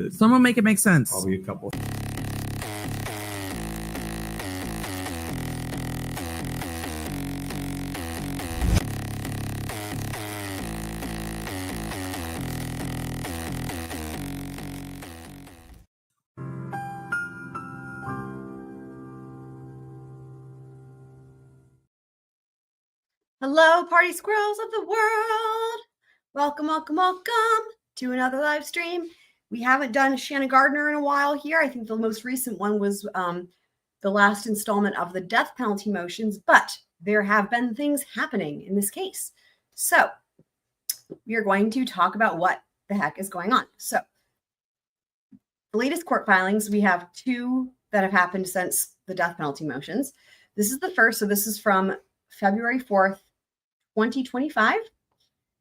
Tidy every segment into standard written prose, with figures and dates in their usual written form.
Someone make it make sense. Probably a couple. Hello, party squirrels of the world. Welcome, welcome, welcome to another live stream. We haven't done Shanna Gardner in a while here. I think the most recent one was the last installment of the death penalty motions, but there have been things happening in this case. So we are going to talk about what the heck is going on. So the latest court filings, we have two that have happened since the death penalty motions. This is the first. So this is from February 4th, 2025.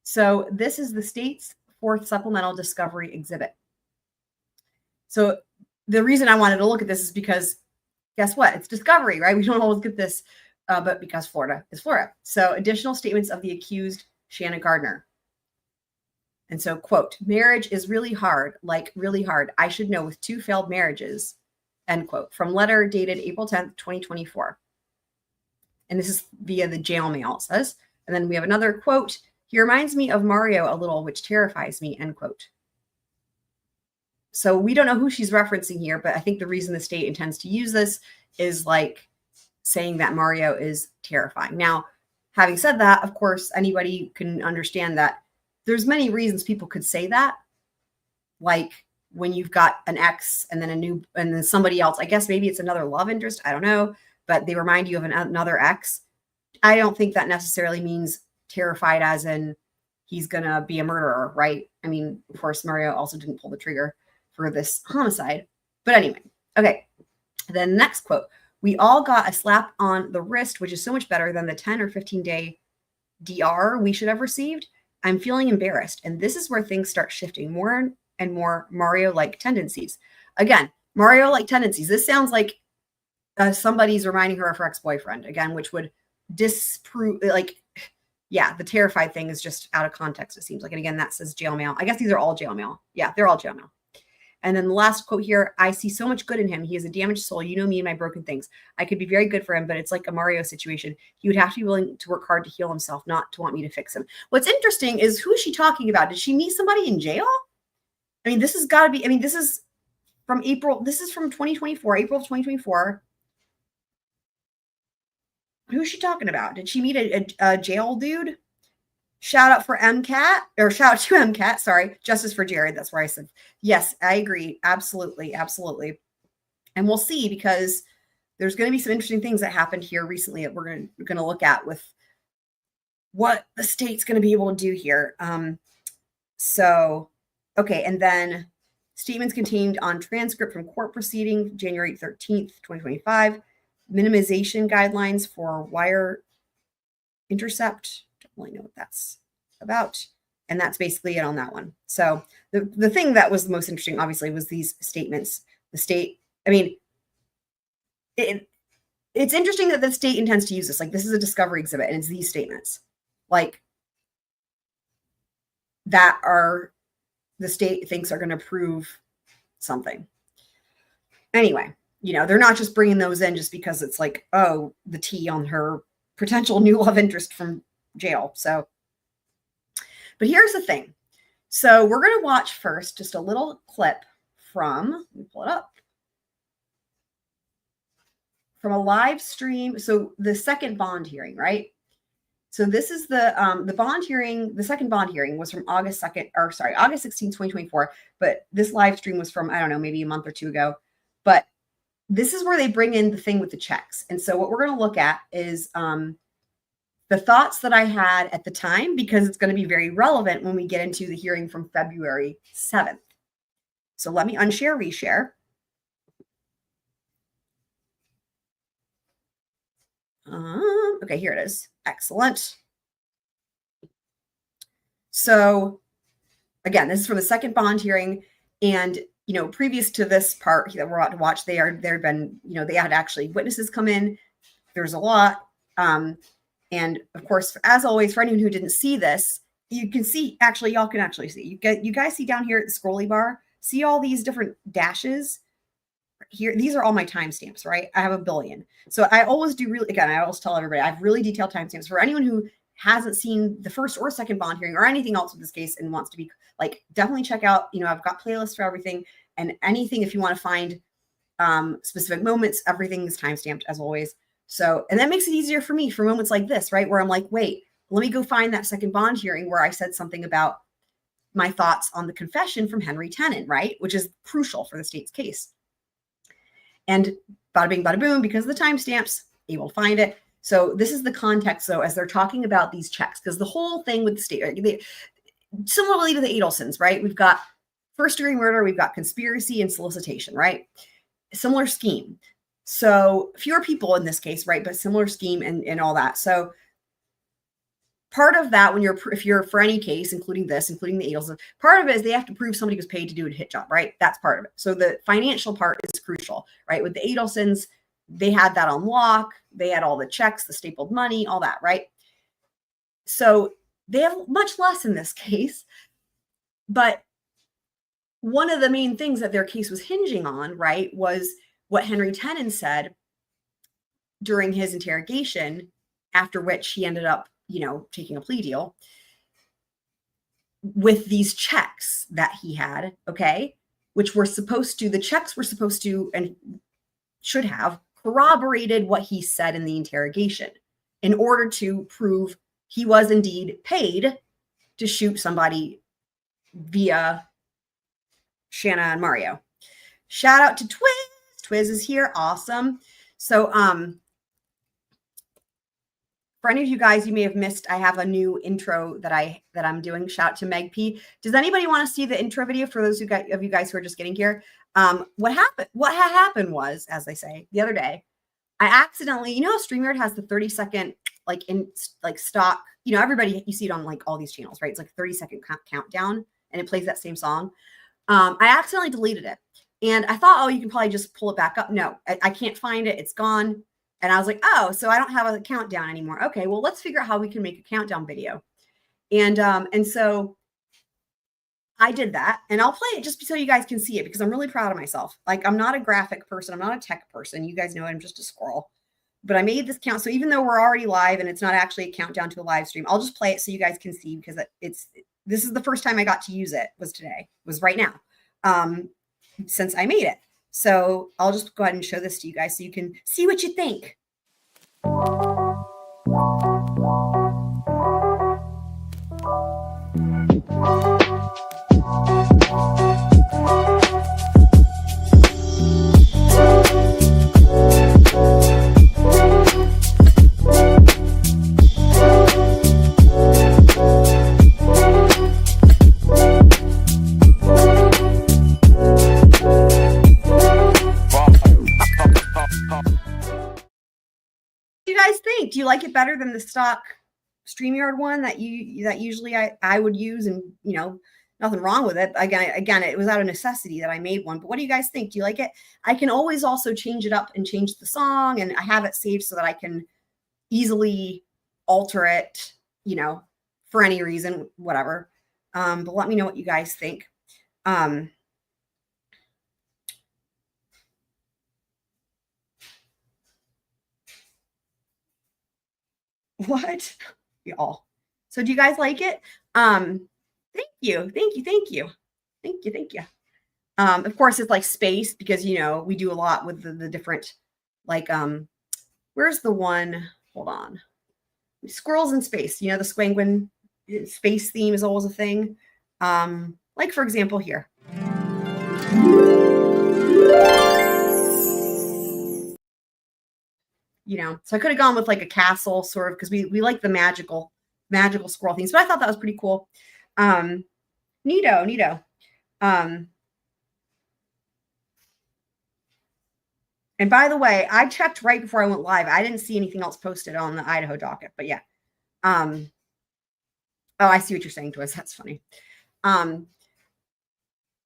So this is the state's fourth supplemental discovery exhibit. So the reason I wanted to look at this is because guess what? It's discovery, right? We don't always get this, but because Florida is Florida. So additional statements of the accused Shanna Gardner. And so, quote, marriage is really hard, like really hard. I should know with 2 failed marriages, end quote, from letter dated April 10th, 2024. And this is via the jail mail, it says. And then we have another quote. He reminds me of Mario a little, which terrifies me, end quote. So we don't know who she's referencing here, but I think the reason the state intends to use this is like saying that Mario is terrifying. Now, having said that, of course, anybody can understand that there's many reasons people could say that. Like when you've got an ex and then and then somebody else, I guess maybe it's another love interest. I don't know, but they remind you of another ex. I don't think that necessarily means terrified as in he's going to be a murderer, right? I mean, of course, Mario also didn't pull the trigger for this homicide. But anyway, okay. Then next quote, we all got a slap on the wrist, which is so much better than the 10 or 15-day DR we should have received. I'm feeling embarrassed. And this is where things start shifting more and more Mario-like tendencies. Again, Mario-like tendencies. This sounds like somebody's reminding her of her ex-boyfriend, again, which would disprove, like, yeah, the terrified thing is just out of context, it seems like. And again, that says jail mail. I guess these are all jail mail. Yeah, they're all jail mail. And then the last quote here, I see so much good in him. He is a damaged soul. You know me and my broken things. I could be very good for him, but it's like a Mario situation. He would have to be willing to work hard to heal himself, not to want me to fix him. What's interesting is who is she talking about? Did she meet somebody in jail? I mean, this has got to be, I mean, this is from April. This is from 2024, April of 2024. Who's she talking about? Did she meet a jail dude? Shout out for MCAT, or shout out to MCAT. Sorry. Justice for Jared. That's where I said, yes, I agree. Absolutely. Absolutely. And we'll see, because there's going to be some interesting things that happened here recently that we're going to look at with what the state's going to be able to do here. So, okay. And then statements contained on transcript from court proceeding, January 13th, 2025. Minimization guidelines for wire intercept. Don't really know what that's about. And that's basically it on that one. So the thing that was the most interesting, obviously, was these statements. The state, I mean, it's interesting that the state intends to use this. Like, this is a discovery exhibit, and it's these statements. Like, that are, the state thinks are going to prove something. Anyway. You know, they're not just bringing those in just because it's like, oh, the tea on her potential new love interest from jail. So, but here's the thing. So we're going to watch first just a little clip from, let me pull it up, from a live stream. So the second bond hearing, right? So this is the bond hearing. The second bond hearing was from August 16, 2024. But this live stream was from, I don't know, maybe a month or two ago. But this is where they bring in the thing with the checks. And so what we're going to look at is the thoughts that I had at the time, because it's going to be very relevant when we get into the hearing from February 7th. So let me unshare, reshare. Okay, here it is. Excellent. So again, this is from the second bond hearing. And, you know, previous to this part that we're about to watch, there had been, you know, they had actually witnesses come in. There's a lot. And of course, as always, for anyone who didn't see this, you can see, actually, y'all can actually see. You guys see down here at the scrolly bar, see all these different dashes? Here, these are all my timestamps, right? I have a billion. So I always do really, again, I always tell everybody, I have really detailed timestamps for anyone who hasn't seen the first or second bond hearing or anything else with this case and wants to be like, definitely check out, you know, I've got playlists for everything and anything. If you want to find specific moments, everything is timestamped as always. So, and that makes it easier for me for moments like this, right? Where I'm like, wait, let me go find that second bond hearing where I said something about my thoughts on the confession from Henry Tenon, right? Which is crucial for the state's case. And bada bing, bada boom, because of the timestamps, able to find it. So this is the context, though, as they're talking about these checks, because the whole thing with the state, similarly to the Adelsons, right? We've got first-degree murder, we've got conspiracy and solicitation, right? Similar scheme. So fewer people in this case, right? But similar scheme and all that. So part of that, if you're for any case, including this, including the Adelsons, part of it is they have to prove somebody was paid to do a hit job, right? That's part of it. So the financial part is crucial, right? With the Adelsons, they had that on lock. They had all the checks, the stapled money, all that, right? So they have much less in this case. But one of the main things that their case was hinging on, right, was what Henry Tenon said during his interrogation, after which he ended up, you know, taking a plea deal with these checks that he had, okay, which were supposed to, the checks were supposed to and should have corroborated what he said in the interrogation in order to prove he was indeed paid to shoot somebody via Shanna and Mario. Shout out to Twiz. Twiz is here. Awesome. So, for any of you guys you may have missed, I have a new intro that I'm doing. Shout out to Meg P. Does anybody want to see the intro video for those of you guys who are just getting here? What had happened was, as I say, the other day, I accidentally, you know how StreamYard has the 30-second stock, you know, everybody, you see it on like all these channels, right? It's like 30-second countdown and it plays that same song. I accidentally deleted it. And I thought, oh, you can probably just pull it back up. No, I can't find it. It's gone. And I was like, oh, so I don't have a countdown anymore. Okay, well, let's figure out how we can make a countdown video. And so I did that, and I'll play it just so you guys can see it because I'm really proud of myself. Like, I'm not a graphic person. I'm not a tech person. You guys know I'm just a squirrel. But I made this count. So even though we're already live and it's not actually a countdown to a live stream, I'll just play it so you guys can see because this is the first time I got to use it was right now since I made it. So I'll just go ahead and show this to you guys so you can see what you think. Do you like it better than the stock StreamYard one that usually I would use? And, you know, nothing wrong with it. Again, it was out of necessity that I made one. But what do you guys think? Do you like it? I can always also change it up and change the song. And I have it saved so that I can easily alter it, you know, for any reason, whatever. But let me know what you guys think. What? Y'all. So do you guys like it? Thank you. Of course, it's like space because, you know, we do a lot with the different, like, where's the one? Hold on. Squirrels in space. You know, the Squangwin space theme is always a thing. Like, for example, here. You know, so I could have gone with like a castle sort of because we like the magical squirrel themes, but I thought that was pretty cool. Neato. And by the way, I checked right before I went live. I didn't see anything else posted on the Idaho docket, but yeah. Oh, I see what you're saying, Twiz. That's funny.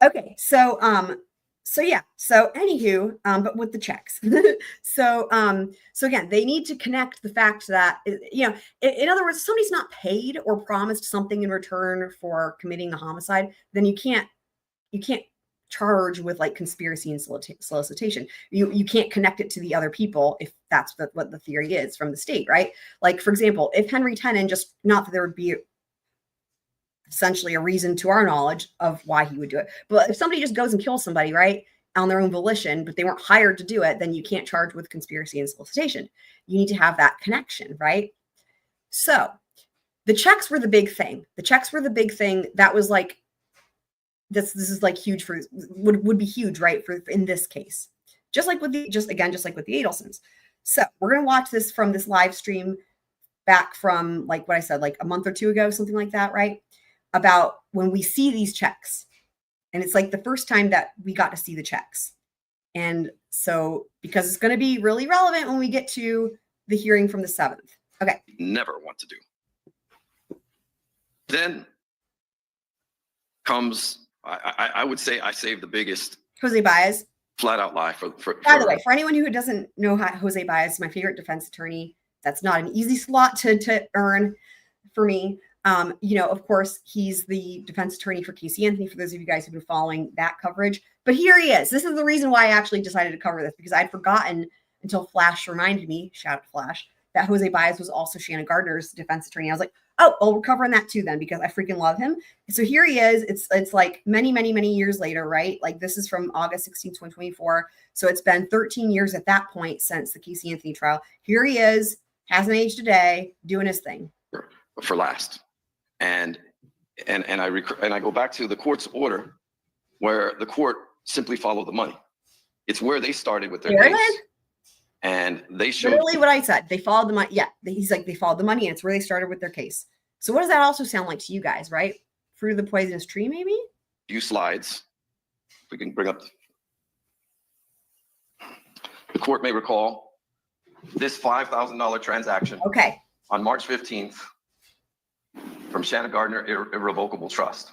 Okay, so yeah. So anywho, but with the checks. So again, they need to connect the fact that, you know, in other words, if somebody's not paid or promised something in return for committing the homicide, then you can't charge with like conspiracy and solicitation. You can't connect it to the other people if that's what the theory is from the state, right? Like, for example, if Henry Tenon, just not that there would be essentially a reason to our knowledge of why he would do it, but if somebody just goes and kills somebody, right, on their own volition, but they weren't hired to do it, then you can't charge with conspiracy and solicitation. You need to have that connection, right? So the checks were the big thing. The checks were the big thing. That was like, this is like huge for, would be huge, right? For in this case, just like with the Adelsons. So we're going to watch this from this live stream back from like what I said, like a month or two ago, something like that, right? About when we see these checks. And it's like the first time that we got to see the checks. And so, because it's going to be really relevant when we get to the hearing from the 7th. Okay. Never want to do. Then comes, I would say I saved the biggest Jose Baez. Flat out lie for By the way, for anyone who doesn't know how Jose Baez is my favorite defense attorney. That's not an easy slot to earn for me. You know, of course, he's the defense attorney for Casey Anthony, for those of you guys who've been following that coverage. But here he is. This is the reason why I actually decided to cover this, because I'd forgotten until Flash reminded me, shout out to Flash, that Jose Baez was also Shanna Gardner's defense attorney. I was like, oh, well, we're covering that too then, because I freaking love him. So here he is. It's like many, many, many years later, right? Like this is from August 16, 2024. So it's been 13 years at that point since the Casey Anthony trial. Here he is, hasn't aged a day, doing his thing. For last. And I go back to the court's order, where the court simply followed the money. It's where they started with their case. And they showed literally what I said. They followed the money. Yeah, he's like, they followed the money, and it's where they started with their case. So what does that also sound like to you guys, right? Fruit of the poisonous tree, maybe? Few slides. We can bring up. The court may recall this $5,000 transaction. Okay. On March 15th from Shanna Gardner Irrevocable Trust.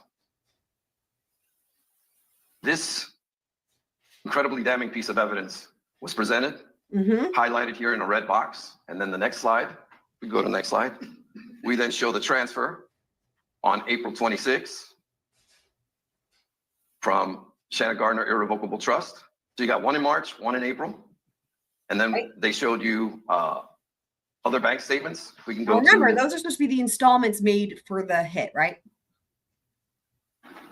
This incredibly damning piece of evidence was presented, highlighted here in a red box. And then the next slide, we go to the next slide. We then show the transfer on April 26th from Shanna Gardner Irrevocable Trust. So you got one in March, one in April. And then they showed you other bank statements. We can go. Remember, those are supposed to be the installments made for the hit, right?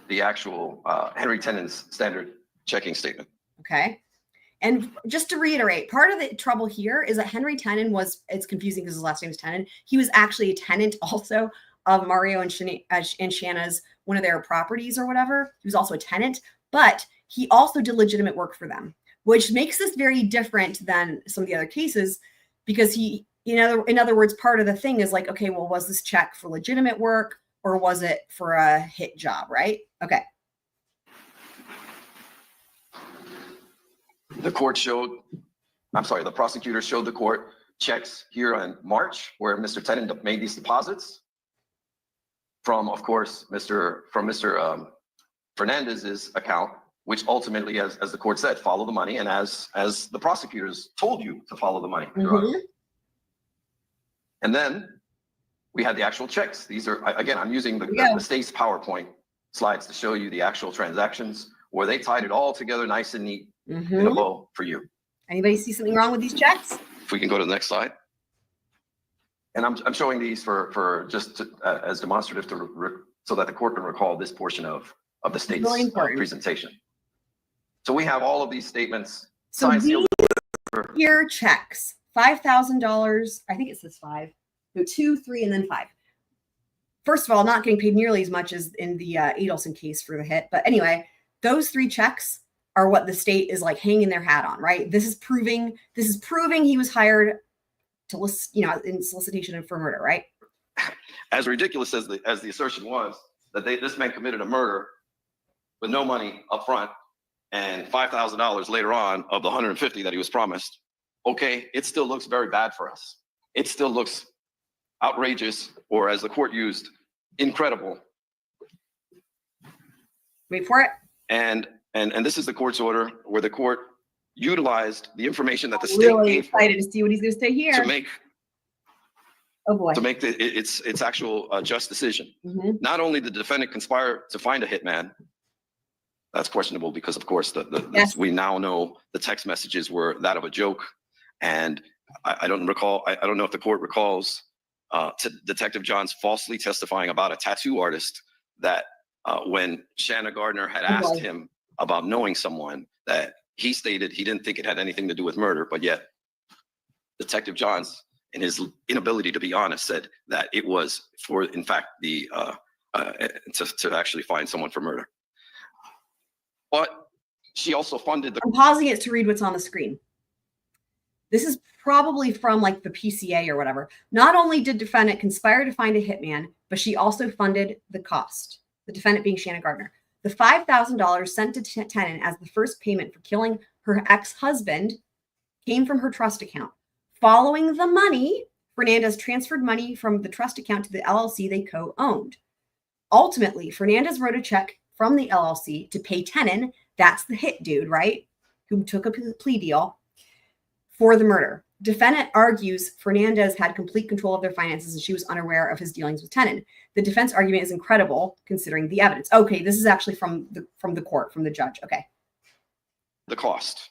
The actual Henry Tenon's standard checking statement. Okay. And just to reiterate, part of the trouble here is that Henry Tenon was, it's confusing because his last name is Tenon. He was actually a tenant also of Mario and Shanna's, one of their properties or whatever. He was also a tenant, but he also did legitimate work for them, which makes this very different than some of the other cases, because he, in other words, part of the thing is like, okay, well, was this check for legitimate work or was it for a hit job, right? Okay. The prosecutor showed the court checks here in March where Mr. Tenon made these deposits from, of course, Mr. Fernandez's account, which ultimately, as the court said, follow the money, and as the prosecutors told you to follow the money. And then we had the actual checks. These are, again, I'm using the state's PowerPoint slides to show you the actual transactions where they tied it all together nice and neat in a bow for you. Anybody see something wrong with these checks? If we can go to the next slide. And I'm showing these for just as demonstrative so that the court can recall this portion of the state's presentation. So we have all of these statements. So here checks, $5,000. I think it says 5. No, 2, 3, and then 5. First of all, not getting paid nearly as much as in the Adelson case for the hit. But anyway, those 3 checks are what the state is like hanging their hat on, right? This is proving he was hired to list, in solicitation for murder, right? As ridiculous as the assertion was that this man committed a murder with no money up front, and $5,000 later on of the 150 that he was promised, okay, it still looks very bad for us. It still looks outrageous, or as the court used, incredible. Wait for it. And this is the court's order where the court utilized the information that the state Really gave excited to see what he's going to say here. to make Oh boy. its actual just decision. Mm-hmm. Not only did the defendant conspire to find a hitman, that's questionable because, of course, Yes. we now know the text messages were that of a joke, and I don't recall. I don't know if the court recalls to Detective Johns falsely testifying about a tattoo artist that when Shanna Gardner had asked him about knowing someone, that he stated he didn't think it had anything to do with murder, but yet Detective Johns, in his inability to be honest, said that it was for, in fact, the to actually find someone for murder. But she also funded the. I'm pausing it to read what's on the screen. This is probably from like the PCA or whatever. Not only did defendant conspire to find a hitman, but she also funded the cost. The defendant being Shanna Gardner. The $5,000 sent to Tenant as the first payment for killing her ex-husband came from her trust account. Following the money, Fernandez transferred money from the trust account to the LLC they co-owned. Ultimately, Fernandez wrote a check from the LLC to pay Tenon, that's the hit dude, right, who took a plea deal, for the murder. Defendant argues Fernandez had complete control of their finances and she was unaware of his dealings with Tenon. The defense argument is incredible considering the evidence. Okay, this is actually from the court, from the judge. Okay. The cost.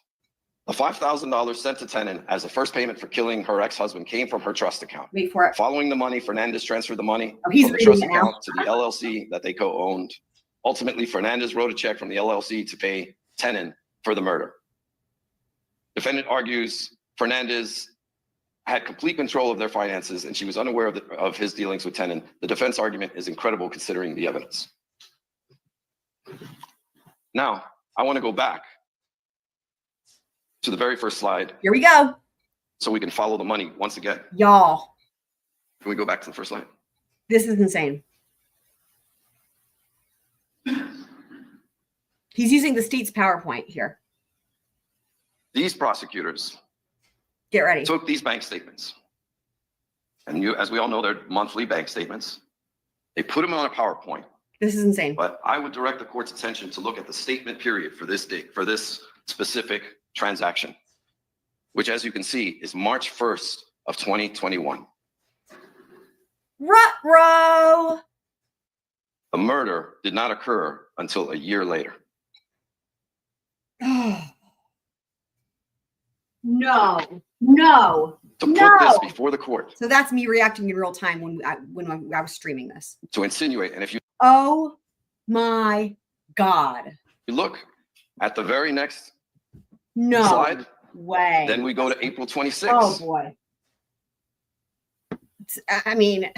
The $5,000 sent to Tenon as the first payment for killing her ex-husband came from her trust account. Wait for it. Following the money, Fernandez transferred the money from the trust account to the LLC that they co-owned. Ultimately, Fernandez wrote a check from the LLC to pay Tenon for the murder. Defendant argues Fernandez had complete control of their finances and she was unaware of his dealings with Tenon. The defense argument is incredible considering the evidence. Now, I want to go back to the very first slide. Here we go. So we can follow the money once again. Y'all. Can we go back to the first slide? This is insane. He's using the state's PowerPoint here. These prosecutors Get ready. took these bank statements, and as we all know, they're monthly bank statements. They put them on a PowerPoint. This is insane. But I would direct the court's attention to look at the statement period for this date, for this specific transaction, which, as you can see, is March 1st of 2021. Ruh-roh. The murder did not occur until a year later. No. To put this before the court. So that's me reacting in real time when I was streaming this. To insinuate, and if you Oh my God. look at the very next No slide, way. then we go to April 26th. Oh boy. I mean,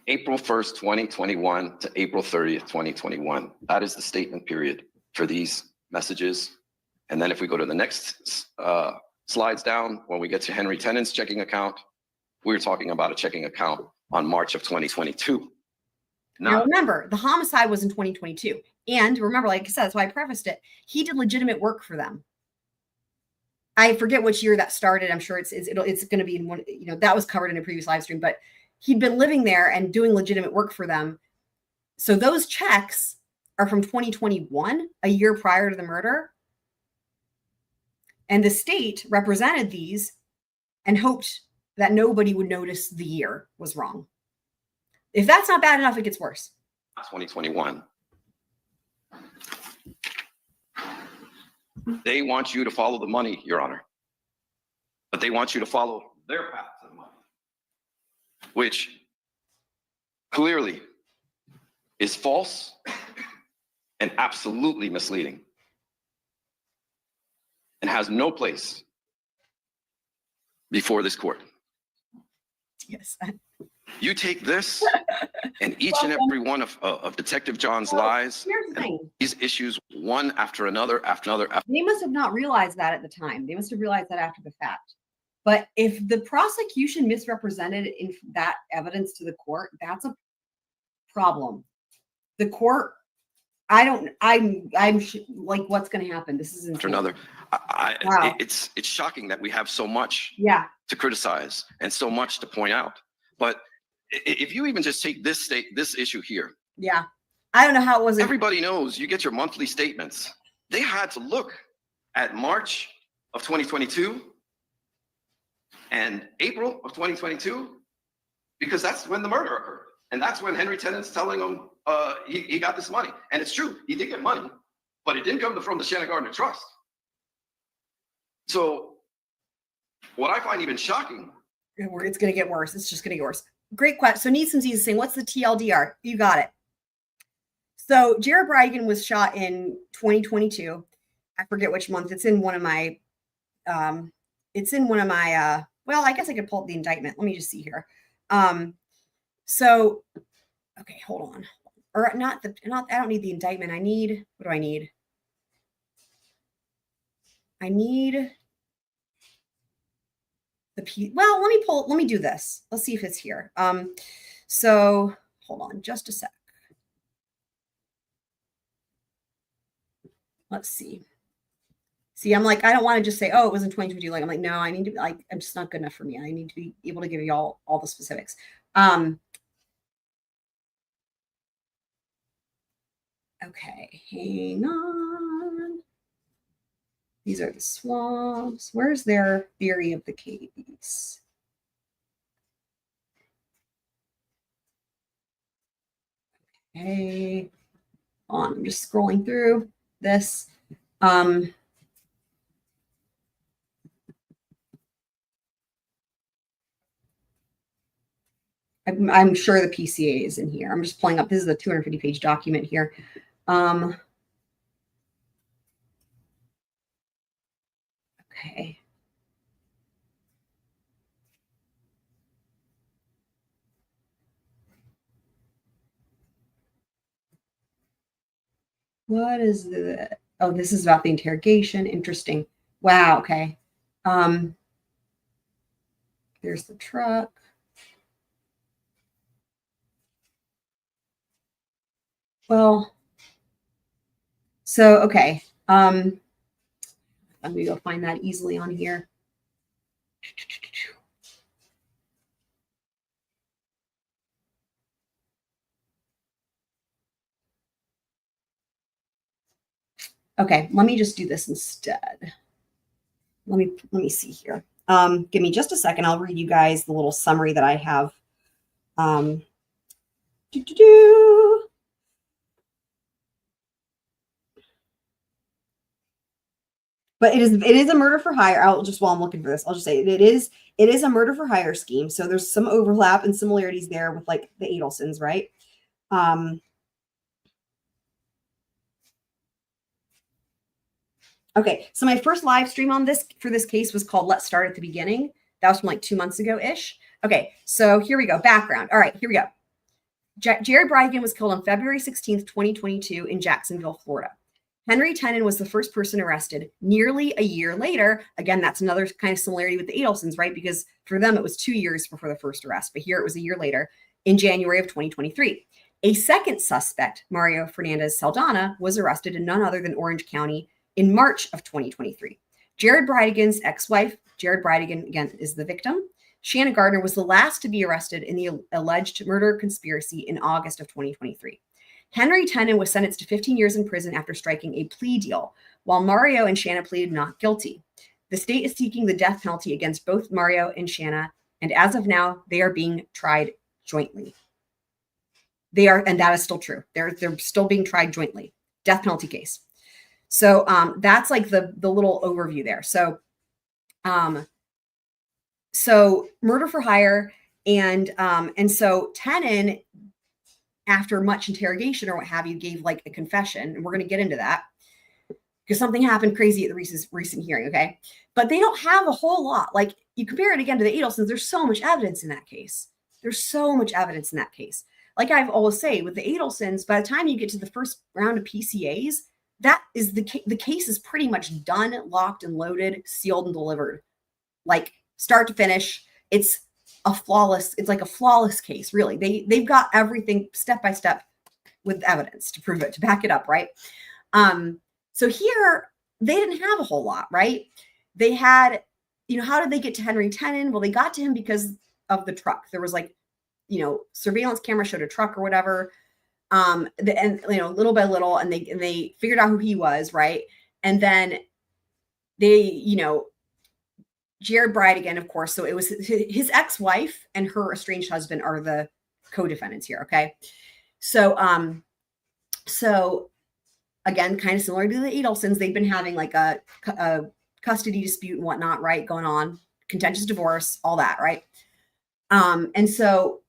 April 1st, 2021 to April 30th, 2021. That is the statement period for these messages. And then if we go to the next slides down, when we get to Henry Tenant's checking account, we're talking about a checking account on March of 2022. now remember, the homicide was in 2022. And remember, like I said, that's why I prefaced it. He did legitimate work for them. I forget which year that started. I'm sure it's going to be in one, that was covered in a previous live stream, but he'd been living there and doing legitimate work for them. So those checks are from 2021, a year prior to the murder. And the state represented these and hoped that nobody would notice the year was wrong. If that's not bad enough, it gets worse. 2021. They want you to follow the money, Your Honor. But they want you to follow their path to the money, which clearly is false and absolutely misleading and has no place before this court. Yes. You take this and each and every one of Detective John's lies, Here's the thing. these issues, one after another. They must have not realized that at the time. They must have realized that after the fact. But if the prosecution misrepresented in that evidence to the court, that's a problem. The court like, what's going to happen? This is After insane. another. Wow. It's shocking that we have so much Yeah. to criticize and so much to point out. But if you even just take this issue here. Yeah. I don't know how it wasn't. Everybody knows you get your monthly statements. They had to look at March of 2022 and April of 2022 because that's when the murder occurred. And that's when Henry Tenant's telling him he got this money. And it's true, he did get money, but it didn't come from the Shanna Gardner Trust. So what I find even shocking. It's going to get worse. It's just going to get worse. Great question. So Needs Some Z's saying, what's the TLDR? You got it. So Jared Brigan was shot in 2022. I forget which month. It's in one of my, well, I guess I could pull up the indictment. Let me just see here. So, okay, hold on. Or I don't need the indictment. What do I need? I need well, let me do this. Let's see if it's here. So hold on just a sec. Let's see. See, I'm like, I don't want to just say, oh, it was in 2022. Like, I'm like, no, I need to, like, I'm just not good enough for me. I need to be able to give you all the specifics. Okay, hang on. These are the swabs. Where's their theory of the case? Okay, I'm just scrolling through this. I'm sure the PCA is in here. I'm just pulling up. This is a 250-page document here. Okay. What is the, oh, this is about the interrogation. Interesting. Wow. Okay. There's the truck. Well, so, okay. I'm going to go find that easily on here. Okay, let me just do this instead. Let me see here. Give me just a second. I'll read you guys the little summary that I have. But it is a murder for hire. While I'm looking for this, I'll just say it is a murder for hire scheme. So there's some overlap and similarities there with like the Adelsons, right? Okay, so my first live stream on this for this case was called Let's Start at the Beginning. That was from like 2 months ago-ish. Okay, so here we go. Background. All right, here we go. Jared Brigan was killed on February 16th, 2022 in Jacksonville, Florida. Henry Tenon was the first person arrested nearly a year later. Again, that's another kind of similarity with the Adelsons, right? Because for them, it was 2 years before the first arrest, but here it was a year later in January of 2023. A second suspect, Mario Fernandez Saldana, was arrested in none other than Orange County in March of 2023. Jared Brigan's ex-wife, Jared Brigan, again, is the victim. Shanna Gardner was the last to be arrested in the alleged murder conspiracy in August of 2023. Henry Tenon was sentenced to 15 years in prison after striking a plea deal, while Mario and Shanna pleaded not guilty. The state is seeking the death penalty against both Mario and Shanna, and as of now, they are being tried jointly. They are, and that is still true. They're still being tried jointly. Death penalty case. So that's like the little overview there. So, so murder for hire, and so Tenon, after much interrogation or what have you, gave like a confession, and we're going to get into that because something happened crazy at the recent hearing. Okay, but they don't have a whole lot. Like you compare it again to the Adelsons, there's so much evidence in that case. There's so much evidence in that case. Like I've always say with the Adelsons, by the time you get to the first round of PCAs, that is the case is pretty much done, locked and loaded, sealed and delivered, like start to finish. It's like a flawless case, really. They've got everything step by step with evidence to prove it, to back it up, right? So here they didn't have a whole lot, right? They had, how did they get to Henry Tenon? Well, they got to him because of the truck. There was like, surveillance camera showed a truck or whatever. And little by little, and they figured out who he was, right? And then they, Jared Bride again, of course. So it was his ex-wife and her estranged husband are the co-defendants here. Okay. So, so again, kind of similar to the Adelsons, they've been having like a custody dispute and whatnot, right? Going on, contentious divorce, all that, right? And so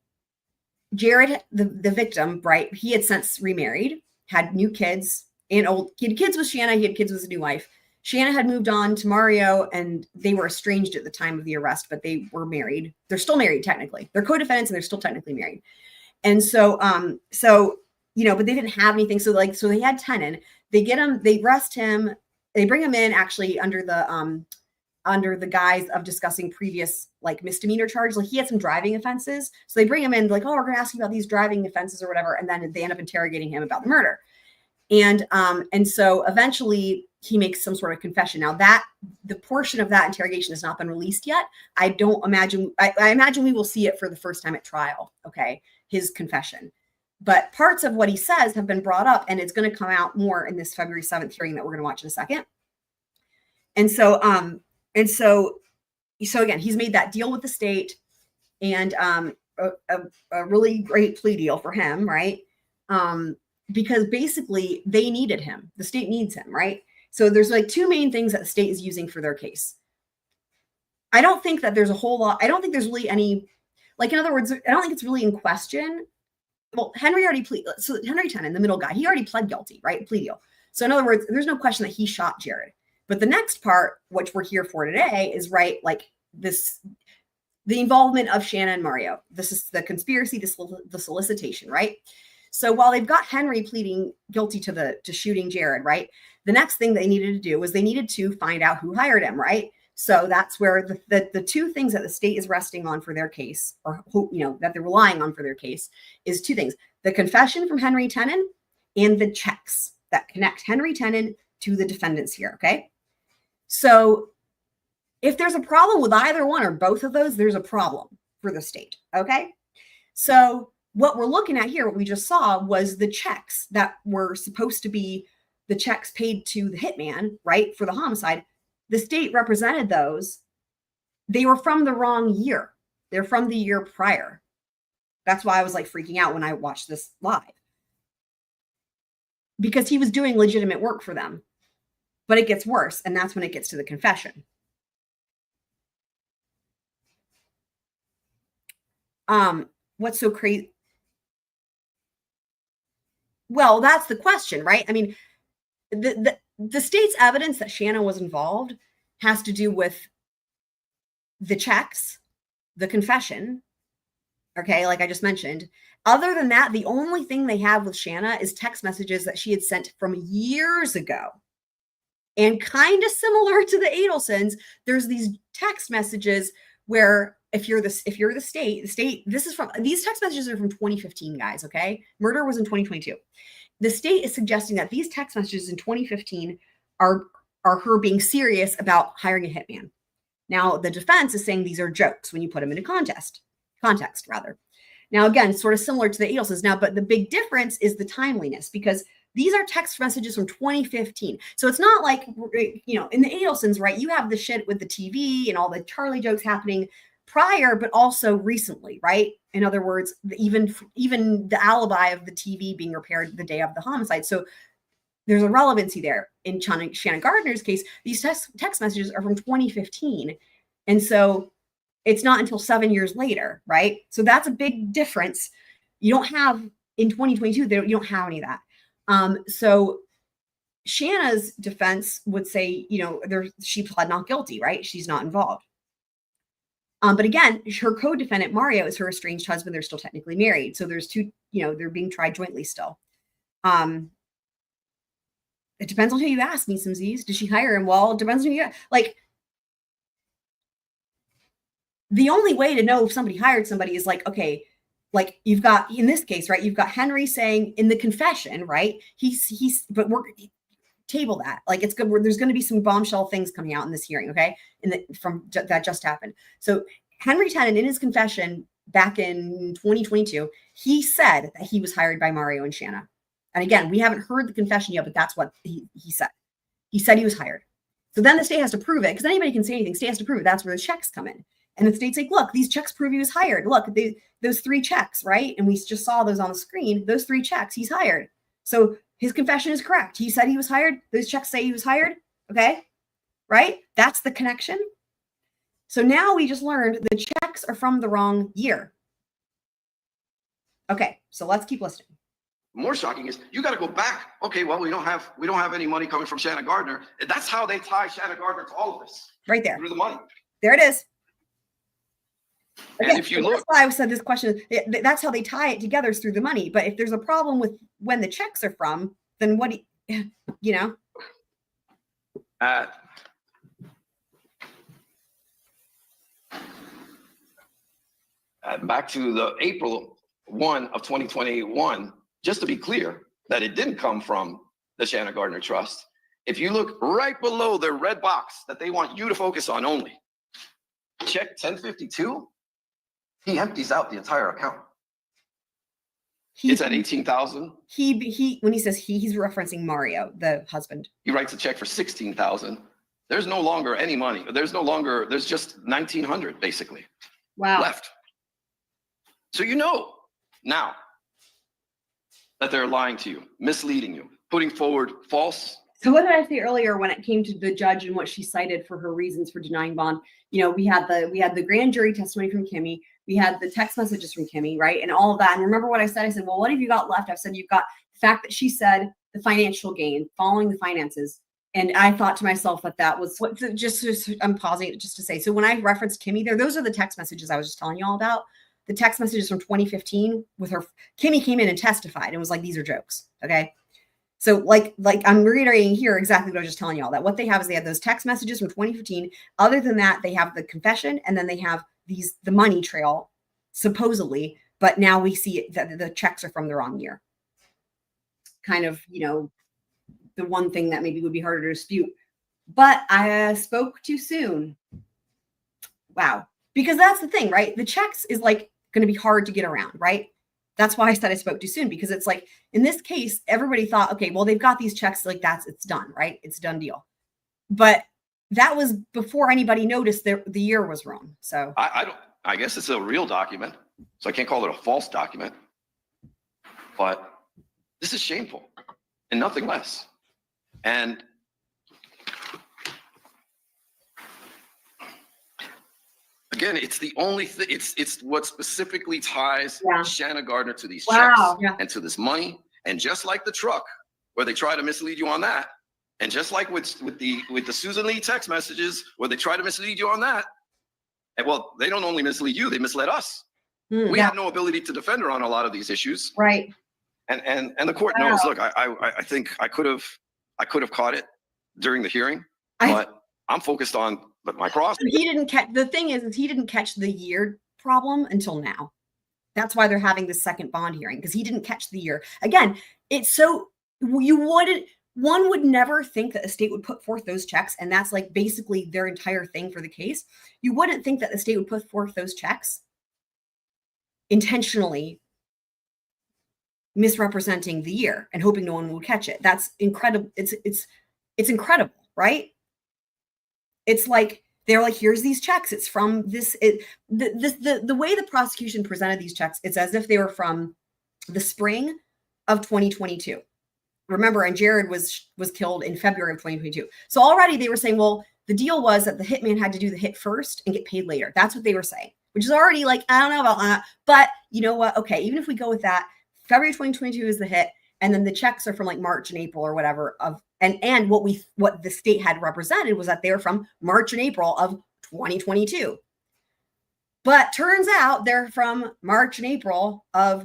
Jared, the victim, right? He had since remarried, had new kids, he had kids with Shanna, he had kids with his new wife. Shanna had moved on to Mario, and they were estranged at the time of the arrest, but they were married. They're still married, technically. They're co-defendants, and they're still technically married. And so, but they didn't have anything. So they had Tenon. They get him, they arrest him, they bring him in actually under the guise of discussing previous like misdemeanor charge. Like he had some driving offenses. So they bring him in like, oh, we're going to ask you about these driving offenses or whatever. And then they end up interrogating him about the murder. And so eventually he makes some sort of confession. Now that the portion of that interrogation has not been released yet. I imagine we will see it for the first time at trial. Okay. His confession, but parts of what he says have been brought up, and it's going to come out more in this February 7th hearing that we're going to watch in a second. And so again, he's made that deal with the state, and a really great plea deal for him, right? Because basically they needed him. The state needs him, right? So there's like two main things that the state is using for their case. I don't think that there's a whole lot. I don't think there's really any, like, in other words, I don't think it's really in question. Well, Henry already pleaded. So Henry Tenon, the middle guy, he already pled guilty, right? Plea deal. So in other words, there's no question that he shot Jared. But the next part, which we're here for today, is right, like this, the involvement of Shanna and Mario. This is the conspiracy, the solicitation, right? So while they've got Henry pleading guilty to shooting Jared, right? The next thing they needed to do was they needed to find out who hired him, right? So that's where the two things that the state is resting on for their case, or who, that they're relying on for their case, is two things: the confession from Henry Tenon and the checks that connect Henry Tenon to the defendants here. Okay. So if there's a problem with either one or both of those, there's a problem for the state. Okay. So what we're looking at here, what we just saw, was the checks that were supposed to be the checks paid to the hitman, right, for the homicide. The state represented those. They were from the wrong year. They're from the year prior. That's why I was like freaking out when I watched this live, because he was doing legitimate work for them. But it gets worse, and that's when it gets to the confession. What's so crazy? Well, that's the question, right? I mean, the state's evidence that Shanna was involved has to do with the checks, the confession, okay, like I just mentioned. Other than that, the only thing they have with Shanna is text messages that she had sent from years ago. And kind of similar to the Adelsons, there's these text messages where if you're the state, these text messages are from 2015, guys, okay? Murder was in 2022. The state is suggesting that these text messages in 2015 are her being serious about hiring a hitman. Now, the defense is saying these are jokes when you put them into context. Now, again, sort of similar to the Adelsons now, but the big difference is the timeliness, because these are text messages from 2015. So it's not like, in the Adelsons, right, you have the shit with the TV and all the Charlie jokes happening prior, but also recently, right? In other words, even the alibi of the TV being repaired the day of the homicide. So there's a relevancy there. In Shanna Gardner's case, these text messages are from 2015. And so it's not until 7 years later, right? So that's a big difference. You don't have, in 2022, you don't have any of that. So Shanna's defense would say, she pled not guilty, right? She's not involved. But again, her co-defendant Mario is her estranged husband. They're still technically married. So there's two, they're being tried jointly still. It depends on who you ask, me, some Z's. Did she hire him? Well, it depends on who you ask. Like, the only way to know if somebody hired somebody is like, okay, like you've got in this case, right? You've got Henry saying in the confession, right? But we're table that. Like it's good. There's going to be some bombshell things coming out in this hearing, okay? That just happened. So Henry Tenant in his confession back in 2022, he said that he was hired by Mario and Shanna. And again, we haven't heard the confession yet, but that's what he said. He said he was hired. So then the state has to prove it, because anybody can say anything. State has to prove it. That's where the checks come in. And the state's like, look, these checks prove he was hired. Look, those 3 checks, right? And we just saw those on the screen. Those 3 checks, he's hired. So his confession is correct. He said he was hired. Those checks say he was hired. Okay. Right? That's the connection. So now we just learned the checks are from the wrong year. Okay. So let's keep listening. More shocking is you got to go back. Okay, well, we don't have any money coming from Shanna Gardner. That's how they tie Shanna Gardner to all of this. Right there. Through the money. There it is. Okay, and if you look, that's why I said this question. That's how they tie it together, is through the money. But if there's a problem with when the checks are from, then what do you know? Back to the April 1 of 2021, just to be clear that it didn't come from the Shanna Gardner Trust. If you look right below the red box that they want you to focus on only, check 1052, he empties out the entire account. It's at 18,000. He when he says he's referencing Mario, the husband. He writes a check for 16,000. There's no longer any money. There's just 1,900 basically. Wow. Left. So you know now that they're lying to you, misleading you, putting forward false. So what did I say earlier when it came to the judge and what she cited for her reasons for denying bond? You know, we had the grand jury testimony from Kimmy. We had the text messages from Kimmy, right? And all of that. And remember what I said? I said, well, what have you got left? I said, you've got the fact that she said the financial gain, following the finances. And I thought to myself that was what, I'm pausing it just to say. So when I referenced Kimmy there, those are the text messages I was just telling you all about. The text messages from 2015 with her. Kimmy came in and testified and was like, these are jokes. Okay. So like I'm reiterating here exactly what I was just telling you all, that what they have is they have those text messages from 2015. Other than that, they have the confession, and then they have the money trail, supposedly, but now we see that the checks are from the wrong year. Kind of, you know, the one thing that maybe would be harder to dispute. But I spoke too soon. Wow. Because that's the thing, right? The checks is like going to be hard to get around, right? That's why I said I spoke too soon, because it's like in this case, everybody thought, okay, well, they've got these checks, like it's done, right? It's a done deal. But that was before anybody noticed that the year was wrong. So I guess it's a real document, so I can't call it a false document. But this is shameful and nothing less. And again, it's the only thing, it's what specifically ties Shanna Gardner to these checks and to this money. And just like the truck, where they try to mislead you on that, and just like with the Susan Lee text messages, where they try to mislead you on that, and well, they don't only mislead you, they misled us. We have no ability to defend her on a lot of these issues. Right. And the court knows, look, I think I could have caught it during the hearing, but I'm focused on my cross. He didn't catch, the thing is he didn't catch the year problem until now. That's why they're having the second bond hearing, because he didn't catch the year. Again, it's so, one would never think that a state would put forth those checks, and that's like basically their entire thing for the case. You wouldn't think that the state would put forth those checks intentionally misrepresenting the year and hoping no one would catch it. That's incredible. It's incredible, right? It's like they're like, here's these checks. It's from this. The way the prosecution presented these checks, it's as if they were from the spring of 2022. Remember, and Jared was killed in February of 2022. So already they were saying, well, the deal was that the hitman had to do the hit first and get paid later. That's what they were saying, which is already like, I don't know about that. But you know what? Okay, even if we go with that, February 2022 is the hit, and then the checks are from like March and April or whatever of, and what the state had represented was that they were from March and April of 2022. But turns out they're from March and April of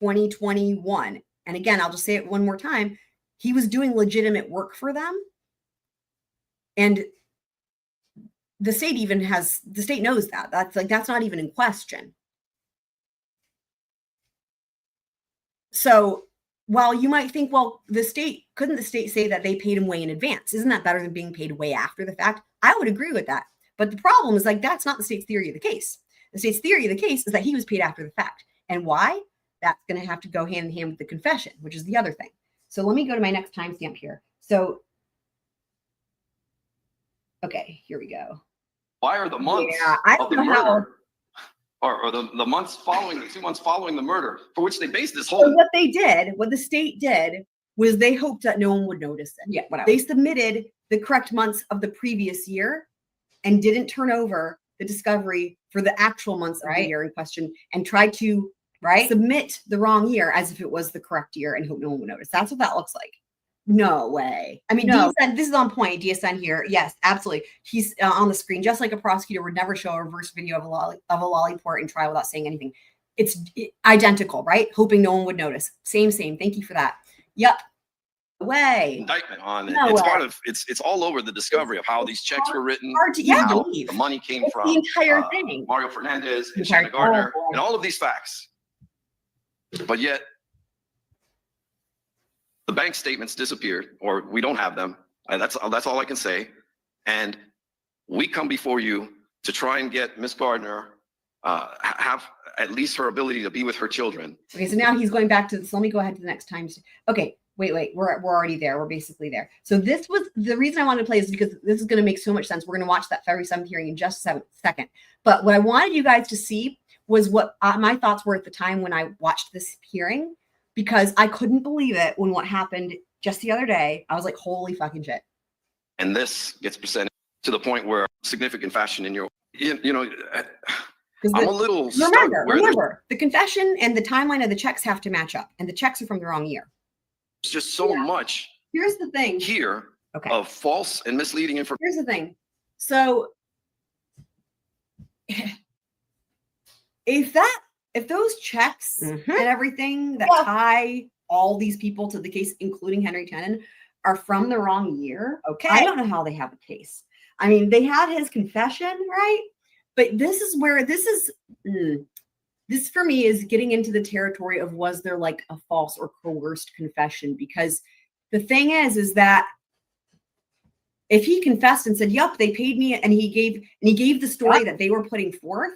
2021. And again, I'll just say it one more time. He was doing legitimate work for them. And the state knows that. That's not even in question. So while you might think, well, couldn't the state say that they paid him way in advance? Isn't that better than being paid way after the fact? I would agree with that. But the problem is like, that's not the state's theory of the case. The state's theory of the case is that he was paid after the fact. And why? That's going to have to go hand in hand with the confession, which is the other thing. So let me go to my next timestamp here. So, okay, here we go. Why are the months of the murder or the months following, the 2 months following the murder for which they based this whole... So what the state did was they hoped that no one would notice it. Yeah, whatever. They submitted the correct months of the previous year and didn't turn over the discovery for the actual months of the year in question and tried to submit the wrong year as if it was the correct year and hope no one would notice. That's what that looks like. No way. I mean, no. DSN, this is on point. DSN here. Yes, absolutely. He's on the screen, just like a prosecutor would never show a reverse video of a lolliport in trial without saying anything. It's identical, right? Hoping no one would notice. Same. Thank you for that. Yep. Way. Indictment on it. It's part of it's all over the discovery of how these checks were written. Hard to believe. The money came it's from the entire thing. Mario Fernandez and Shanna Gardner and all of these facts. But yet the bank statements disappeared, or we don't have them. And that's all I can say. And we come before you to try and get Miss Gardner have at least her ability to be with her children. Okay, so now he's going back to this. Let me go ahead to the next time. Okay, wait. We're already there. We're basically there. So this was the reason I wanted to play is because this is going to make so much sense. We're going to watch that February 7th hearing in just a second. But what I wanted you guys to see was what my thoughts were at the time when I watched this hearing, because I couldn't believe it when what happened just the other day. I was like, holy fucking shit. And this gets presented to the point where significant fashion in your, I'm a little stuck. Remember, the confession and the timeline of the checks have to match up, and the checks are from the wrong year. There's just so much. Here's the thing. Here of false and misleading information. Here's the thing. So if those checks and everything that tie all these people to the case, including Henry Tenon, are from the wrong year, I don't know how they have a case. I mean, they had his confession, right? But this is where this for me is getting into the territory of, was there like a false or coerced confession? Because the thing is that if he confessed and said, "Yup, they paid me," and he gave the story that they were putting forth,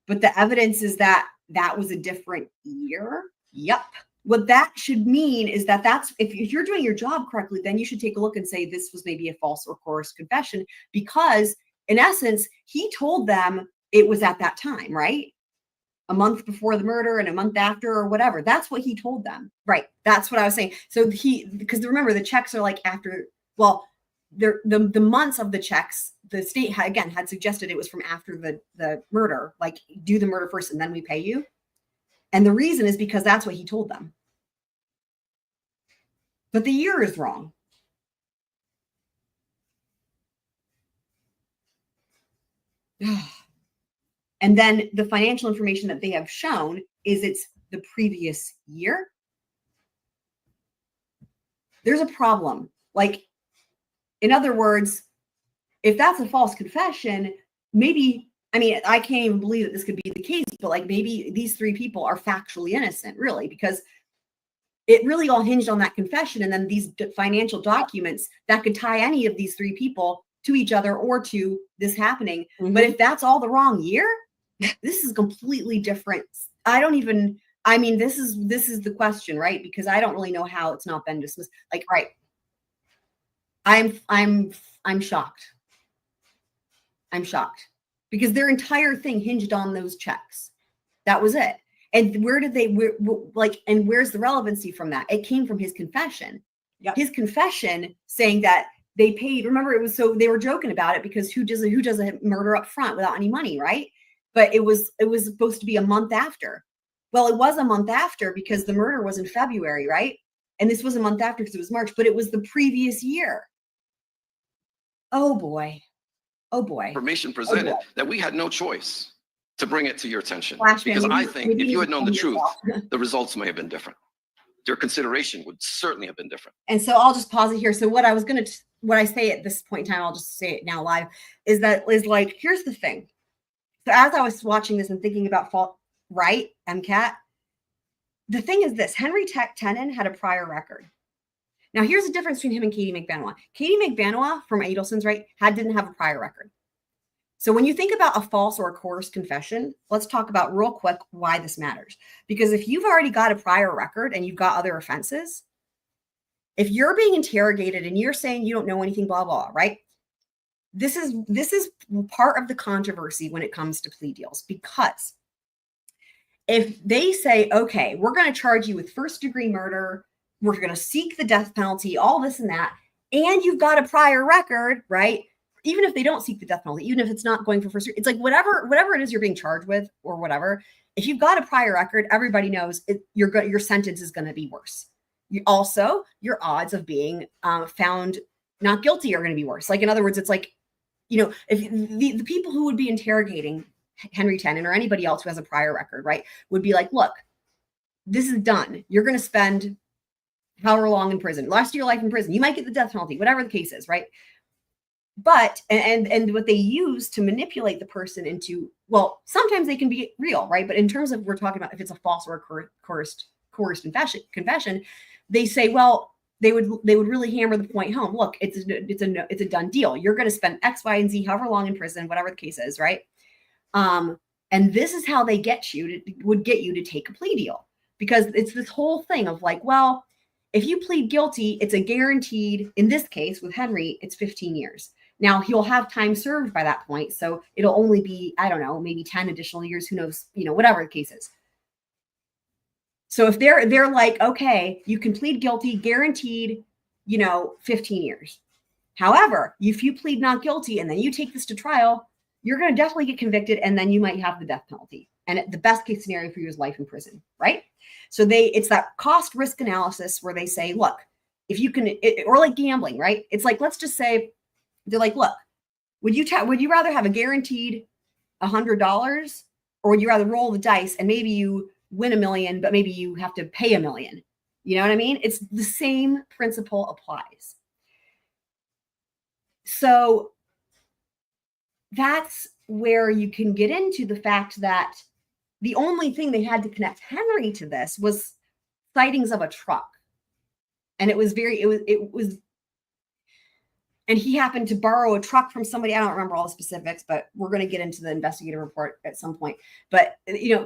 but the evidence is that that was a different year. Yup. What that should mean is that if you're doing your job correctly, then you should take a look and say this was maybe a false or coerced confession, because in essence, he told them it was at that time, right? A month before the murder and a month after or whatever. That's what he told them. Right. That's what I was saying. So because remember, the checks are like after, well, the months of the checks, the state had suggested it was from after the murder, like do the murder first and then we pay you. And the reason is because that's what he told them. But the year is wrong. And then the financial information that they have shown is it's the previous year. There's a problem. Like, in other words, if that's a false confession, maybe, I mean, I can't even believe that this could be the case, but like maybe these three people are factually innocent, really, because it really all hinged on that confession and then these financial documents that could tie any of these three people to each other or to this happening. But if that's all the wrong year, this is completely different. This is the question, right? Because I don't really know how it's not been dismissed. Like, right. I'm shocked. I'm shocked because their entire thing hinged on those checks. That was it. And where's the relevancy from that? It came from his confession. Yep. His confession saying that they paid. Remember, they were joking about it because who does a murder up front without any money, right? But it was supposed to be a month after. Well, it was a month after because the murder was in February, right? And this was a month after because it was March, but it was the previous year. Oh boy. Information presented that we had no choice to bring it to your attention. Because I think if you had known the truth, the results may have been different. Your consideration would certainly have been different. And so I'll just pause it here. So what I say at this point in time, I'll just say it now live, is like, here's the thing. So as I was watching this and thinking about fault, right, MCAT, the thing is this, Henry Tenon had a prior record. Now, here's the difference between him and Katie McBenoit. Katie McBenoit from Adelson's, right, didn't have a prior record. So when you think about a false or a coerced confession, let's talk about real quick why this matters. Because if you've already got a prior record and you've got other offenses, if you're being interrogated and you're saying you don't know anything, blah, blah, right? This is part of the controversy when it comes to plea deals, because if they say, okay, we're going to charge you with first-degree murder, we're going to seek the death penalty, all this and that, and you've got a prior record, right? Even if they don't seek the death penalty, even if it's not going for first, it's like whatever it is you're being charged with or whatever. If you've got a prior record, everybody knows your sentence is going to be worse. Also, your odds of being found not guilty are going to be worse. Like, in other words, it's like, if the people who would be interrogating Henry Tenon or anybody else who has a prior record, right, would be like, look, this is done. You're going to spend however long in prison, the rest of your life in prison. You might get the death penalty, whatever the case is, right? But, and what they use to manipulate the person into, well, sometimes they can be real, right? But in terms of, we're talking about if it's a false or a coerced confession, they say, well, they would really hammer the point home. Look, it's a done deal. You're going to spend X, Y, and Z, however long in prison, whatever the case is, right? And this is how they would get you to take a plea deal, because it's this whole thing of like, well, if you plead guilty, it's a guaranteed, in this case with Henry, it's 15 years. Now he'll have time served by that point. So it'll only be, I don't know, maybe 10 additional years, who knows, whatever the case is. So if they're like, okay, you can plead guilty, guaranteed, 15 years. However, if you plead not guilty and then you take this to trial, you're going to definitely get convicted, and then you might have the death penalty. And the best case scenario for you is life in prison, right? So it's that cost risk analysis where they say, look, if you can, or like gambling, right? It's like, let's just say they're like, look, would you rather have a guaranteed $100, or would you rather roll the dice and maybe you win $1 million, but maybe you have to pay $1 million? You know what I mean? It's the same principle applies. So that's where you can get into the fact that the only thing they had to connect Henry to this was sightings of a truck. And it was and he happened to borrow a truck from somebody. I don't remember all the specifics, but we're going to get into the investigative report at some point. But,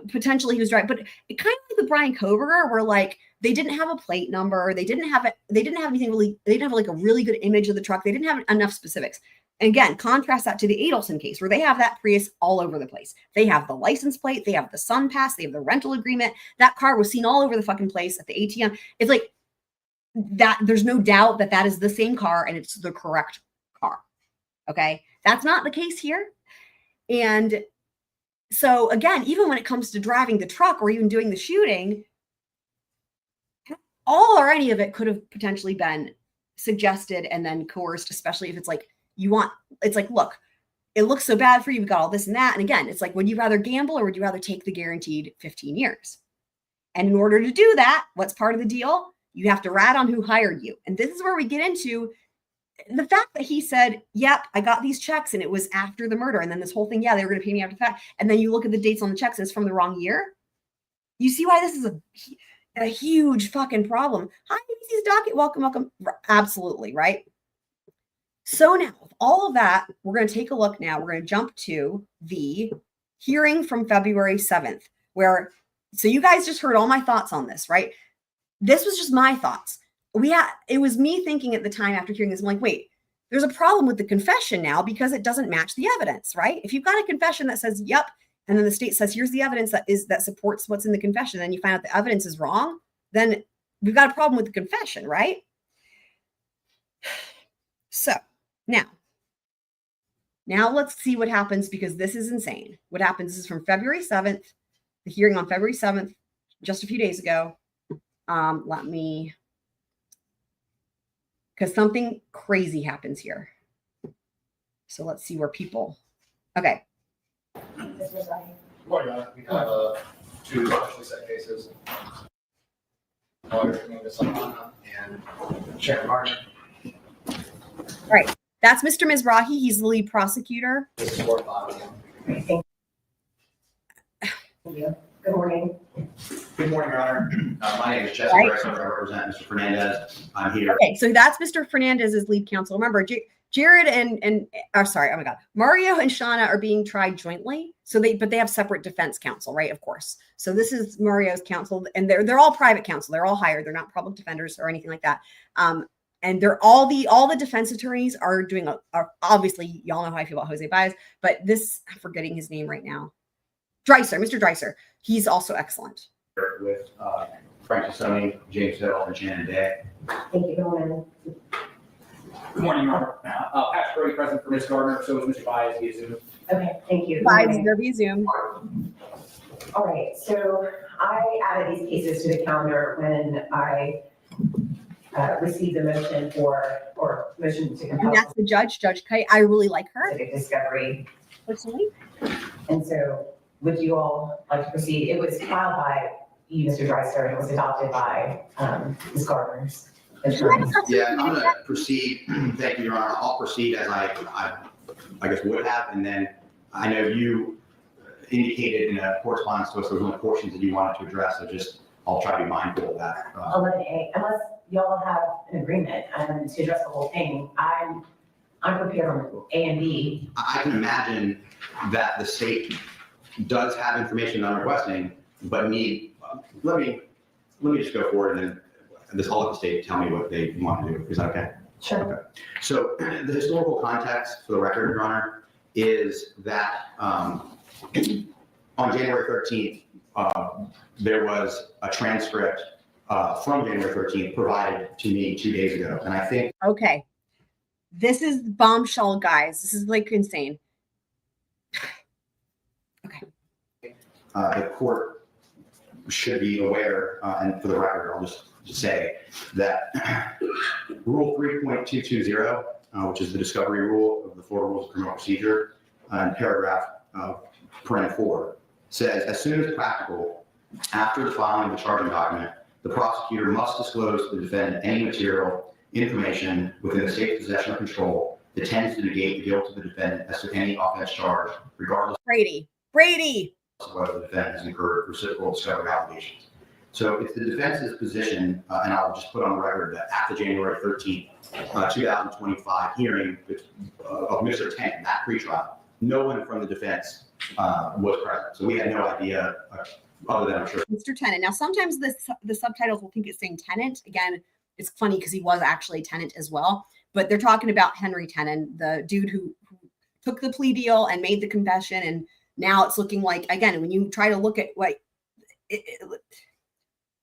potentially he was driving, but it kind of like with Brian Koberger, where like, they didn't have a plate number. They didn't have anything really, they didn't have like a really good image of the truck. They didn't have enough specifics. And again, contrast that to the Adelson case, where they have that Prius all over the place. They have the license plate, they have the Sun Pass, they have the rental agreement. That car was seen all over the fucking place at the ATM. It's like that. There's no doubt that is the same car and it's the correct car. Okay. That's not the case here. And so again, even when it comes to driving the truck or even doing the shooting, all or any of it could have potentially been suggested and then coerced, especially if it's like, it's like, look, it looks so bad for you. We've got all this and that. And again, it's like, would you rather gamble or would you rather take the guaranteed 15 years? And in order to do that, what's part of the deal? You have to rat on who hired you. And this is where we get into the fact that he said, yep, I got these checks and it was after the murder. And then this whole thing, yeah, they were going to pay me after the fact. And then you look at the dates on the checks and it's from the wrong year. You see why this is a huge fucking problem. Hi, ABC's docket. Welcome. Absolutely, right? So now, with all of that, we're going to take a look now. We're going to jump to the hearing from February 7th, so you guys just heard all my thoughts on this, right? This was just my thoughts. It was me thinking at the time after hearing this, I'm like, wait, there's a problem with the confession now because it doesn't match the evidence, right? If you've got a confession that says, yep, and then the state says, here's the evidence that supports what's in the confession, and you find out the evidence is wrong, then we've got a problem with the confession, right? So now let's see what happens, because this is insane. What happens is from February 7th, the hearing on February 7th, just a few days ago. Because something crazy happens here. So let's see where people, okay. We have two specially set cases. Saldana and Shanna Gardner. All right, that's Mr. Mizrahi. He's the lead prosecutor. This is for Go Good morning. Good morning, Your Honor. My name is Jesse Right. Grayson. I represent Mr. Fernandez. I'm here. Okay, so that's Mr. Fernandez's lead counsel. Remember, Jared and sorry, oh my God, Mario and Shanna are being tried jointly. So but they have separate defense counsel, right? Of course. So this is Mario's counsel, and they're all private counsel. They're all hired. They're not public defenders or anything like that. And they're all the defense attorneys are doing are obviously, y'all know how I feel about Jose Baez, but this, I'm forgetting his name right now. Mr. Dreiser. He's also excellent. With Frank Sassoni, James Hill, and Shannon Day. Thank you. Good morning. Good morning, Your Honor. Patrick Brody, present for Ms. Gardner, so is Mr. Baez via Zoom. Okay, thank you. Good Baez, morning. there be Zoom. All right, so I added these cases to the calendar when I received the motion or motion to And compel that's the Judge Kite. I really like her specific discovery. personally. And so would you all like to proceed? It was filed by you, Mr. Dreiser, and it was adopted by Ms. Gardner's attorney. Yeah, I'm going to proceed. Thank you, Your Honor. I'll proceed as I guess would have, and then I know you indicated in a correspondence to us there was only portions that you wanted to address, so I'll try to be mindful of that. 11A, unless y'all have an agreement to address the whole thing, I'm prepared on A and B. I can imagine that the state does have information I'm requesting, but let me just go forward and then I'll let the state tell me what they want to do. Is that okay? Sure. Okay. So the historical context for the record, Your Honor, is that on January 13th, there was a transcript from January 13th provided to me 2 days ago. And I think Okay. This is bombshell, guys. This is like insane. the court should be aware, and for the record, I'll just say that Rule 3.220, which is the discovery rule of the Florida Rules of Criminal Procedure, in paragraph paren 4, says, as soon as practical, after the filing of the charging document, the prosecutor must disclose to the defendant any material information within the state's possession or control that tends to negate the guilt of the defendant as to any offense charge, regardless Brady. of whether the defendant has incurred reciprocal discovery obligations. So it's the defense's position, and I'll just put on the record that at the January 13th, 2025 hearing of Mr. Tenon, that pretrial, no one from the defense was present. So we had no idea, other than I'm sure. Mr. Tenant. Now, sometimes the subtitles will think it's saying tenant. Again, it's funny because he was actually a tenant as well. But they're talking about Henry Tenon, the dude who took the plea deal and made the confession. And now it's looking like, again, when you try to look at what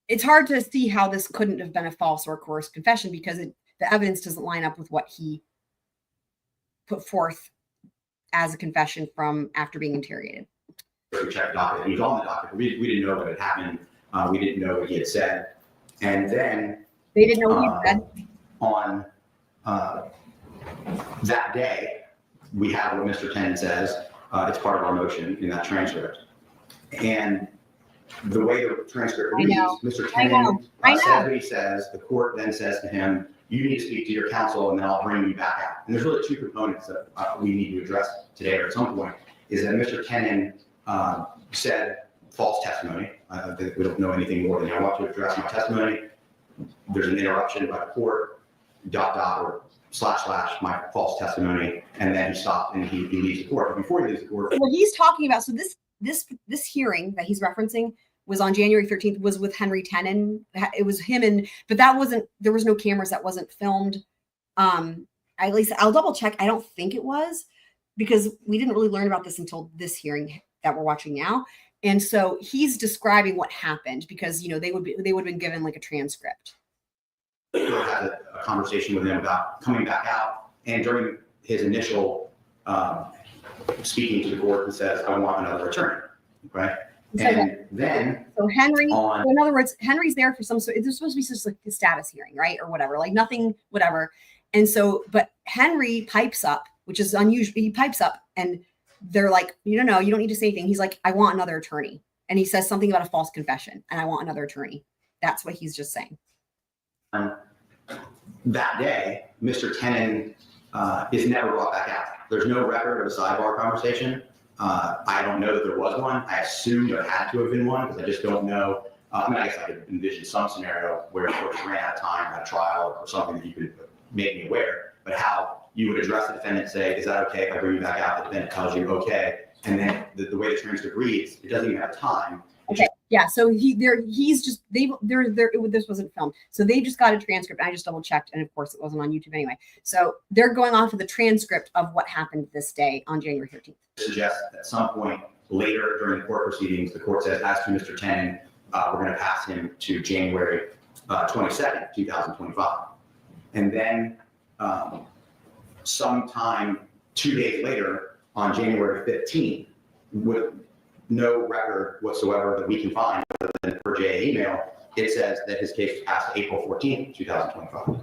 it's hard to see how this couldn't have been a false or coerced confession because the evidence doesn't line up with what he put forth as a confession from after being interrogated. We checked docket. He was on the docket. We didn't know what had happened. We didn't know what he had said. And then They didn't know what he said. on that day, we have what Mr. Tenon says. It's part of our motion in that transcript. And the way the transcript reads, Mr. Tenon says what he says. The court then says to him, you need to speak to your counsel and then I'll bring you back out. And there's really two components that we need to address today or at some point, is that Mr. Tenon said false testimony. We don't know anything more than I want to address my testimony. There's an interruption by the court, ... or / my false testimony, and then he stopped and he leaves the court. But before he leaves the court, What he's talking about, so this hearing that he's referencing was on January 13th, was with Henry Tenon. It was him but there was no cameras, that wasn't filmed. At least I'll double check. I don't think it was, because we didn't really learn about this until this hearing that we're watching now. And so he's describing what happened because, they would have been given like a transcript. I had a conversation with him about coming back out, and during his initial speaking to the court, he says, I want another attorney, right? And then So Henry, on, so in other words, Henry's there for some sort, there's supposed to be just like a status hearing, right? Or whatever, like nothing, whatever. And so, but Henry pipes up, which is unusual. He pipes up and they're like, you don't need to say anything. He's like, I want another attorney. And he says something about a false confession and I want another attorney. That's what he's just saying. that day, Mr. Tenon is never brought back out. There's no record of a sidebar conversation. I don't know that there was one. I assume there had to have been one because I just don't know. I mean, I guess I could envision some scenario where of course ran out of time at a trial or something that you could make me aware, but how you would address the defendant, say, is that okay if I bring you back out? The defendant tells you, okay. And then the way the transcript reads, it doesn't even have time. Okay. Yeah. So this wasn't filmed. So they just got a transcript. I just double checked. And of course it wasn't on YouTube anyway. So they're going off of the transcript of what happened this day on January 13th. Suggest at some point later during the court proceedings, the court says, as to Mr. Tenon, we're going to pass him to January 22nd, 2025. And then sometime 2 days later, on January 15th, with no record whatsoever that we can find other than per JA email, it says that his case was passed April 14th, 2025.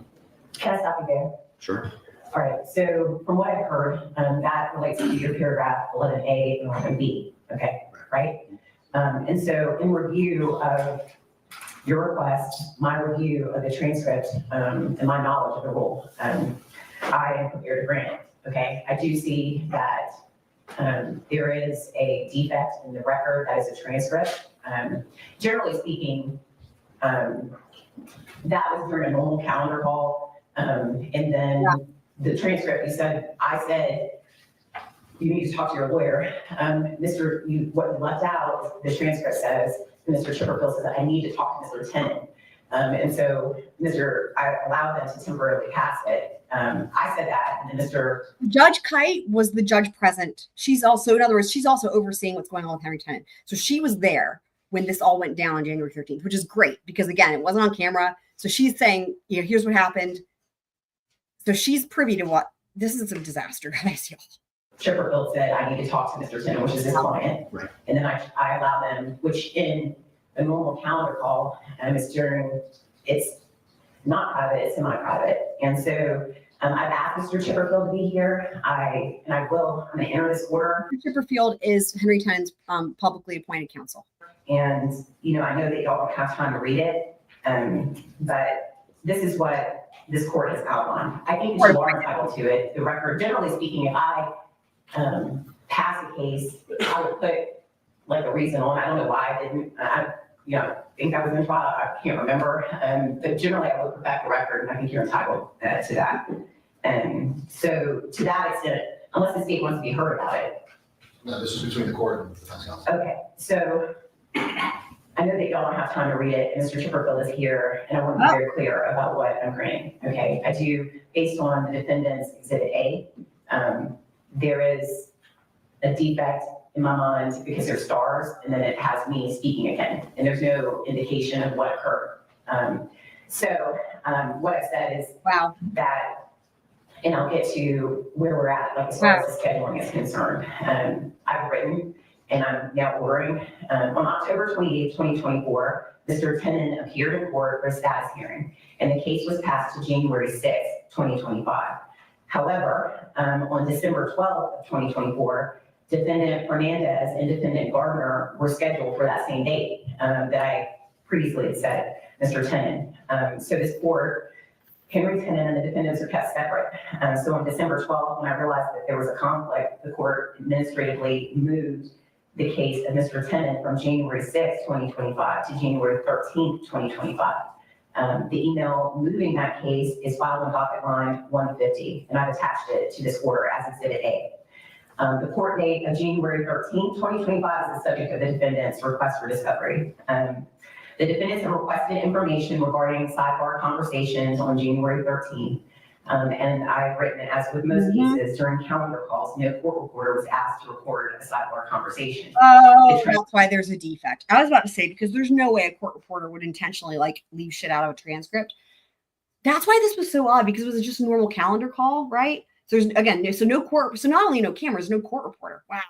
Can I stop you there? Sure. All right, so from what I've heard, that relates to your paragraph 11A and 11B, okay, right? And so in review of your request, my review of the transcript, and my knowledge of the rule, I am prepared to grant, okay? I do see that there is a defect in the record that is a transcript. Generally speaking, that was during a normal calendar call, and then the transcript, I said, you need to talk to your lawyer. What you left out, the transcript says, Mr. Chipperfield says, I need to talk to Mr. Tenon. And so I allowed them to temporarily pass it. I said that, and then Judge Kite was the judge present. She's also, in other words, she's also overseeing what's going on with Henry Tenon. So she was there when this all went down on January 13th, which is great because again, it wasn't on camera. So she's saying, here's what happened. So she's privy to what, this is a disaster, guys, y'all. Chipperfield said, I need to talk to Mr. Tenon, which is his client. Right. And then I allow them, which in a normal calendar call, it's not private, it's semi-private. And so I've asked Mr. Chipperfield to be here. I'm going to enter this order. Chipperfield is Henry Tenon's publicly appointed counsel. And, I know that y'all don't have time to read it, but this is what this court has outlined. I think you are entitled to it. The record, generally speaking, if I pass a case, I would put like a reason on. I don't know why I didn't. I think I was in trial. I can't remember. But generally, I would put back the record, and I think you're entitled to that. And so, to that extent, unless the state wants to be heard about it. No, this is between the court and the defense counsel. Okay, so I know that y'all don't have time to read it, and Mr. Chipperfield is here, and I want to be very clear about what I'm granting. Okay, I do, based on the defendant's Exhibit A, there is a defect in my mind because there's stars, and then it has me speaking again, and there's no indication of what occurred. What I've said is that, and I'll get to where we're at, like as far as the scheduling is concerned. I've written, and I'm now ordering, on October 28th, 2024, Mr. Tenon appeared in court for a status hearing, and the case was passed to January 6th, 2025. However, on December 12th of 2024, Defendant Fernandez and Defendant Gardner were scheduled for that same date that I previously had said, Mr. Tenon. So this court, Henry Tenon and the defendants are kept separate. So on December 12th, when I realized that there was a conflict, the court administratively moved the case of Mr. Tenon from January 6th, 2025 to January 13th, 2025. The email moving that case is filed on docket line 150, and I've attached it to this order as Exhibit A. The court date of January 13th, 2025 is the subject of the defendant's request for discovery. The defendants have requested information regarding sidebar conversations on January 13th. And I've written, as with most cases, during calendar calls, no court reporter was asked to record a sidebar conversation. Oh, that's why there's a defect. I was about to say, because there's no way a court reporter would intentionally leave shit out of a transcript. That's why this was so odd, because it was just a normal calendar call, right? So there's, again, so no court, so not only no cameras, no court reporter. Wow.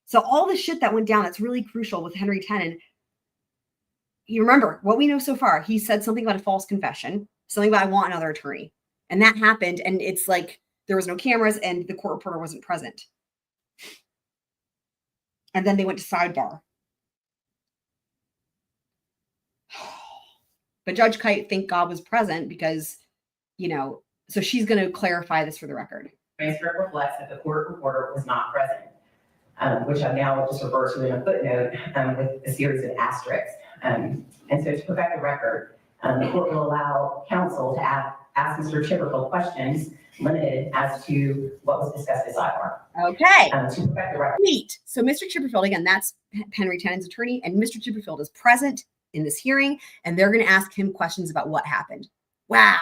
So all the shit that went down, that's really crucial with Henry Tenon. You remember what we know so far. He said something about a false confession, something about I want another attorney. And that happened. And it's like there was no cameras and the court reporter wasn't present. And then they went to sidebar. But Judge Kite, thank God, was present because, so she's going to clarify this for the record. Transcript reflects that the court reporter was not present. which I now just refer to in a footnote with a series of asterisks. And so to perfect the record, the court will allow counsel to ask Mr. Chipperfield questions limited as to what was discussed at sidebar. Okay. To perfect the record. Neat. So Mr. Chipperfield, again, that's Henry Tenon's attorney, and Mr. Chipperfield is present in this hearing, and they're going to ask him questions about what happened. Wow.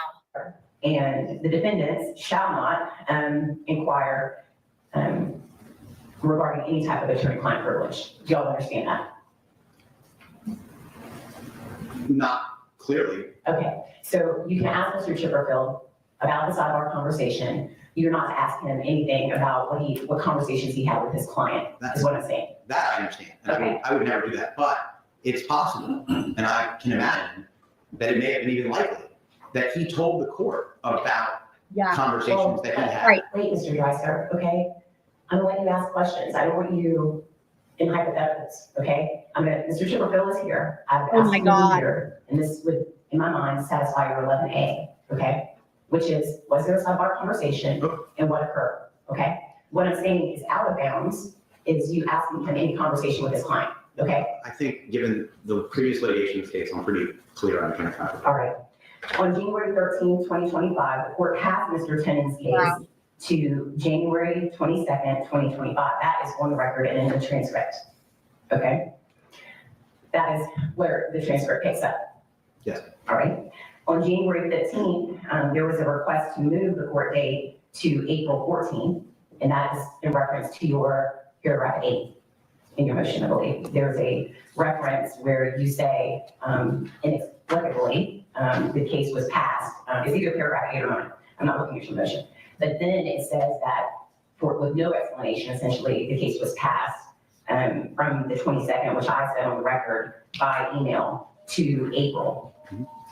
And the defendants shall not inquire regarding any type of attorney-client privilege. Do y'all understand that? Not clearly. Okay, so you can ask Mr. Chipperfield about the sidebar conversation. You're not to ask him anything about what conversations he had with his client, is what I'm saying. That I understand. And Okay. I would never do that, but it's possible, and I can imagine that it may have been even likely that he told the court about conversations that he had. Right. Wait, Mr. Dreiser, okay? I'm gonna let you ask questions. I don't want you in hypotheticals, okay? Mr. Chipperfield is here. I've Oh asked my him to be God. here, and this would, in my mind, satisfy your 11A, okay? Which is, was there a sidebar conversation and what occurred, okay? What I'm saying is out of bounds is you asking him any conversation with his client, okay? I think given the previous litigation in this case, I'm pretty clear on the kind of fact. All right. On January 13, 2025, the court passed Mr. Tenon's case Wow. to January 22nd, 2025. That is on the record and in the transcript, okay? That is where the transcript picks up. Yes. All right. On January 15th, there was a request to move the court date to April 14th, and that is in reference to your paragraph 8 in your motion, I believe. There's a reference where you say inexplicably the case was passed. It's either paragraph 8 or 9. I'm not looking at your motion. But then it says that with no explanation, essentially, the case was passed from the 22nd, which I said on the record by email, to April.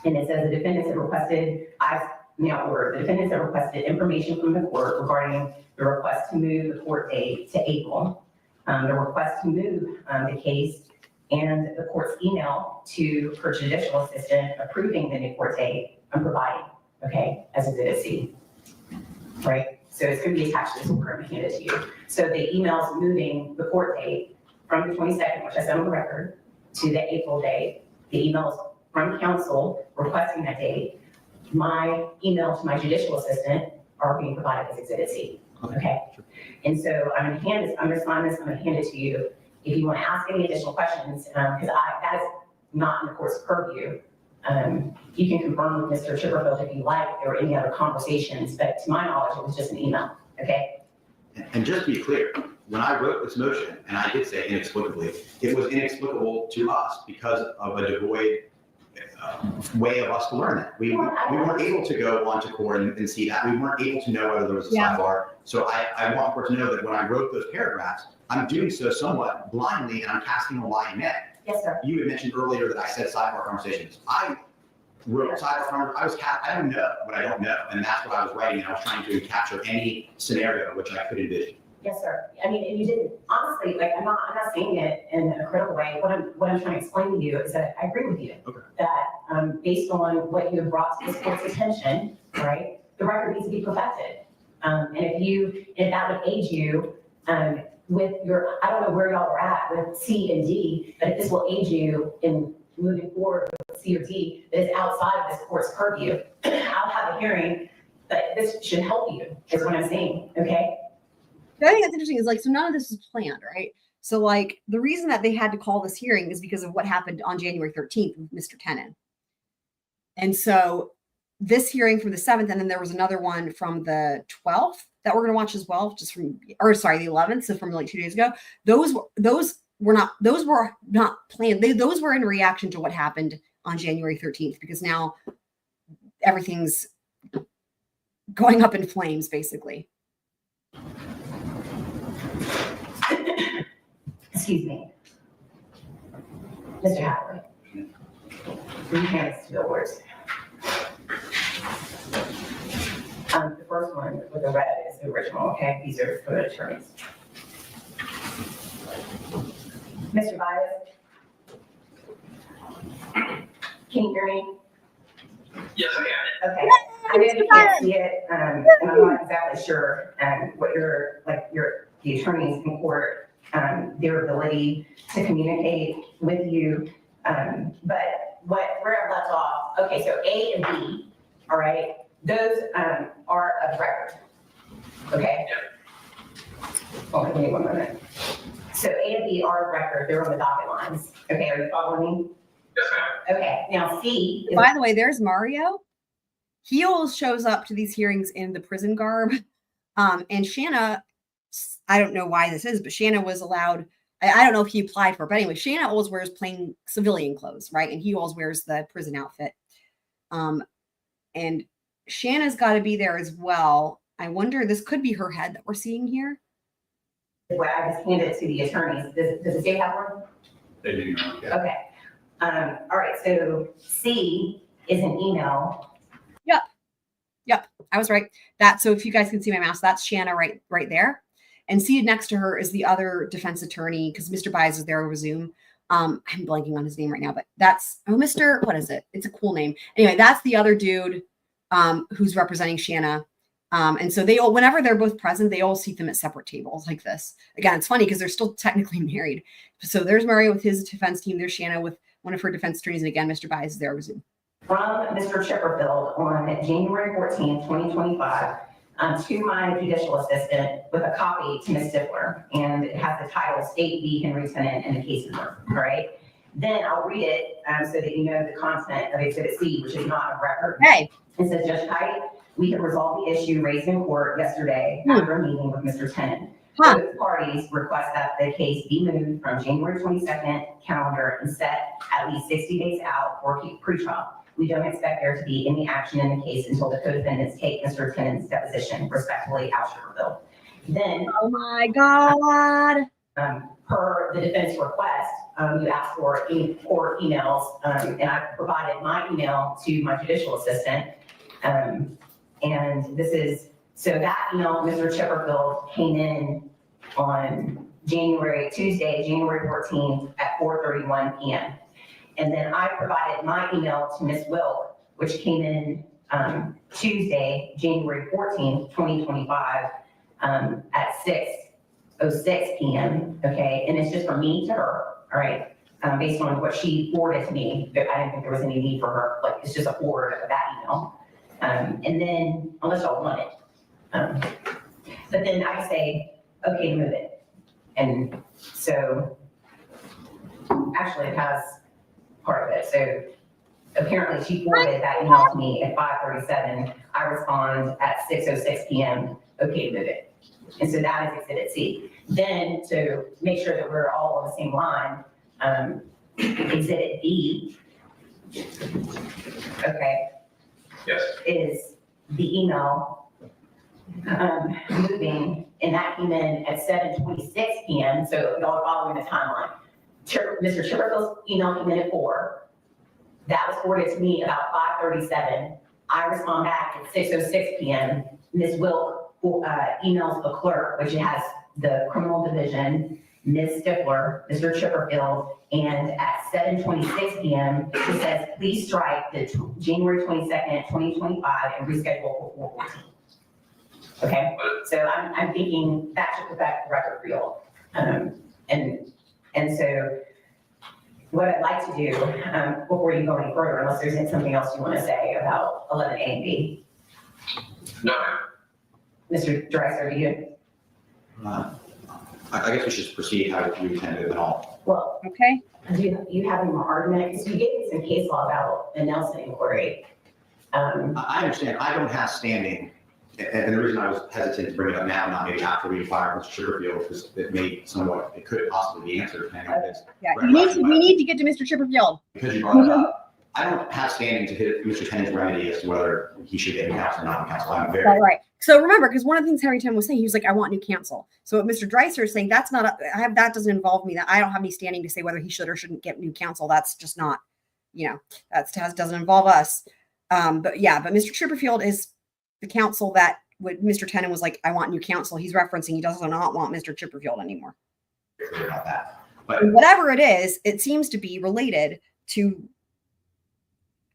And it says the defendants have requested, the defendants have requested information from the court regarding the request to move the court date to April, the request to move the case, and the court's email to her judicial assistant approving the new court date and providing, okay, as Exhibit C, right? So it's going to be attached to this order and handed to you. So the emails moving the court date from the 22nd, which I said on the record, to the April date, the emails from counsel requesting that date, my email to my judicial assistant are being provided as Exhibit C, okay? And so I'm going to hand this, I'm going to sign this, I'm going to hand it to you. If you want to ask any additional questions, because that is not in the court's purview, you can confirm with Mr. Chipperfield if you like, if there were any other conversations, but to my knowledge, it was just an email, okay? And just to be clear, when I wrote this motion, and I did say inexplicably, it was inexplicable to us because of a devoid way of us to learn that. We weren't able to go onto court and see that. We weren't able to know whether there was a sidebar. So I want court to know that when I wrote those paragraphs, I'm doing so somewhat blindly and I'm casting a lying net. Yes, sir. You had mentioned earlier that I said sidebar conversations. I wrote sidebar conversations. I don't know what I don't know. And that's what I was writing. And I was trying to capture any scenario which I could envision. Yes, sir. I mean, and you didn't, honestly, like, I'm not saying it in a critical way. What I'm trying to explain to you is that I agree with you. Okay. That based on what you have brought to this court's attention, right, the record needs to be perfected. And if that would aid you with your, I don't know where y'all are at with C and D, but if this will aid you in moving forward with C or D that is outside of this court's purview, I'll have a hearing, but this should help you, is what I'm saying, okay? The other thing that's interesting is like, so none of this is planned, right? So like the reason that they had to call this hearing is because of what happened on January 13th with Mr. Tenon. And so this hearing from the 7th, and then there was another one from the 12th that we're going to watch as well, the 11th. So from like 2 days ago, those were not planned. Those were in reaction to what happened on January 13th, because now everything's going up in flames, basically. Excuse me. Mr. Hathaway. Three hands to the words. The first one with the red is the original, okay? These are for the attorneys. Mr. Bias? Can you hear me? Yes, I can. Okay. I know you can't see it, and I'm not exactly sure what the attorneys in court their ability to communicate with you. But where I left off, okay, so A and B, all right, those are of record, okay? Hold on, give me 1 minute. So A and B are of record, they're on the docket lines. Okay, are you following me? Yes, ma'am. Okay, now C is, By the way, there's Mario. He always shows up to these hearings in the prison garb. And Shanna, I don't know why this is, but Shanna was allowed. I don't know if he applied for it, but anyway, Shanna always wears plain civilian clothes, right? And he always wears the prison outfit. And Shanna's got to be there as well. I wonder, this could be her head that we're seeing here. what I just handed it to the attorneys. Does the state have one? They do, yeah. Okay. All right, so C is an email. Yep, I was right. So if you guys can see my mouse, that's Shanna right there. And seated next to her is the other defense attorney, because Mr. Baez is there over Zoom. I'm blanking on his name right now, but that's Mr. What is it? It's a cool name. Anyway, that's the other dude who's representing Shanna. And so they all, whenever they're both present, they all seat them at separate tables like this. Again, it's funny because they're still technically married. So there's Mario with his defense team. There's Shanna with one of her defense attorneys. And again, Mr. Baez is there over Zoom. From Mr. Chipperfield on January 14th, 2025, to my judicial assistant with a copy to Ms. Stifler, and it has the title State v. Henry Tenant and the case number, all right? Then I'll read it so that you know the content of Exhibit C, which is not a record. Hey. It says, Judge Kite, we have resolved the issue raised in court yesterday after a meeting with Mr. Tenant. Both parties request that the case be moved from January 22nd calendar and set at least 60 days out for pretrial. We don't expect there to be any action in the case until the co-defendants take Mr. Tenant's deposition, respectfully, Al Chipperfield. Then, Oh my God. per the defense request, you asked for court emails, and I provided my email to my judicial assistant. And this is, so that email, Mr. Chipperfield came in on Tuesday, January 14th at 4:31 p.m. And then I provided my email to Ms. Wilk, which came in Tuesday, January 14th, 2025 at 6:06 p.m. Okay, and it's just from me to her, all right, based on what she forwarded to me. I didn't think there was any need for her, like it's just a forward of that email. And then, unless y'all want it. But then I say, okay, to move it. And so, actually it has part of it. So apparently she forwarded that email to me at 5:37. I respond at 6:06 p.m. Okay, move it. And so that is Exhibit C. Then to make sure that we're all on the same line, Exhibit B, okay, Yes. is the email moving, and that came in at 7:26 p.m. So y'all are following the timeline. Mr. Chipperfield's email came in at 4. That was forwarded to me about 5:37. I respond back at 6:06 p.m. Ms. Wilk emails the clerk, which has the criminal division, Ms. Stifler, Mr. Chipperfield, and at 7:26 p.m. she says, please strike the January 22nd, 2025 and reschedule for 4:14. Okay, so I'm thinking that should affect the record for y'all. And so what I'd like to do before you go any further, unless there's something else you want to say about 11A and B. No. Mr. Dreiser, do you? I guess we should proceed how you intend to, and all. Well, Okay. do you have any more argument? Because you gave me some case law about the Nelson inquiry. I understand, I don't have standing, and the reason I was hesitant to bring it up now, not maybe after we fire Mr. Chipperfield, because it could possibly be answered, depending on this. Yeah, we need to get to Mr. Chipperfield. Because you brought it up, I don't have standing to hit Mr. Tennant's remedy as to whether he should get new counsel or not counsel. I'm very. Right. So remember, because one of the things Harry Tim was saying, he was like, I want new counsel. So what Mr. Dreiser is saying, that doesn't involve me. That I don't have any standing to say whether he should or shouldn't get new counsel. That's just not, that doesn't involve us. But Mr. Chipperfield is the counsel that Mr. Tenon was like, I want new counsel. He's referencing he does not want Mr. Chipperfield anymore. Clear about that. But And whatever it is, it seems to be related to,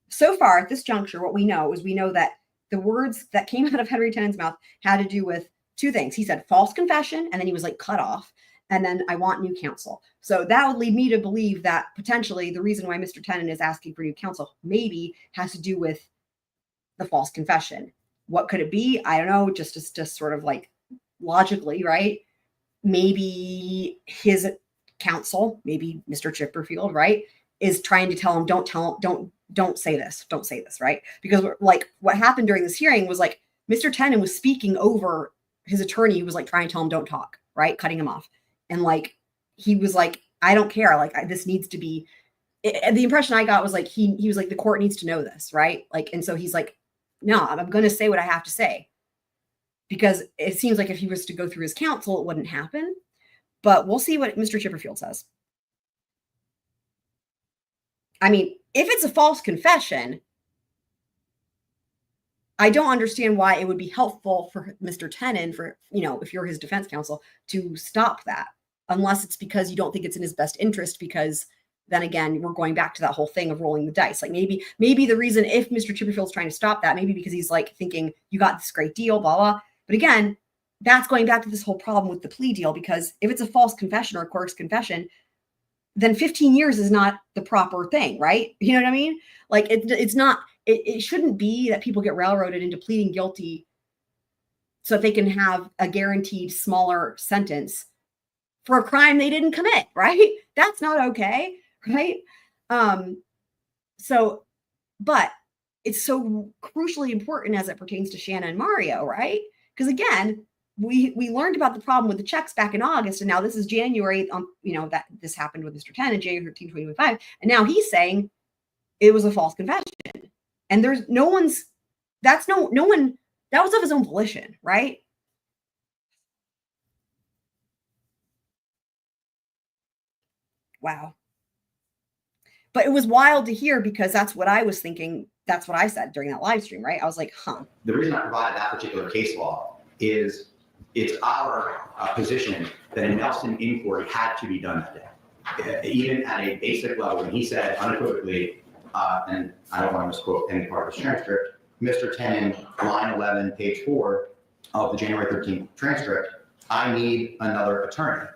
so far at this juncture, what we know that the words that came out of Henry Tenon's mouth had to do with two things. He said false confession, and then he was like cut off. and then I want new counsel. So that would lead me to believe that potentially the reason why Mr. Tenon is asking for new counsel maybe has to do with the false confession. What could it be? I don't know, just sort of like logically, right? Maybe his counsel, maybe Mr. Chipperfield, right, is trying to tell him, don't say this, right? Because like what happened during this hearing was like Mr. Tenon was speaking over his attorney who was like trying to tell him don't talk, right, cutting him off, and like he was like, I don't care, like this needs to be. The impression I got was like he was like the court needs to know this, right? Like, and so he's like, no, I'm going to say what I have to say, because it seems like if he was to go through his counsel, it wouldn't happen. But we'll see what Mr. Chipperfield says. I mean, if it's a false confession, I don't understand why it would be helpful for Mr. Tenon, for, you know, if you're his defense counsel, to stop that, unless it's because you don't think it's in his best interest, because then again, we're going back to that whole thing of rolling the dice. Like maybe the reason, if Mr. Chipperfield's trying to stop that, maybe because he's like thinking you got this great deal, blah, blah. But again, that's going back to this whole problem with the plea deal, because if it's a false confession or a coerced confession, then 15 years is not the proper thing, right? You know what I mean? Like it's not, it shouldn't be that people get railroaded into pleading guilty so that they can have a guaranteed smaller sentence for a crime they didn't commit, right? That's not okay, right? So, but it's so crucially important as it pertains to Shanna and Mario, right? Because again, we learned about the problem with the checks back in August, and now this is January. You know that this happened with Mr. Tenon, January 13, 2025, and now he's saying it was a false confession, and there's no one. That was of his own volition, right? Wow. But it was wild to hear, because that's what I was thinking. That's what I said during that live stream, right? I was like, huh. The reason I provided that particular case law is it's our position that a Nelson inquiry had to be done that day. Even at a basic level, when he said unequivocally, and I don't want to misquote any part of his transcript, Mr. Tenon, line 11, page 4 of the January 13th transcript, I need another attorney.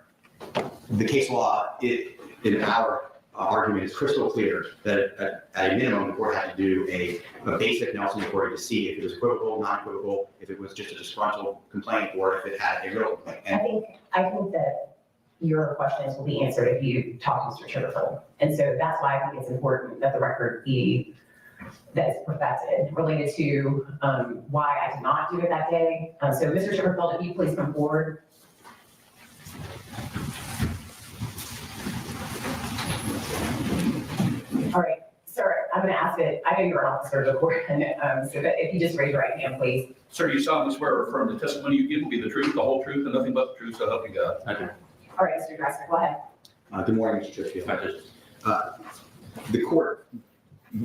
The case law, in our argument, is crystal clear that at a minimum, the court had to do a basic Nelson inquiry to see if it was equivocal, non-equivocal, if it was just a disgruntled complaint, or if it had a real complaint. And I think that your questions will be answered if you talk to Mr. Chipperfield. And so that's why I think it's important that the record be that is perfected related to why I did not do it that day. So Mr. Chipperfield, if you please come forward. All right, sir, I'm going to ask it. I know you're an officer of the court, and so that if you just raise your right hand, please. Sir, you solemnly swear or affirm the testimony you give will be the truth, the whole truth, and nothing but the truth, so help you God. I do. All right, Mr. Dressler, go ahead. good morning, Mr. Chipperfield. I just, The court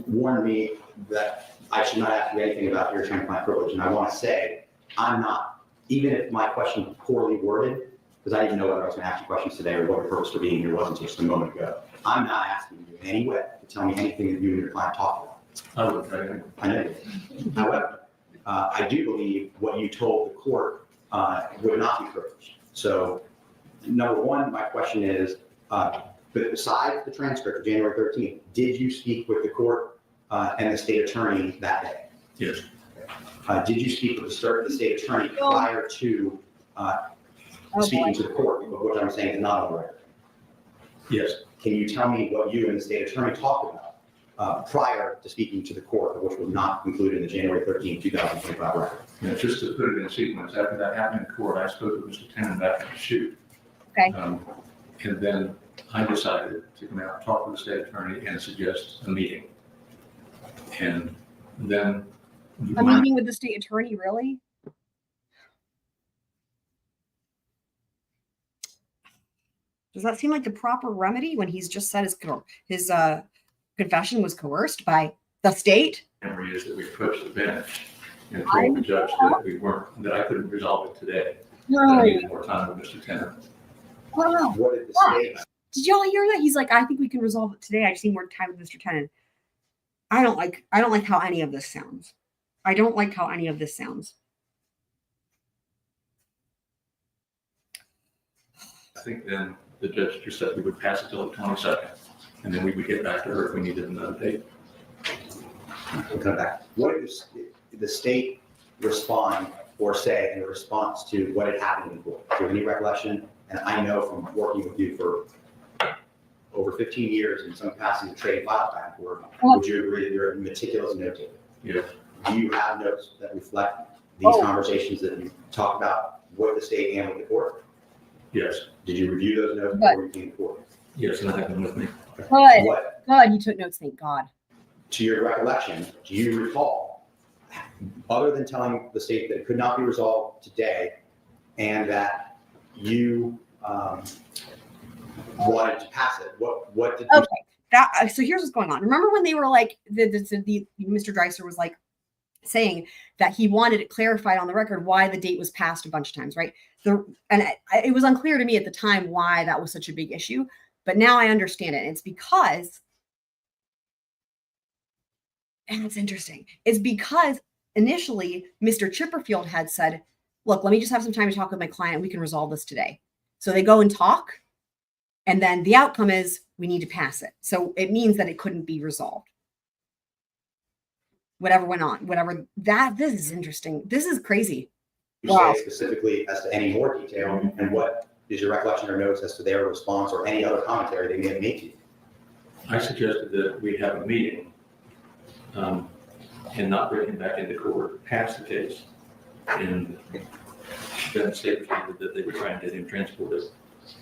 warned me that I should not ask you anything about your attorney-client privilege, and I want to say I'm not. Even if my question was poorly worded, because I didn't know whether I was going to ask you questions today or what the purpose for being here was until just a moment ago. I'm not asking you in any way to tell me anything that you and your client talked about. I would tell you. I know. However, I do believe what you told the court would not be privileged. So, number one, my question is, but besides the transcript of January 13th, did you speak with the court and the state attorney that day? Yes. Did you speak with the state attorney prior to speaking to the court, which I'm saying is not on the record? Yes. Can you tell me what you and the state attorney talked about prior to speaking to the court, which was not included in the January 13, 2025 record? Yeah, just to put it in sequence, after that happened in court, I spoke with Mr. Tenant after the shoot. Okay. And then I decided to come out and talk to the state attorney and suggest a meeting. And then. A meeting with the state attorney, really? Does that seem like the proper remedy when he's just said his confession was coerced by the state? Memory is that we approached the bench and told the judge that we weren't, that I couldn't resolve it today. That I needed more time with Mr. Tenant. Wow. What did the state? Did y'all hear that? He's like, I think we can resolve it today. I just need more time with Mr. Tenant. I don't like how any of this sounds. I don't like how any of this sounds. think then the judge just said we would pass it till the 22nd, and then we would get back to her if we needed another date. We'll come back. What did the state respond or say in response to what had happened in court? Do you have any recollection? And I know from working with you for over 15 years in some capacity of trading files back and forth, would you agree that you're a meticulous note taker? Yes. Do you have notes that reflect these conversations that you talk about what the state handled in court? Yes. Did you review those notes before you came to court? Yes, and I have them with me. Good, you took notes, thank God. To your recollection, do you recall, other than telling the state that it could not be resolved today and that you wanted to pass it, what did you? Okay, so here's what's going on. Remember when they were like, Mr. Dreiser was like saying that he wanted it clarified on the record why the date was passed a bunch of times, right? It was unclear to me at the time why that was such a big issue, but now I understand it. It's because, and it's interesting, it's because initially Mr. Chipperfield had said, look, let me just have some time to talk with my client. We can resolve this today. So they go and talk, and then the outcome is we need to pass it. So it means that it couldn't be resolved. Whatever went on, this is interesting. This is crazy. You say specifically as to any more detail, and what is your recollection or notes as to their response or any other commentary they may have made to you? I suggested that we have a meeting and not bring him back into court, pass the case, and then the state responded that they were trying to get him transported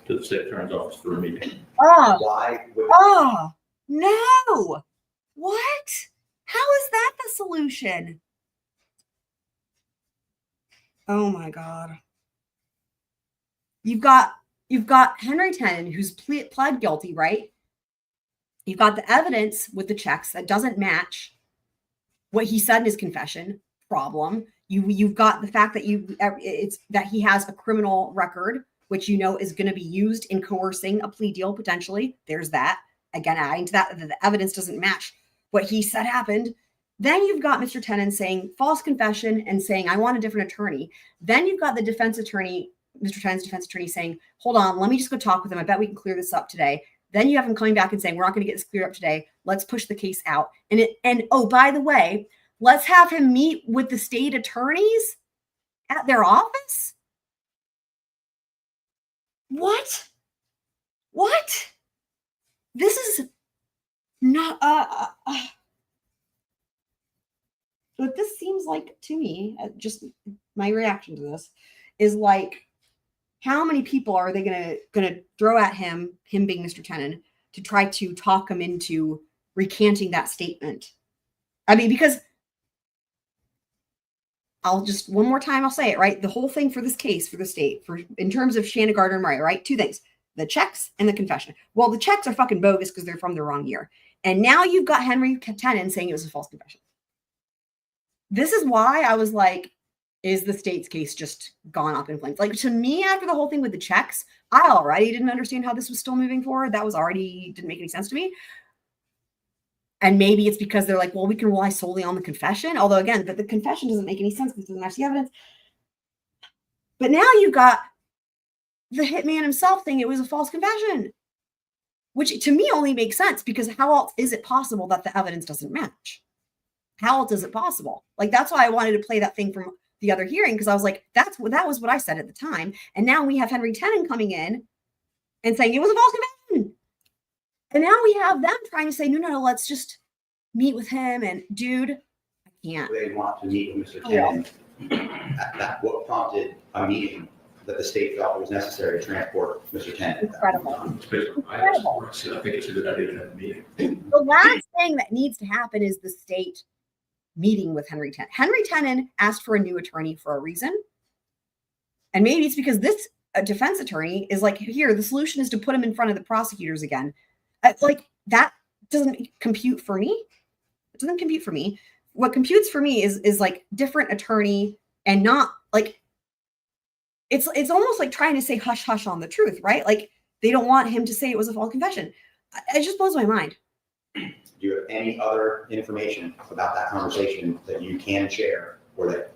to the state attorney's office for a meeting. Why? No. What? How is that the solution? Oh my God. You've got Henry Tenon, who's pled guilty, right? You've got the evidence with the checks that doesn't match what he said in his confession. Problem. You've got the fact that that he has a criminal record, which you know is going to be used in coercing a plea deal potentially. There's that. Again, adding to that, the evidence doesn't match what he said happened. Then you've got Mr. Tenon saying false confession and saying, I want a different attorney. Then you've got the defense attorney, Mr. Tenon's defense attorney, saying, hold on, let me just go talk with him. I bet we can clear this up today. Then you have him coming back and saying, we're not going to get this cleared up today. Let's push the case out. And oh, by the way, let's have him meet with the state attorneys at their office. What? This is not, what this seems like to me, just my reaction to this, is like, how many people are they gonna throw at him being Mr. Tenon, to try to talk him into recanting that statement? I mean, because one more time, I'll say it, right? The whole thing for this case, for the state, in terms of Shanna Gardner and Maria, right? Two things, the checks and the confession. Well, the checks are fucking bogus because they're from the wrong year. And now you've got Henry Tenon saying it was a false confession. This is why I was like, is the state's case just gone up in flames? Like, to me, after the whole thing with the checks, I already didn't understand how this was still moving forward. That was already didn't make any sense to me. And maybe it's because they're like, well, we can rely solely on the confession. Although, again, but the confession doesn't make any sense because it doesn't match the evidence. But now you've got the hitman himself saying it was a false confession, which to me only makes sense because how else is it possible that the evidence doesn't match? How else is it possible? Like, that's why I wanted to play that thing from the other hearing, because I was like, that was what I said at the time. And now we have Henry Tenon coming in and saying it was a false confession. And now we have them trying to say, no, let's just meet with him. And dude, I can't. They want to meet with Mr. Tenon. That what prompted a meeting that the state felt was necessary to transport Mr. Tenon. Incredible. I think it's a good idea to have a meeting. The last thing that needs to happen is the state meeting with Henry Tenon. Henry Tenon asked for a new attorney for a reason. And maybe it's because this defense attorney is like, here, the solution is to put him in front of the prosecutors again. Like, that doesn't compute for me. It doesn't compute for me. What computes for me is like different attorney, and not like, it's almost like trying to say hush hush on the truth, right? Like, they don't want him to say it was a false confession. It just blows my mind. Do you have any other information about that conversation that you can share, or that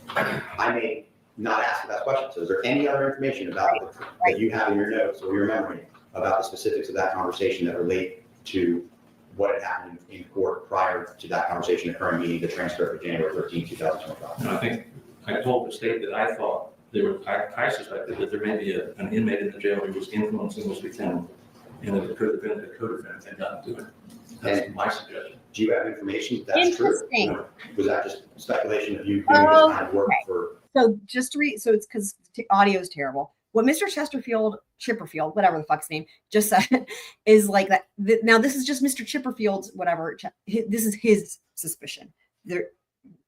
I may not asked that question. So is there any other information about that you have in your notes or your memory about the specifics of that conversation that relate to what had happened in court prior to that conversation occurring, meaning the transcript of January 13, 2025? And I think I told the state that I thought I suspected that there may be an inmate in the jail who was influencing this lieutenant, and that it could have been the co-defendant had gotten to it. That's my suggestion. Do you have information that that's true? Interesting. No. Was that just speculation of you doing this kind of work for? So just to read, so it's because audio is terrible. What Mr. Chipperfield, whatever the fuck's name, just said is like that. Now this is just Mr. Chipperfield's whatever. This is his suspicion.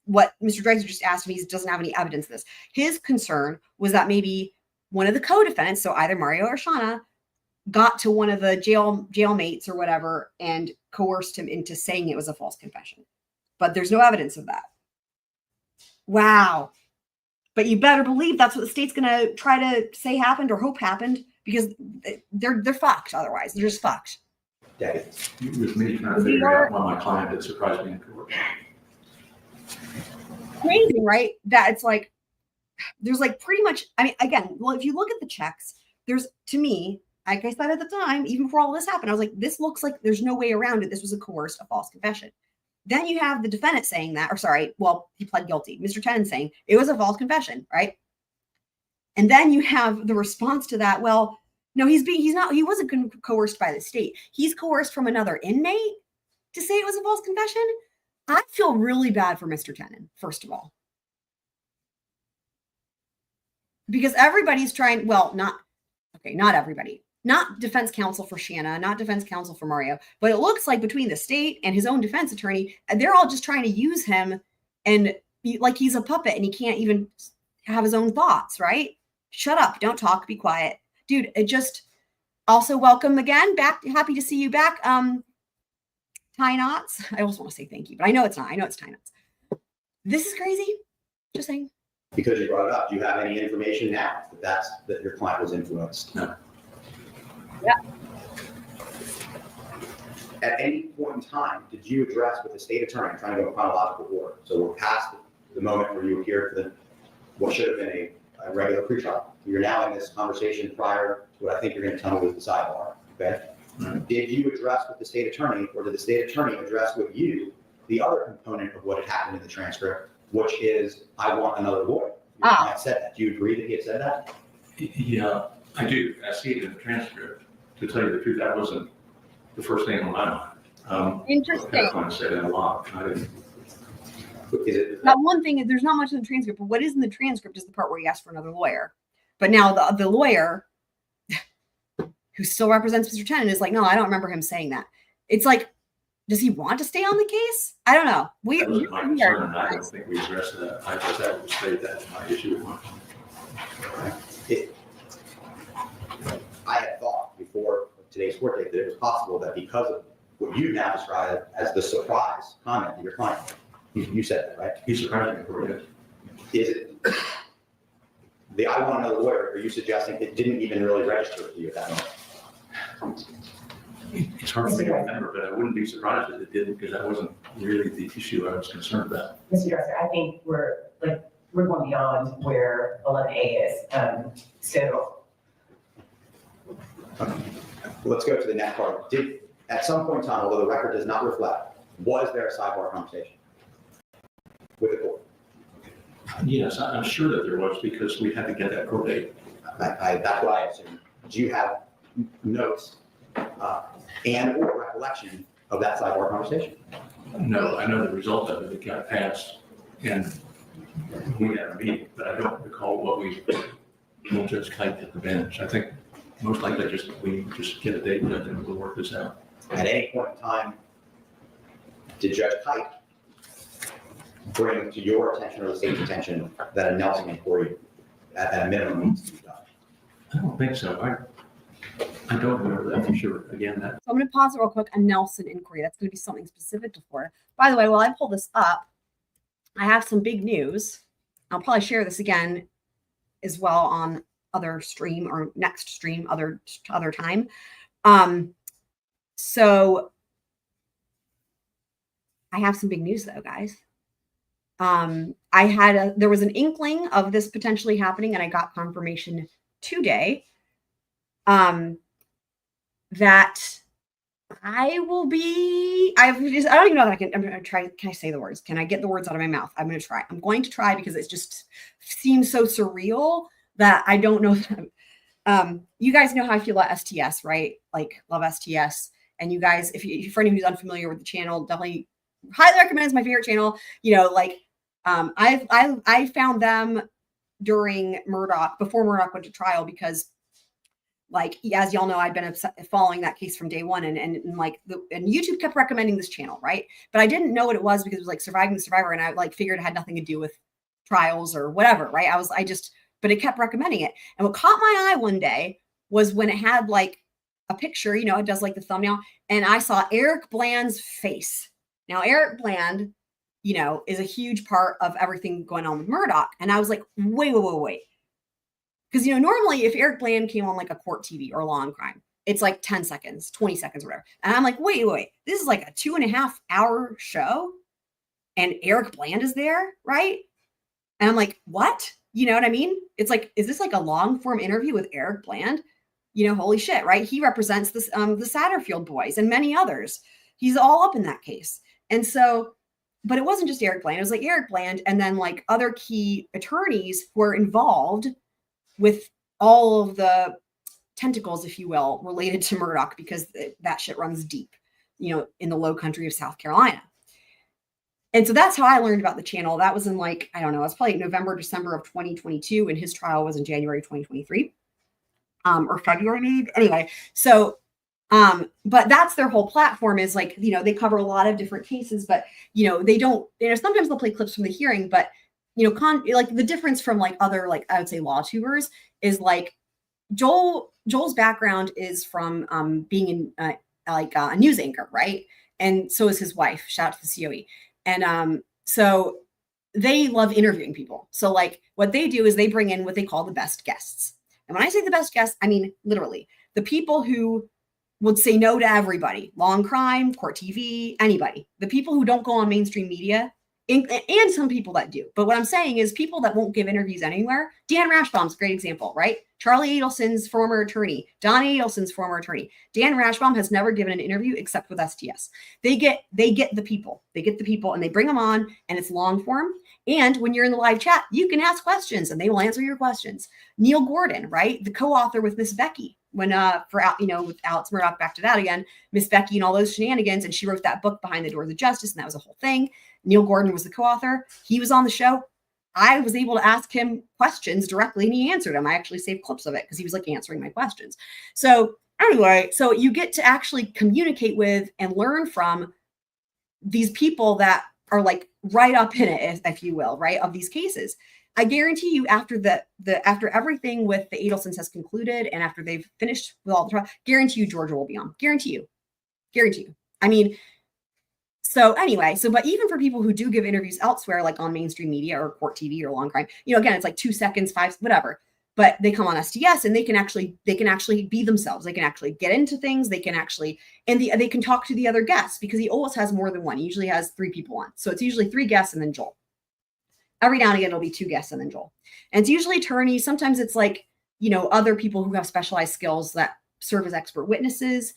What Mr. Drexler just asked me, he doesn't have any evidence of this. His concern was that maybe one of the co-defendants, so either Mario or Shanna, got to one of the jailmates or whatever and coerced him into saying it was a false confession. But there's no evidence of that. Wow. But you better believe that's what the state's going to try to say happened or hope happened, because they're fucked otherwise. They're just fucked. Decades. It was me trying to figure out why my client had surprised me in court. Crazy, right? That it's like, there's like pretty much, I mean, again, well, if you look at the checks, there's, to me, like I said at the time, even before all this happened, I was like, this looks like there's no way around it. This was a coerced, a false confession. Then you have the defendant saying that, or sorry, well, he pled guilty. Mr. Tenon saying it was a false confession, right? And then you have the response to that. Well, no, he wasn't coerced by the state. He's coerced from another inmate to say it was a false confession. I feel really bad for Mr. Tenon, first of all. Because everybody's trying, well, not everybody. Not defense counsel for Shanna, not defense counsel for Mario, but it looks like between the state and his own defense attorney, they're all just trying to use him and like he's a puppet and he can't even have his own thoughts, right? Shut up, don't talk, be quiet. Dude, it just, also welcome again, back, happy to see you back. Tie knots. I almost want to say thank you, but I know it's not. I know it's tie knots. This is crazy. Just saying. Because you brought it up, do you have any information now that your client was influenced? No. Yeah. At any point in time, did you address with the state attorney, trying to go in chronological order? So we're past the moment where you appeared for what should have been a regular pretrial. You're now in this conversation prior to what I think you're going to tell me was the sidebar. Okay. Mm-hmm. Did you address with the state attorney, or did the state attorney address with you the other component of what had happened in the transcript, which is, I want another lawyer? Your client said that. Do you agree that he had said that? Yeah, I do. I see it in the transcript. To tell you the truth, that wasn't the first thing on my mind. Interesting. I said that a lot. I didn't. That one thing, there's not much in the transcript, but what is in the transcript is the part where he asked for another lawyer. But now the lawyer who still represents Mr. Tenon is like, no, I don't remember him saying that. It's like, does he want to stay on the case? I don't know. That was my concern, and I don't think we addressed that. I just had to state that's my issue with mine. I had thought before today's court date that it was possible that because of what you now described as the surprise comment to your client, you said that, right? He surprised me for it. Is it the I want another lawyer? Are you suggesting it didn't even really register with you at that moment? It's hard for me to remember, but I wouldn't be surprised if it didn't, because that wasn't really the issue I was concerned about. Mr. Dresser, I think we're going beyond where 11A is. Let's go to the next part. At some point in time, although the record does not reflect, was there a sidebar conversation with the court? Yes, I'm sure that there was, because we had to get that court date. That's what I assume. Do you have notes and or recollection of that sidebar conversation? No, I know the result of it. It got passed, and we had a meeting, but I don't recall what we told Judge Kite at the bench. I think most likely we just get a date and we'll work this out. At any point in time, did Judge Kite bring to your attention or the state's attention that a Nelson inquiry at a minimum needs to be done? I don't think so. I don't remember that for sure. Again, So I'm going to pause it real quick. A Nelson inquiry. That's going to be something specific to Florida. By the way, while I pull this up, I have some big news. I'll probably share this again as well on other stream or next stream, other time. So I have some big news though, guys. there was an inkling of this potentially happening, and I got confirmation today that I don't even know that I'm going to try. Can I say the words? Can I get the words out of my mouth? I'm going to try. I'm going to try because it just seems so surreal that I don't know. You guys know how I feel about STS, right? Like, love STS. And you guys, for anyone who's unfamiliar with the channel, definitely highly recommend. It's my favorite channel. You know, like, I found them during Murdoch, before Murdoch went to trial, because, like, as y'all know, I'd been following that case from day one, and YouTube kept recommending this channel, right? But I didn't know what it was because it was like Surviving the Survivor, and I like figured it had nothing to do with trials or whatever, right? But it kept recommending it. And what caught my eye one day was when it had like a picture, you know, it does like the thumbnail, and I saw Eric Bland's face. Now, Eric Bland, you know, is a huge part of everything going on with Murdoch. And I was like, wait. Because, you know, normally if Eric Bland came on like a court TV or Law and Crime, it's like 10 seconds, 20 seconds, whatever. And I'm like, wait, this is like a 2.5 hour show and Eric Bland is there, right? And I'm like, what? You know what I mean? It's like, is this like a long form interview with Eric Bland? You know, holy shit, right? He represents this, the Satterfield boys and many others. He's all up in that case. And so, but it wasn't just Eric Bland. It was like Eric Bland and then like other key attorneys who were involved with all of the tentacles, if you will, related to Murdoch, because that shit runs deep, you know, in the low country of South Carolina. And so that's how I learned about the channel. That was in like, I don't know, it was probably November, December of 2022. And his trial was in January 2023 or February maybe. Anyway, so, but that's their whole platform is like, you know, they cover a lot of different cases, but, you know, they don't, you know, sometimes they'll play clips from the hearing, but, you know, like the difference from like other, like I would say law tubers is like Joel's background is from being in like a news anchor, right? And so is his wife. Shout out to the COE. And so they love interviewing people. So like what they do is they bring in what they call the best guests. And when I say the best guests, I mean literally the people who would say no to everybody, Law and Crime, Court TV, anybody. The people who don't go on mainstream media, and some people that do. But what I'm saying is people that won't give interviews anywhere. Dan Rashbaum's a great example, right? Charlie Adelson's former attorney, Don Adelson's former attorney. Dan Rashbaum has never given an interview except with STS. They get the people. They get the people and they bring them on and it's long form. And when you're in the live chat, you can ask questions and they will answer your questions. Neil Gordon, right? The co-author with Miss Becky. When with Alex Murdoch, back to that again, Miss Becky and all those shenanigans, and she wrote that book Behind the Doors of Justice, and that was a whole thing. Neil Gordon was the co-author. He was on the show. I was able to ask him questions directly, and he answered them. I actually saved clips of it because he was like answering my questions. So anyway, so you get to actually communicate with and learn from these people that are like right up in it, if you will, right, of these cases. I guarantee you after everything with the Adelsons has concluded and after they've finished with all the trial, guarantee you Georgia will be on. Guarantee you. I mean, so anyway, but even for people who do give interviews elsewhere, like on mainstream media or Court TV or Law and Crime, you know, again, it's like 2 seconds, 5, whatever, but they come on STS and they can actually be themselves. They can actually get into things. They can actually, they can talk to the other guests because he always has more than one. He usually has 3 people on. So it's usually 3 guests and then Joel. Every now and again, it'll be 2 guests and then Joel. And it's usually attorneys. Sometimes it's like, you know, other people who have specialized skills that serve as expert witnesses,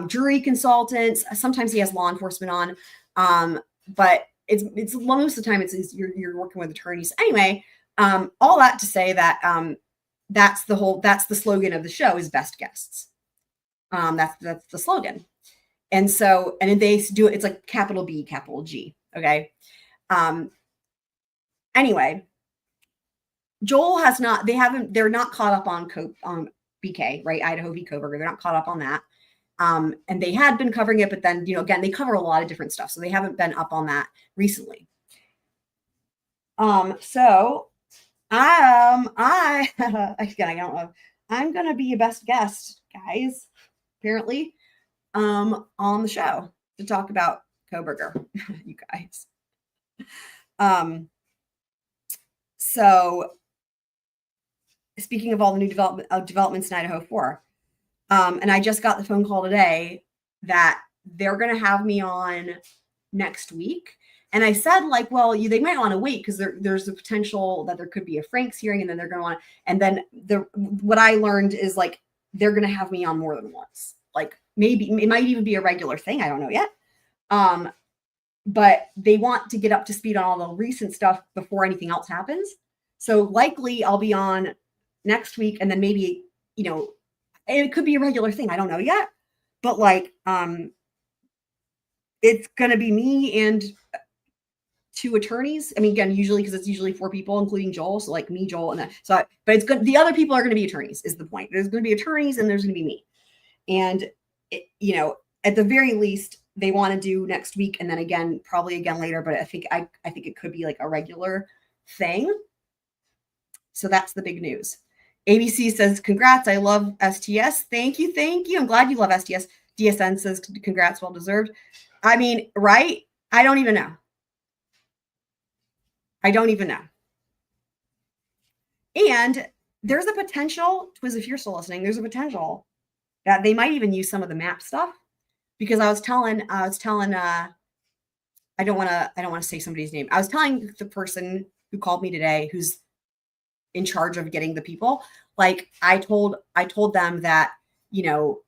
jury consultants. Sometimes he has law enforcement on. But it's most of the time you're working with attorneys. Anyway, all that to say that that's the slogan of the show is best guests. That's the slogan. And so, and they do it, it's like capital B, capital G. Okay. Anyway, Joel they're not caught up on BK, right? Idaho v. Koberger. They're not caught up on that. And they had been covering it, but then, you know, again, they cover a lot of different stuff. So they haven't been up on that recently. So again, I don't know. I'm going to be a best guest, guys, apparently, on the show to talk about Koberger, you guys. So speaking of all the new developments in Idaho 4, and I just got the phone call today that they're going to have me on next week And I said, like, well, they might want to wait because there's a potential that there could be a Franks hearing, and then they're going to want to. And then what I learned is like they're going to have me on more than once. Like maybe it might even be a regular thing. I don't know yet. But they want to get up to speed on all the recent stuff before anything else happens. So likely I'll be on next week, and then maybe, you know, it could be a regular thing. I don't know yet. But like, it's going to be me and 2 attorneys. I mean, again, usually because it's usually 4 people, including Joel. So like me, Joel, and then but it's good. The other people are going to be attorneys. Is the point? There's going to be attorneys, and there's going to be me. And you know, at the very least, they want to do next week, and then again, probably again later. But I think it could be like a regular thing. So that's the big news. ABC says, "Congrats! I love STS. Thank you, thank you. I'm glad you love STS." DSN says, "Congrats, well deserved." I mean, right? I don't even know. And there's a potential, Twiz, if you're still listening, there's a potential that they might even use some of the map stuff, because I was telling, I don't want to say somebody's name. I was telling the person who called me today, who's in charge of getting the people, like I told them that, you know,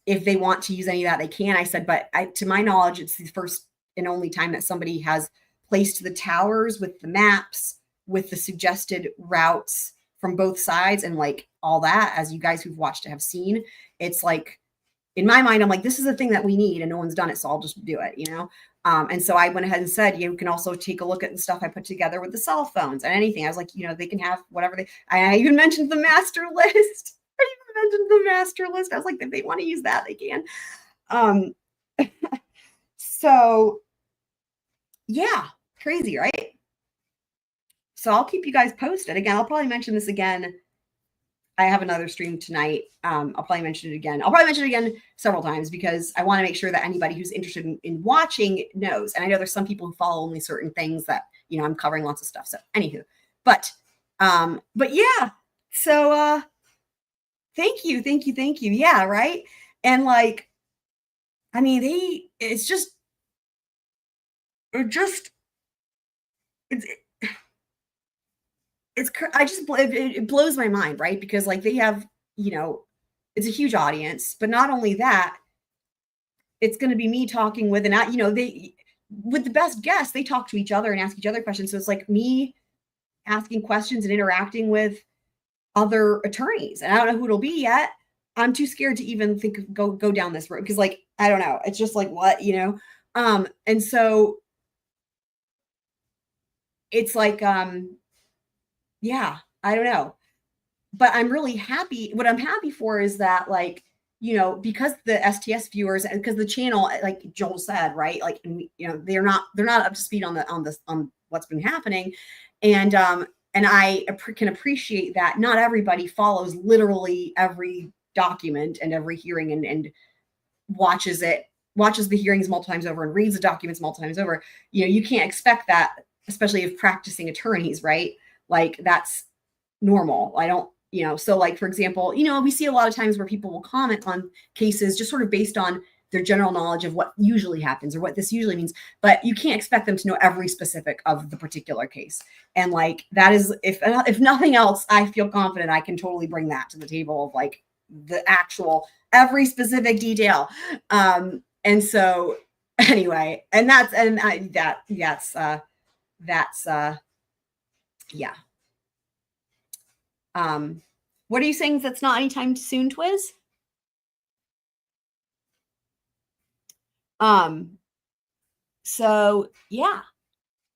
if they want to use any of that, they can. I said, but to my knowledge, it's the first and only time that somebody has placed the towers with the maps, with the suggested routes from both sides, and like all that, as you guys who've watched it have seen. It's like, in my mind, I'm like, this is a thing that we need, and no one's done it, so I'll just do it, you know? And so I went ahead and said, you can also take a look at the stuff I put together with the cell phones and anything. I was like, you know, they can have whatever I even mentioned the master list. I was like, if they want to use that, they can. So yeah, crazy, right? So I'll keep you guys posted. Again, I'll probably mention this again. I have another stream tonight. I'll probably mention it again. I'll probably mention it again several times, because I want to make sure that anybody who's interested in watching knows. And I know there's some people who follow only certain things that, you know, I'm covering lots of stuff. So anywho, but yeah. So thank you. Yeah, right. And like, I mean, it blows my mind, right? Because like they have, you know, it's a huge audience, but not only that, it's going to be me talking with, and you know, with the best guests, they talk to each other and ask each other questions. So it's like me asking questions and interacting with other attorneys, and I don't know who it'll be yet. I'm too scared to even think of go down this road, because like, I don't know. It's just like, what, you know? And so it's like, yeah, I don't know, but I'm really happy. What I'm happy for is that, like, you know, because the STS viewers, and because the channel, like Joel said, right, like, you know, they're not up to speed on what's been happening, and I can appreciate that not everybody follows literally every document and every hearing and watches the hearings multiple times over and reads the documents multiple times over. You know, you can't expect that, especially if practicing attorneys, right? Like, that's normal. I don't, you know, so like, for example, you know, we see a lot of times where people will comment on cases just sort of based on their general knowledge of what usually happens or what this usually means, but you can't expect them to know every specific of the particular case. And like, that is, if nothing else, I feel confident I can totally bring that to the table of like the actual, every specific detail. And so anyway, and that's yeah. What are you saying that's not anytime soon, Twiz? So yeah.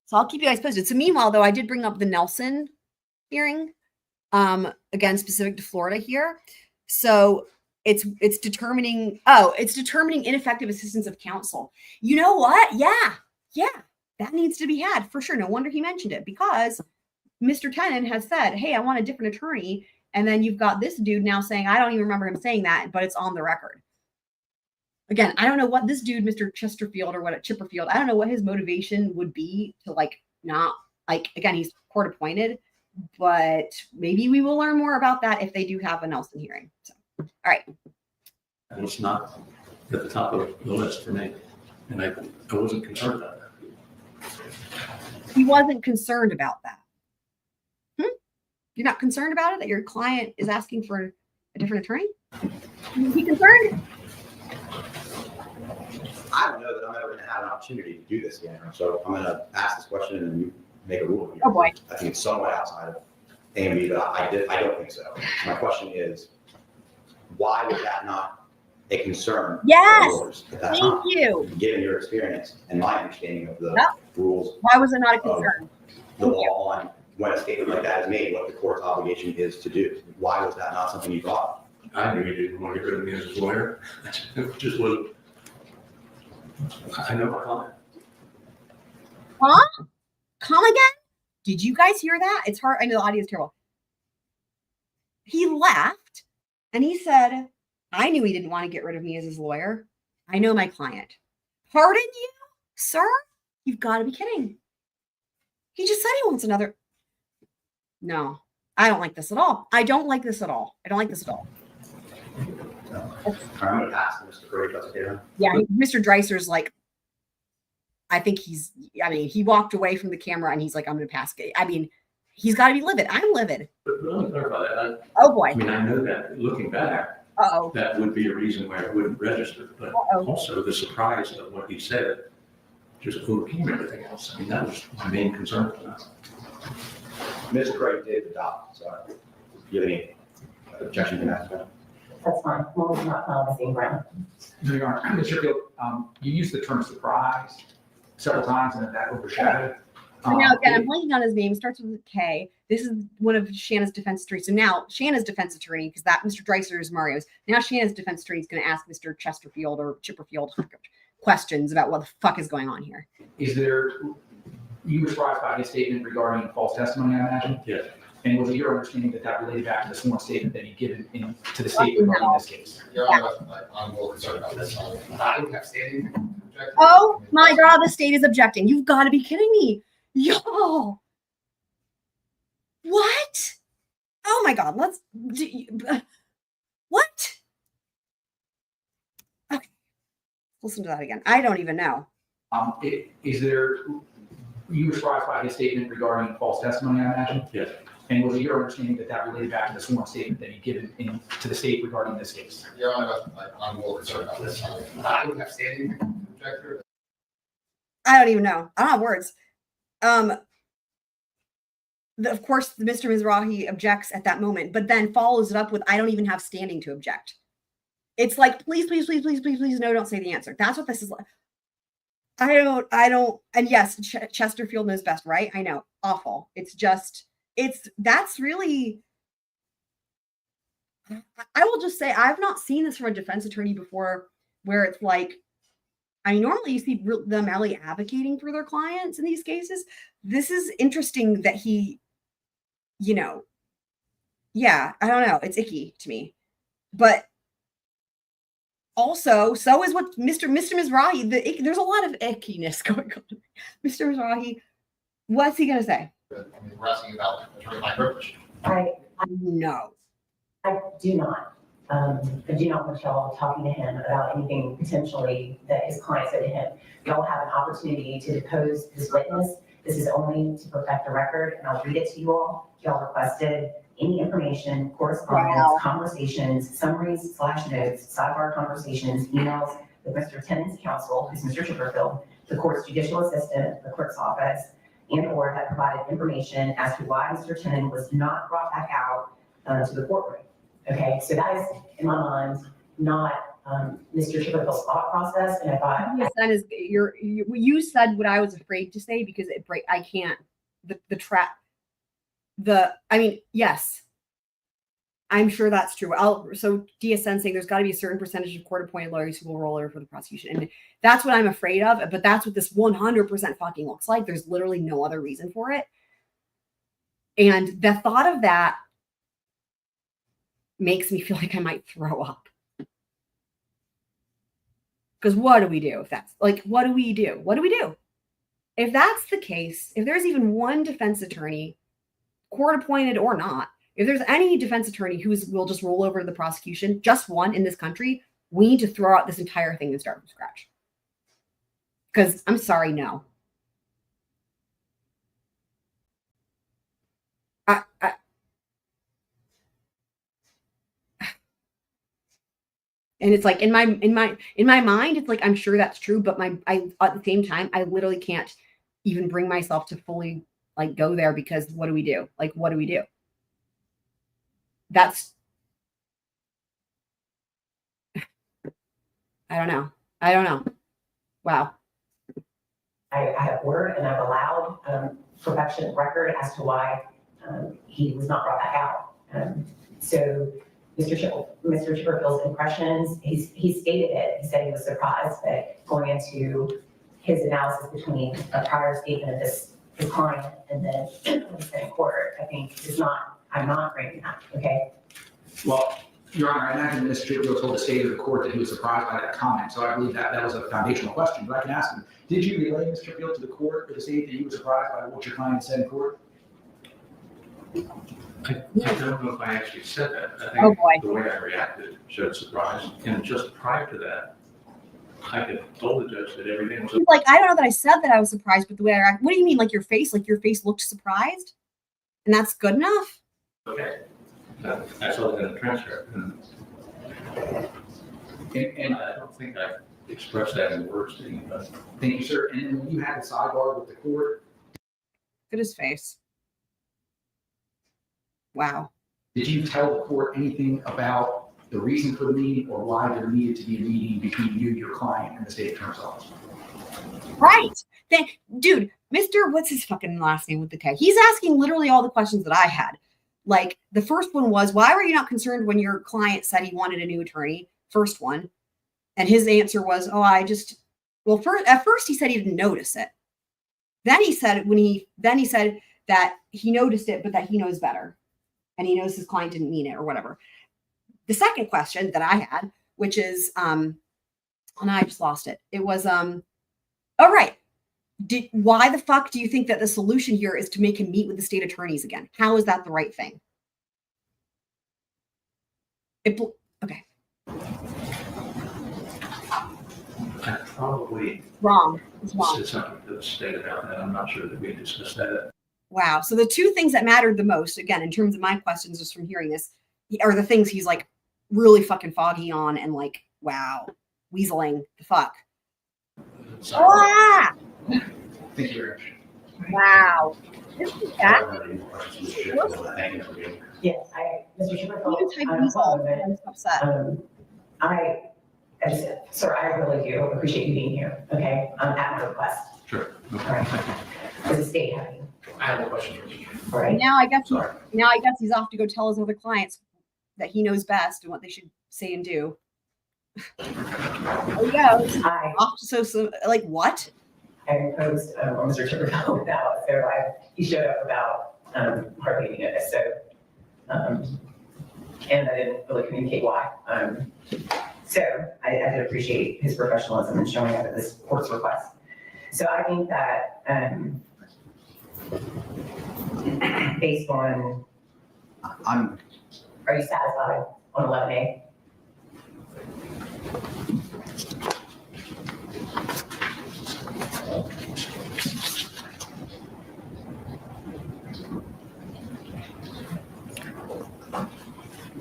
So I'll keep you guys posted. So meanwhile, though, I did bring up the Nelson hearing, again, specific to Florida here. So it's determining ineffective assistance of counsel. You know what? Yeah. That needs to be had for sure. No wonder he mentioned it, because Mr. Tenon has said, hey, I want a different attorney. And then you've got this dude now saying, I don't even remember him saying that, but it's on the record. Again, I don't know what this dude, Mr. Chesterfield or what, Chipperfield, I don't know what his motivation would be to like, not like, again, he's court appointed, but maybe we will learn more about that if they do have a Nelson hearing. So, all right. And it's not at the top of the list for me. And I wasn't concerned about that. He wasn't concerned about that. You're not concerned about it, that your client is asking for a different attorney? Is he concerned? I don't know that I'm ever going to have an opportunity to do this again. So I'm going to ask this question and you make a rule here. Oh boy. I think it's somewhat outside of AMB, but I don't think so. My question is, why was that not a concern? Yes. Of yours at that Thank time? you. Given your experience and my understanding of the Yep. rules, Why was it not a concern? the law on when a statement like that is made, what the court's obligation is to do. Why was that not something you thought? I knew he didn't want to get rid of me as his lawyer. It just wasn't. I know my client. Huh? Come again? Did you guys hear that? It's hard. I know the audio is terrible. He laughed and he said, I knew he didn't want to get rid of me as his lawyer. I know my client. Pardon you, sir? You've got to be kidding. He just said he wants another. No, I don't like this at all. I don't like this at all. I don't like this at all. I'm going to pass Mr. Curry, that's okay, huh? Yeah, Mr. Dreiser's like, I think he walked away from the camera and he's like, I'm going to pass. I mean, he's got to be livid. I'm livid. But let me clarify that. Oh boy. I mean, I know that looking back, Uh-oh. that would be a reason why it wouldn't register. But also the surprise of what he said just overcame everything else. I mean, that was my main concern. Mr. Craig did adopt, so do you have any objection to that? That's fine. Well, we're not on the same ground. No, Your Honor. Mr. Field, you used the term surprise several times and that overshadowed. So now again, I'm blanking on his name. Starts with a K. This is one of Shanna's defense attorneys. So now Shanna's defense attorney, because that Mr. Dreiser is Mario's. Now Shanna's defense attorney is going to ask Mr. Chesterfield or Chipperfield questions about what the fuck is going on here. Is there, you were surprised by his statement regarding false testimony, I imagine? Yes. And was it your understanding that that related back to the sworn statement that he given to the state regarding this case? Your Honor, I'm more concerned about this. I don't have standing. to object. Oh my God, the state is objecting. You've got to be kidding me. Y'all. What? Oh my God, what? Okay. Listen to that again. I don't even know. Is there, you were surprised by his statement regarding false testimony, I imagine? Yes. And was it your understanding that that related back to the sworn statement that he given to the state regarding this case? Your Honor, I'm more concerned about this. I don't have standing. to object. I don't even know. I don't have words. Of course, Mr. Mizrahi objects at that moment, but then follows it up with, I don't even have standing to object. It's like, please, please, please, please, please, please, no, don't say the answer. That's what this is like. I don't, and yes, Chesterfield knows best, right? I know, awful. That's really, I will just say, I've not seen this from a defense attorney before where it's like, I mean, normally you see them really advocating for their clients in these cases. This is interesting that he, yeah, I don't know. It's icky to me. But also, so is what Mr. Mizrahi, there's a lot of ickiness going on. Mr. Mizrahi, what's he going to say? I mean, we're asking about attorney-client privilege. No. I do not want y'all talking to him about anything potentially that his client said to him. Y'all have an opportunity to depose this witness. This is only to perfect the record, and I'll read it to you all. Y'all requested any information, correspondence, conversations, summaries / notes, sidebar conversations, emails with Mr. Tenant's counsel, who's Mr. Chipperfield, the court's judicial assistant, the clerk's office, and/or that provided information as to why Mr. Tenant was not brought back out to the courtroom. Okay, so that is, in my mind, not Mr. Chipperfield's thought process, and I thought Yes, that is you said what I was afraid to say because I can't yes, I'm sure that's true. So DSN saying there's got to be a certain percentage of court appointed lawyers who will roll over for the prosecution, and that's what I'm afraid of. But that's what this 100% fucking looks like. There's literally no other reason for it, and the thought of that makes me feel like I might throw up. Because what do we do if that's like, what do we do? What do we do? If that's the case, if there's even one defense attorney, court appointed or not, if there's any defense attorney who will just roll over to the prosecution, just one in this country, we need to throw out this entire thing and start from scratch. Because I'm sorry, no. And it's like in my mind, it's like, I'm sure that's true, but I at the same time, I literally can't even bring myself to fully like go there, because what do we do? Like, what do we do? That's, I don't know. Wow. I have word and I've allowed perfection record as to why he was not brought back out. So Mr. Chipperfield's impressions, he stated it. He said he was surprised, but going into his analysis between a prior statement of his client and then what he said in court, I think I'm not bringing that, okay? Well, Your Honor, I imagine Mr. Chipperfield told the state of the court that he was surprised by that comment, so I believe that was a foundational question, but I can ask him, did you relay Mr. Chipperfield to the court or the state that he was surprised by what your client said in court? I don't know if I actually said that. I Oh, think boy. the way I reacted showed surprise. And just prior to that, I had told the judge that everything was He's like, I don't know that I said that I was surprised, but the way I act. What do you mean? Like your face looked surprised, and that's good enough? okay. I saw it in the transcript, and I don't think I expressed that in words to anybody. Thank you, sir. And then when you had the sidebar with the court, Look at his face. Wow. did you tell the court anything about the reason for the meeting or why there needed to be a meeting between you, your client, and the state attorney's office? Right. Dude, Mr. What's his fucking last name with the K? He's asking literally all the questions that I had. Like the first one was, why were you not concerned when your client said he wanted a new attorney? First one. And his answer was, at first he said he didn't notice it. Then he said that he noticed it, but that he knows better. And he knows his client didn't mean it or whatever. The second question that I had, which is, and I just lost it. It was, all right. Why the fuck do you think that the solution here is to make him meet with the state attorneys again? How is that the right thing? Okay. I probably Wrong. It's wrong. said something to the state about that. I'm not sure that we discussed that. Wow. So the two things that mattered the most, again, in terms of my questions, just from hearing this, are the things he's like really fucking foggy on and like, wow, weaseling the fuck. Ah! Thank you very much. Wow. This is that. Thank you for being. Yes, Mr. Chipperfield, You type I'm weasel. I'm upset. Sir, I really do appreciate you being here, okay, at my request. Sure. All right. As a state having, I have a question. all right? Now I guess Sorry. he's off to go tell his other clients that he knows best and what they should say and do. There you go. I Off to so like what? imposed on Mr. Chipperfield about, so he showed up about hardly any notice, so, and I didn't really communicate why. So I did appreciate his professionalism in showing up at this court's request. So I think that based on, are you satisfied on 11A?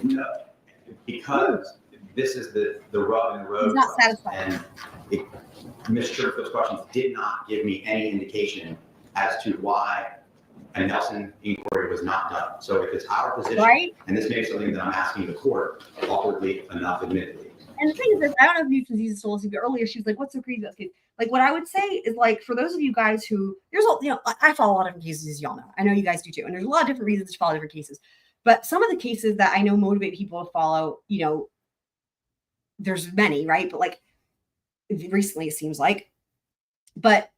No, because this is the rub in the road. He's not for us. satisfied. And Ms. Chipperfield's questions did not give me any indication as to why a Nelson inquiry was not done. So if it's our position, Right? and this may be something that I'm asking the court, awkwardly enough, admittedly. And the thing is, I don't know if you can use this to listen, but earlier she was like, what's so crazy about this case? Like, what I would say is, like, for those of you guys who, I follow a lot of different cases, as y'all know. I know you guys do too. And there's a lot of different reasons to follow different cases. But some of the cases that I know motivate people to follow, there's many, right? But like recently, it seems like, but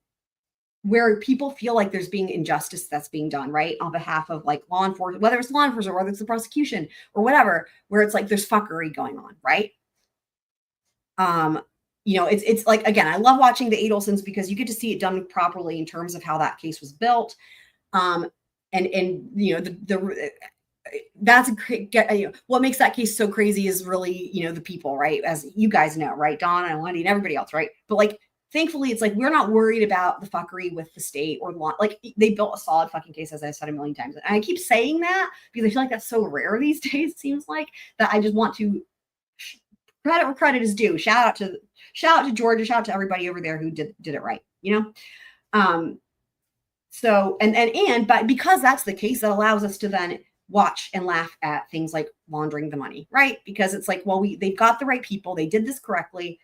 where people feel like there's being injustice that's being done, right, on behalf of like law enforcement, whether it's law enforcement or whether it's the prosecution or whatever, where it's like there's fuckery going on, right? It's like, again, I love watching the Adelsons because you get to see it done properly in terms of how that case was built. That's a great, what makes that case so crazy is really, the people, right? As you guys know, right? Dawn and Wendy and everybody else, right? But like, thankfully, it's like, we're not worried about the fuckery with the state or law. Like, they built a solid fucking case, as I've said a million times. And I keep saying that because I feel like that's so rare these days, it seems like, that I just want to credit where credit is due. Shout out to Georgia, shout out to everybody over there who did it right, So, but because that's the case, that allows us to then watch and laugh at things like laundering the money, right? Because it's like, well, they've got the right people. They did this correctly.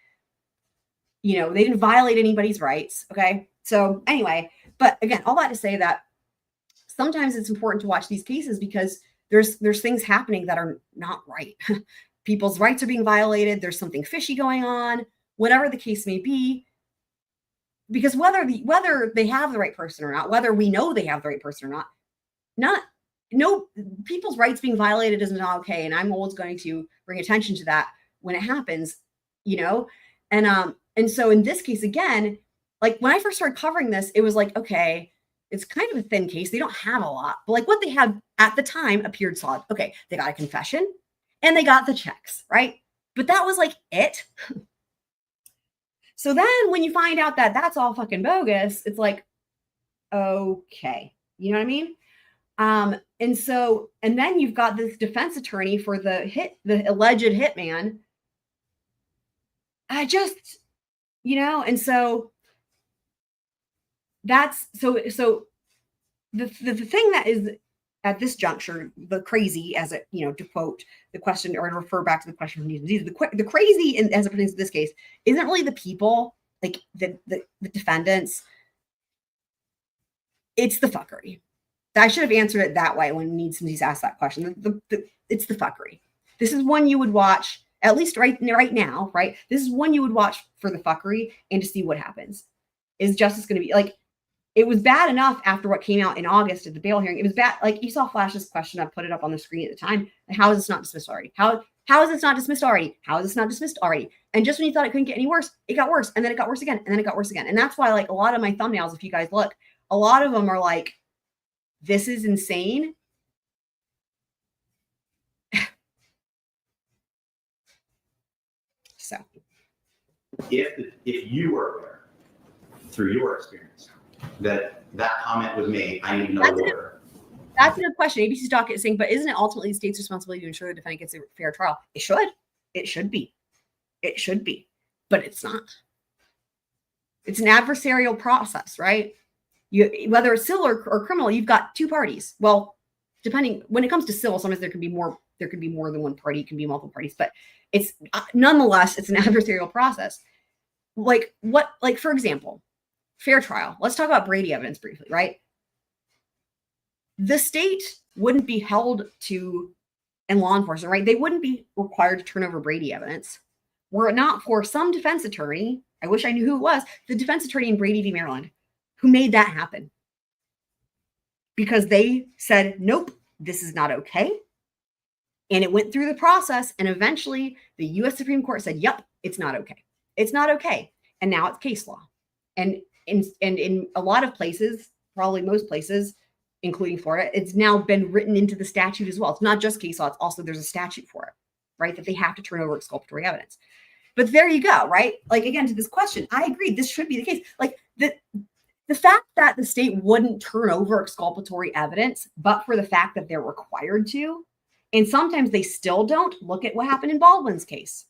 They didn't violate anybody's rights. Okay. So anyway, but again, all that to say that sometimes it's important to watch these cases because there's things happening that are not right. People's rights are being violated. There's something fishy going on, whatever the case may be. Because whether they have the right person or not, whether we know they have the right person or not, people's rights being violated is not okay. And I'm always going to bring attention to that when it happens, And so in this case, again, like when I first started covering this, it was like, okay, it's kind of a thin case. They don't have a lot, but like what they had at the time appeared solid. Okay, they got a confession and they got the checks, right? But that was like it. So then when you find out that that's all fucking bogus, it's like, okay, you know what I mean? And then you've got this defense attorney for the alleged hitman. And so that's, so the thing that is at this juncture, the crazy as it, to quote the question or to refer back to the question from disease, the crazy as it pertains to this case isn't really the people, like the defendants. It's the fuckery. I should have answered it that way when Needs asked that question. It's the fuckery. This is one you would watch, at least right now, right? This is one you would watch for the fuckery and to see what happens. Is justice going to be like, it was bad enough after what came out in August at the bail hearing. It was bad. Like you saw Flash's question. I put it up on the screen at the time. How is this not dismissed already? How is this not dismissed already? How is this not dismissed already? And just when you thought it couldn't get any worse, it got worse. And then it got worse again. And then it got worse again. And that's why like a lot of my thumbnails, if you guys look, a lot of them are like, this is insane. So if you were aware through your experience that comment was made, I need to know where. That's a good question. ABC's docket is saying, but isn't it ultimately the state's responsibility to ensure the defendant gets a fair trial? It should. It should be. It should be. But it's not. It's an adversarial process, right? Whether it's civil or criminal, you've got two parties. Well, depending, when it comes to civil, sometimes there can be more than one party, it can be multiple parties, but it's nonetheless, it's an adversarial process. Like for example, fair trial. Let's talk about Brady evidence briefly, right? The state wouldn't be held to, and law enforcement, right? They wouldn't be required to turn over Brady evidence were it not for some defense attorney. I wish I knew who it was, the defense attorney in Brady v. Maryland, who made that happen. Because they said, nope, this is not okay. And it went through the process. And eventually the U.S. Supreme Court said, yep, it's not okay. It's not okay. And now it's case law. And in a lot of places, probably most places, including Florida, it's now been written into the statute as well. It's not just case law. It's also, there's a statute for it, right? That they have to turn over exculpatory evidence. But there you go, right? Like, again, to this question, I agree. This should be the case. Like the fact that the state wouldn't turn over exculpatory evidence, but for the fact that they're required to, and sometimes they still don't. Look at what happened in Baldwin's case.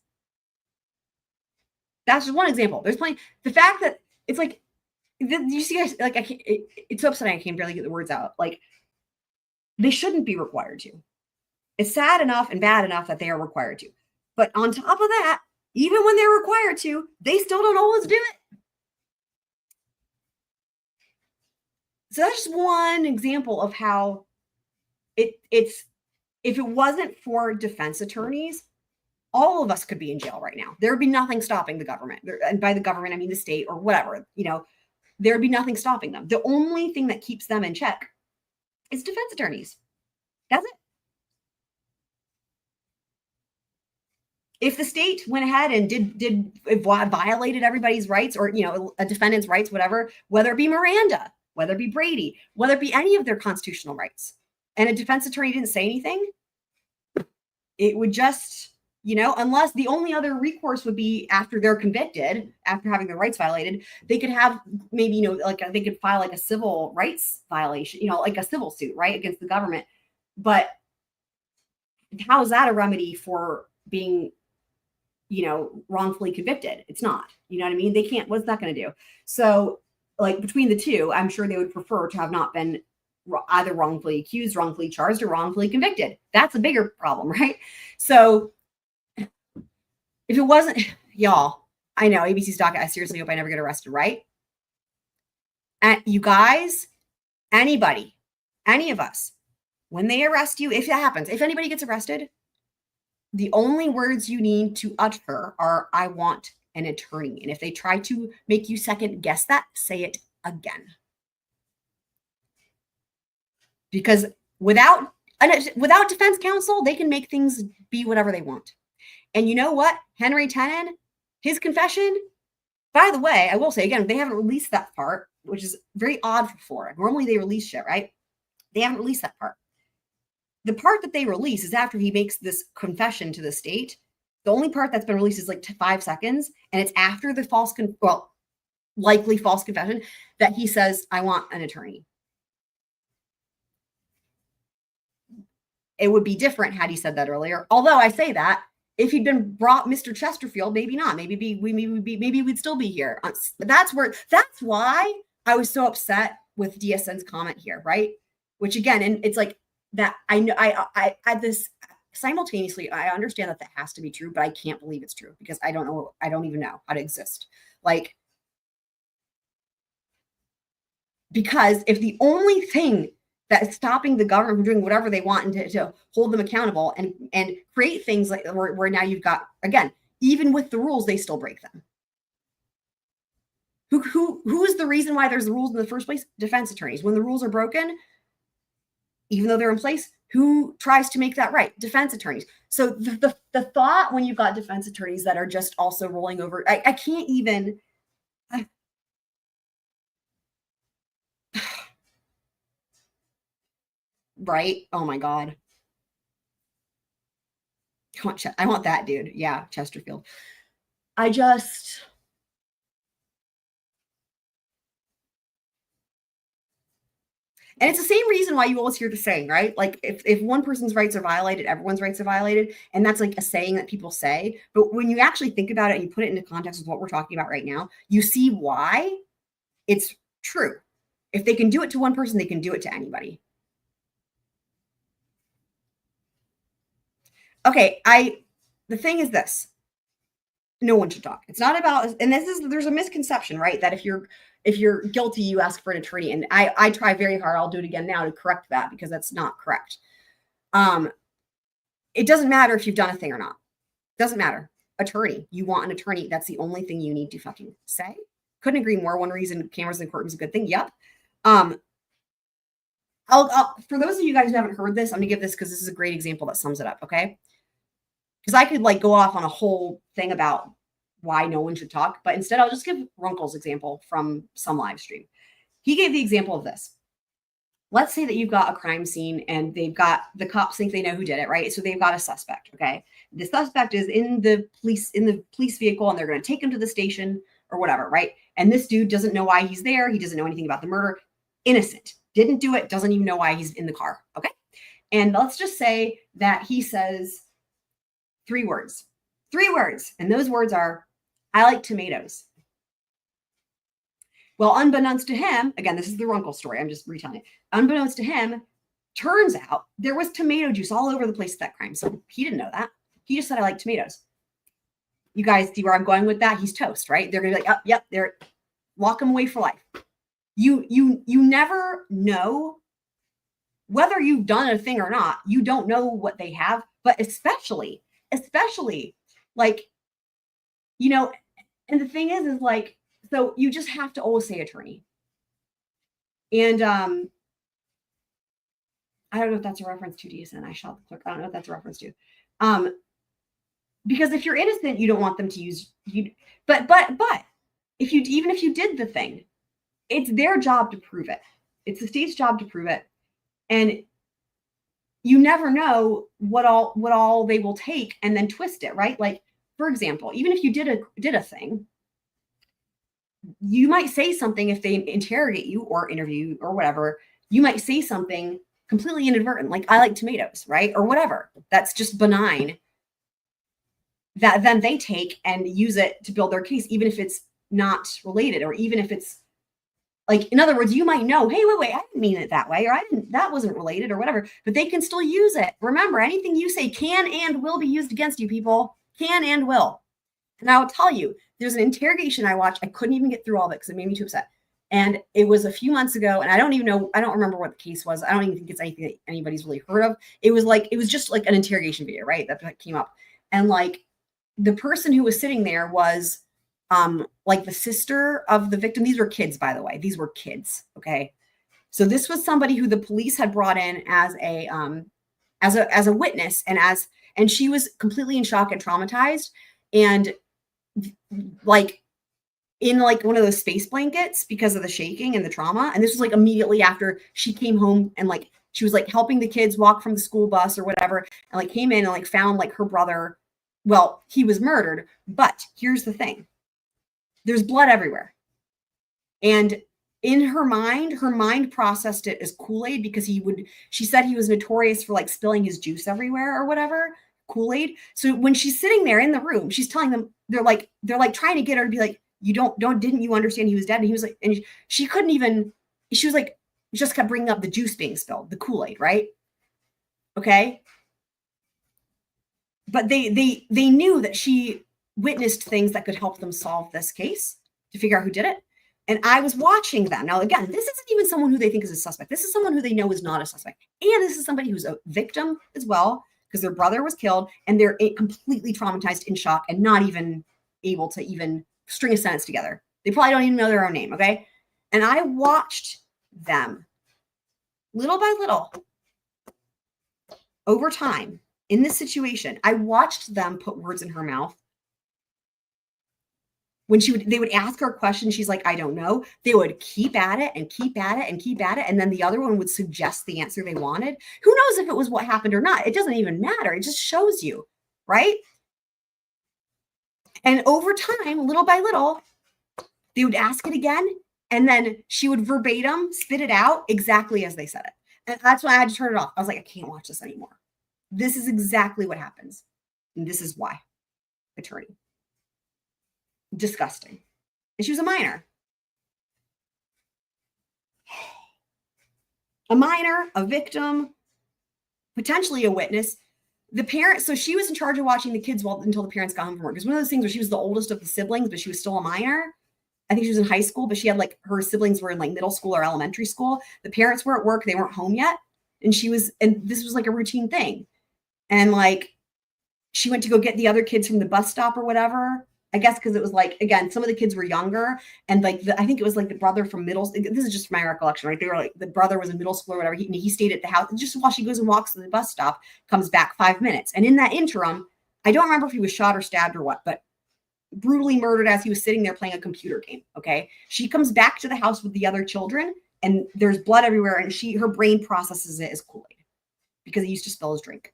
That's just one example. There's plenty. The fact that it's like, you see, guys, like it's so upsetting. I can barely get the words out. Like, they shouldn't be required to. It's sad enough and bad enough that they are required to. But on top of that, even when they're required to, they still don't always do it. So that's just one example of how it's, if it wasn't for defense attorneys, all of us could be in jail right now. There would be nothing stopping the government. And by the government, I mean the state or whatever, there'd be nothing stopping them. The only thing that keeps them in check is defense attorneys. That's it. If the state went ahead and violated everybody's rights or, a defendant's rights, whatever, whether it be Miranda, whether it be Brady, whether it be any of their constitutional rights, and a defense attorney didn't say anything, it would just, unless the only other recourse would be after they're convicted, after having their rights violated, they could have maybe, they could file like a civil rights violation, like a civil suit, right, against the government. But how is that a remedy for being wrongfully convicted. It's not, you know what I mean? They can't, what's that going to do? So like between the two, I'm sure they would prefer to have not been either wrongfully accused, wrongfully charged, or wrongfully convicted. That's a bigger problem, right? So if it wasn't, y'all, I know ABC's docket, I seriously hope I never get arrested, right? And you guys, anybody, any of us, when they arrest you, if that happens, if anybody gets arrested, the only words you need to utter are, I want an attorney. And if they try to make you second guess that, say it again. Because without defense counsel, they can make things be whatever they want. And you know what? Henry Tenon, his confession, by the way, I will say again, they haven't released that part, which is very odd for Florida. Normally they release shit, right? They haven't released that part. The part that they release is after he makes this confession to the state. The only part that's been released is like 5 seconds. And it's after the likely false confession that he says, I want an attorney. It would be different had he said that earlier. Although I say that if he'd been brought Mr. Chesterfield, maybe not. Maybe we'd still be here. That's why I was so upset with DSN's comment here, right? Which again, and it's like that. I know I had this simultaneously. I understand that has to be true, but I can't believe it's true because I don't know. I don't even know how to exist. Like, because if the only thing that is stopping the government from doing whatever they want and to hold them accountable and create things like where now you've got, again, even with the rules, they still break them. Who is the reason why there's the rules in the first place? Defense attorneys. When the rules are broken, even though they're in place, who tries to make that right? Defense attorneys. So the thought when you've got defense attorneys that are just also rolling over, I can't even. Right? Oh my God. I want that dude. Yeah, Chesterfield. And it's the same reason why you always hear the saying, right? Like if one person's rights are violated, everyone's rights are violated. And that's like a saying that people say. But when you actually think about it and you put it into context with what we're talking about right now, you see why it's true. If they can do it to one person, they can do it to anybody. Okay, the thing is this. No one should talk. It's not about, and there's a misconception, right? That if you're guilty, you ask for an attorney. And I try very hard. I'll do it again now to correct that because that's not correct. It doesn't matter if you've done a thing or not. Doesn't matter. Attorney. You want an attorney. That's the only thing you need to fucking say. Couldn't agree more. One reason cameras in court is a good thing. Yep. I'll for those of you guys who haven't heard this, I'm gonna give this because this is a great example that sums it up. Okay. Because I could like go off on a whole thing about why no one should talk, but instead I'll just give Runkle's example from some live stream. He gave the example of this. Let's say that you've got a crime scene and the cops think they know who did it, right? So they've got a suspect, okay? The suspect is in the police vehicle and they're going to take him to the station or whatever, right? And this dude doesn't know why he's there. He doesn't know anything about the murder. Innocent. Didn't do it. Doesn't even know why he's in the car, okay? And let's just say that he says 3 words. 3 words. And those words are, I like tomatoes. Well, unbeknownst to him, again, this is the Runkle story. I'm just retelling it. Unbeknownst to him, turns out there was tomato juice all over the place at that crime. So he didn't know that. He just said, I like tomatoes. You guys see where I'm going with that? He's toast, right? They're going to be like, oh, yep, they're lock him away for life. You never know whether you've done a thing or not. You don't know what they have, but especially like, you know, and the thing is like, so you just have to always say attorney. And I don't know if that's a reference to DSN. I shot the clerk. I don't know if that's a reference to. Because if you're innocent, you don't want them to use you. But if you did the thing, it's their job to prove it. It's the state's job to prove it. And you never know what all they will take and then twist it, right? Like, for example, even if you did a thing, you might say something if they interrogate you or interview you or whatever, you might say something completely inadvertent, like I like tomatoes, right? Or whatever. That's just benign. that then they take and use it to build their case, even if it's not related, or even if it's like, in other words, you might know, hey, wait, I didn't mean it that way, or that wasn't related or whatever, but they can still use it. Remember, anything you say can and will be used against you, people. Can and will. And I will tell you, there's an interrogation I watched. I couldn't even get through all of it because it made me too upset. And it was a few months ago, and I don't remember what the case was. I don't even think it's anything that anybody's really heard of. It was just like an interrogation video, right? That came up. And like the person who was sitting there was like the sister of the victim. These were kids, by the way. These were kids. Okay. So this was somebody who the police had brought in as a witness, and she was completely in shock and traumatized, and like in like one of those space blankets because of the shaking and the trauma. And this was like immediately after she came home, and like she was like helping the kids walk from the school bus or whatever, and like came in and like found like her brother. Well, he was murdered, but here's the thing. There's blood everywhere. And in her mind processed it as Kool-Aid because she said he was notorious for like spilling his juice everywhere or whatever, Kool-Aid. So when she's sitting there in the room, she's telling them, they're like trying to get her to be like, didn't you understand he was dead? And he was like, and she couldn't even, she was like, just kept bringing up the juice being spilled, the Kool-Aid, right? Okay. But they knew that she witnessed things that could help them solve this case to figure out who did it. And I was watching them. Now, again, this isn't even someone who they think is a suspect. This is someone who they know is not a suspect. And this is somebody who's a victim as well, because their brother was killed and they're completely traumatized, in shock, and not even able to even string a sentence together. They probably don't even know their own name, okay? And I watched them little by little over time in this situation. I watched them put words in her mouth. When they would ask her a question, she's like, I don't know. They would keep at it and keep at it and keep at it. And then the other one would suggest the answer they wanted. Who knows if it was what happened or not? It doesn't even matter. It just shows you, right? And over time, little by little, they would ask it again. And then she would verbatim spit it out exactly as they said it. And that's why I had to turn it off. I was like, I can't watch this anymore. This is exactly what happens. And this is why. Attorney. Disgusting. And she was a minor. A minor, a victim, potentially a witness. The parent, so she was in charge of watching the kids until the parents got home from work. It was one of those things where she was the oldest of the siblings, but she was still a minor. I think she was in high school, but she had like, her siblings were in like middle school or elementary school. The parents were at work. They weren't home yet. And this was like a routine thing. And like, she went to go get the other kids from the bus stop or whatever. I guess because it was like, again, some of the kids were younger, and like I think it was like the brother from this is just my recollection, right? They were like, the brother was in middle school or whatever. He stayed at the house just while she goes and walks to the bus stop, comes back 5 minutes. And in that interim, I don't remember if he was shot or stabbed or what, but brutally murdered as he was sitting there playing a computer game. Okay. She comes back to the house with the other children, and there's blood everywhere. And her brain processes it as Kool-Aid because he used to spill his drink.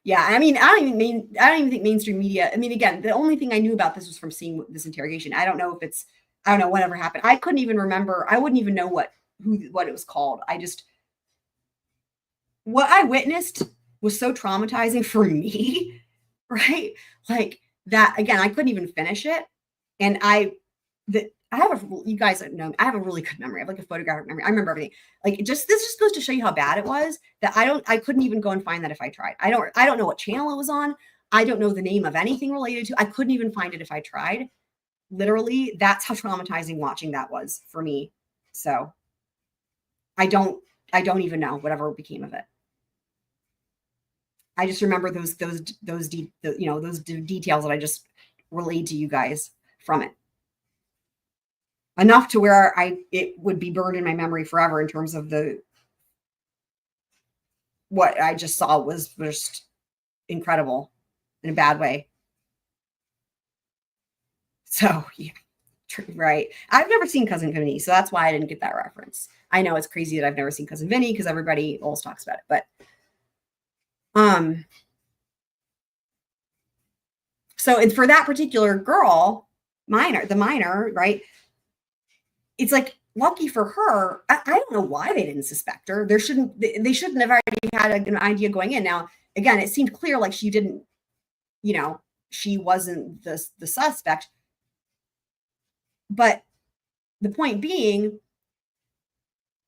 Yeah, I mean, I don't even think mainstream media. I mean, again, the only thing I knew about this was from seeing this interrogation. I don't know whatever happened. I couldn't even remember. I wouldn't even know what it was called. What I witnessed was so traumatizing for me, right? Like that, again, I couldn't even finish it. And you guys know, I have a really good memory. I have like a photographic memory. I remember everything. Like this just goes to show you how bad it was that I couldn't even go and find that if I tried. I don't know what channel it was on. I don't know the name of anything related to. I couldn't even find it if I tried. Literally, that's how traumatizing watching that was for me. So I don't even know whatever became of it. I just remember those details that I just relayed to you guys from it. Enough to where it would be burned in my memory forever in terms of what I just saw was just incredible in a bad way. So yeah, right. I've never seen Cousin Vinny, so that's why I didn't get that reference. I know it's crazy that I've never seen Cousin Vinny because everybody always talks about it, but so for that particular girl, the minor, right? It's like lucky for her. I don't know why they didn't suspect her. They shouldn't have already had an idea going in. Now, again, it seemed clear like she didn't, she wasn't the suspect. But the point being,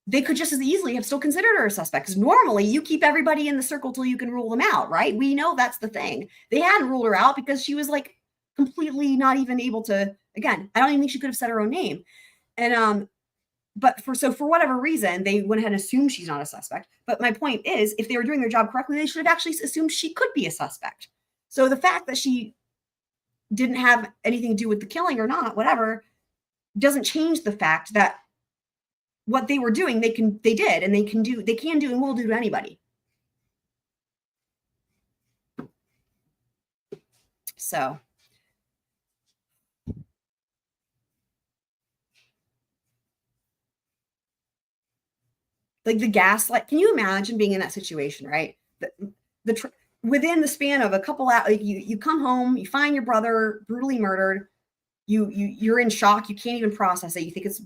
they could just as easily have still considered her a suspect, because normally you keep everybody in the circle till you can rule them out, right? We know that's the thing. They hadn't ruled her out because she was like completely not even able to, again, I don't even think she could have said her own name. And but for whatever reason, they went ahead and assumed she's not a suspect. But my point is, if they were doing their job correctly, they should have actually assumed she could be a suspect. So the fact that she didn't have anything to do with the killing or not, whatever, doesn't change the fact that what they were doing, they did, and they can do and will do to anybody. So. Like the gaslight, can you imagine being in that situation, right? Within the span of a couple hours, like you come home, you find your brother brutally murdered, you're in shock, you can't even process it, you think it's,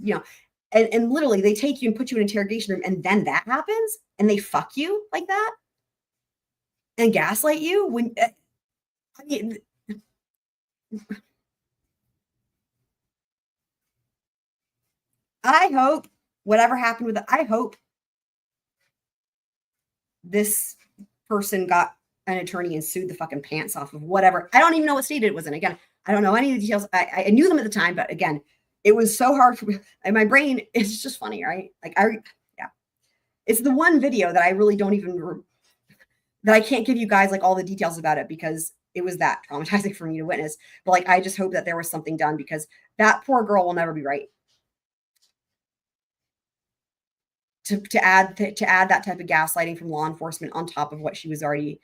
and literally they take you and put you in an interrogation room, and then that happens, and they fuck you like that and gaslight you when, I mean, I hope whatever happened with it, I hope this person got an attorney and sued the fucking pants off of whatever. I don't even know what state it was in. Again, I don't know any of the details. I knew them at the time, but again, it was so hard for me. And my brain, it's just funny, right? Like yeah. It's the one video that I really don't even, that I can't give you guys like all the details about it because it was that traumatizing for me to witness. But like, I just hope that there was something done because that poor girl will never be right. To add that type of gaslighting from law enforcement on top of what she was already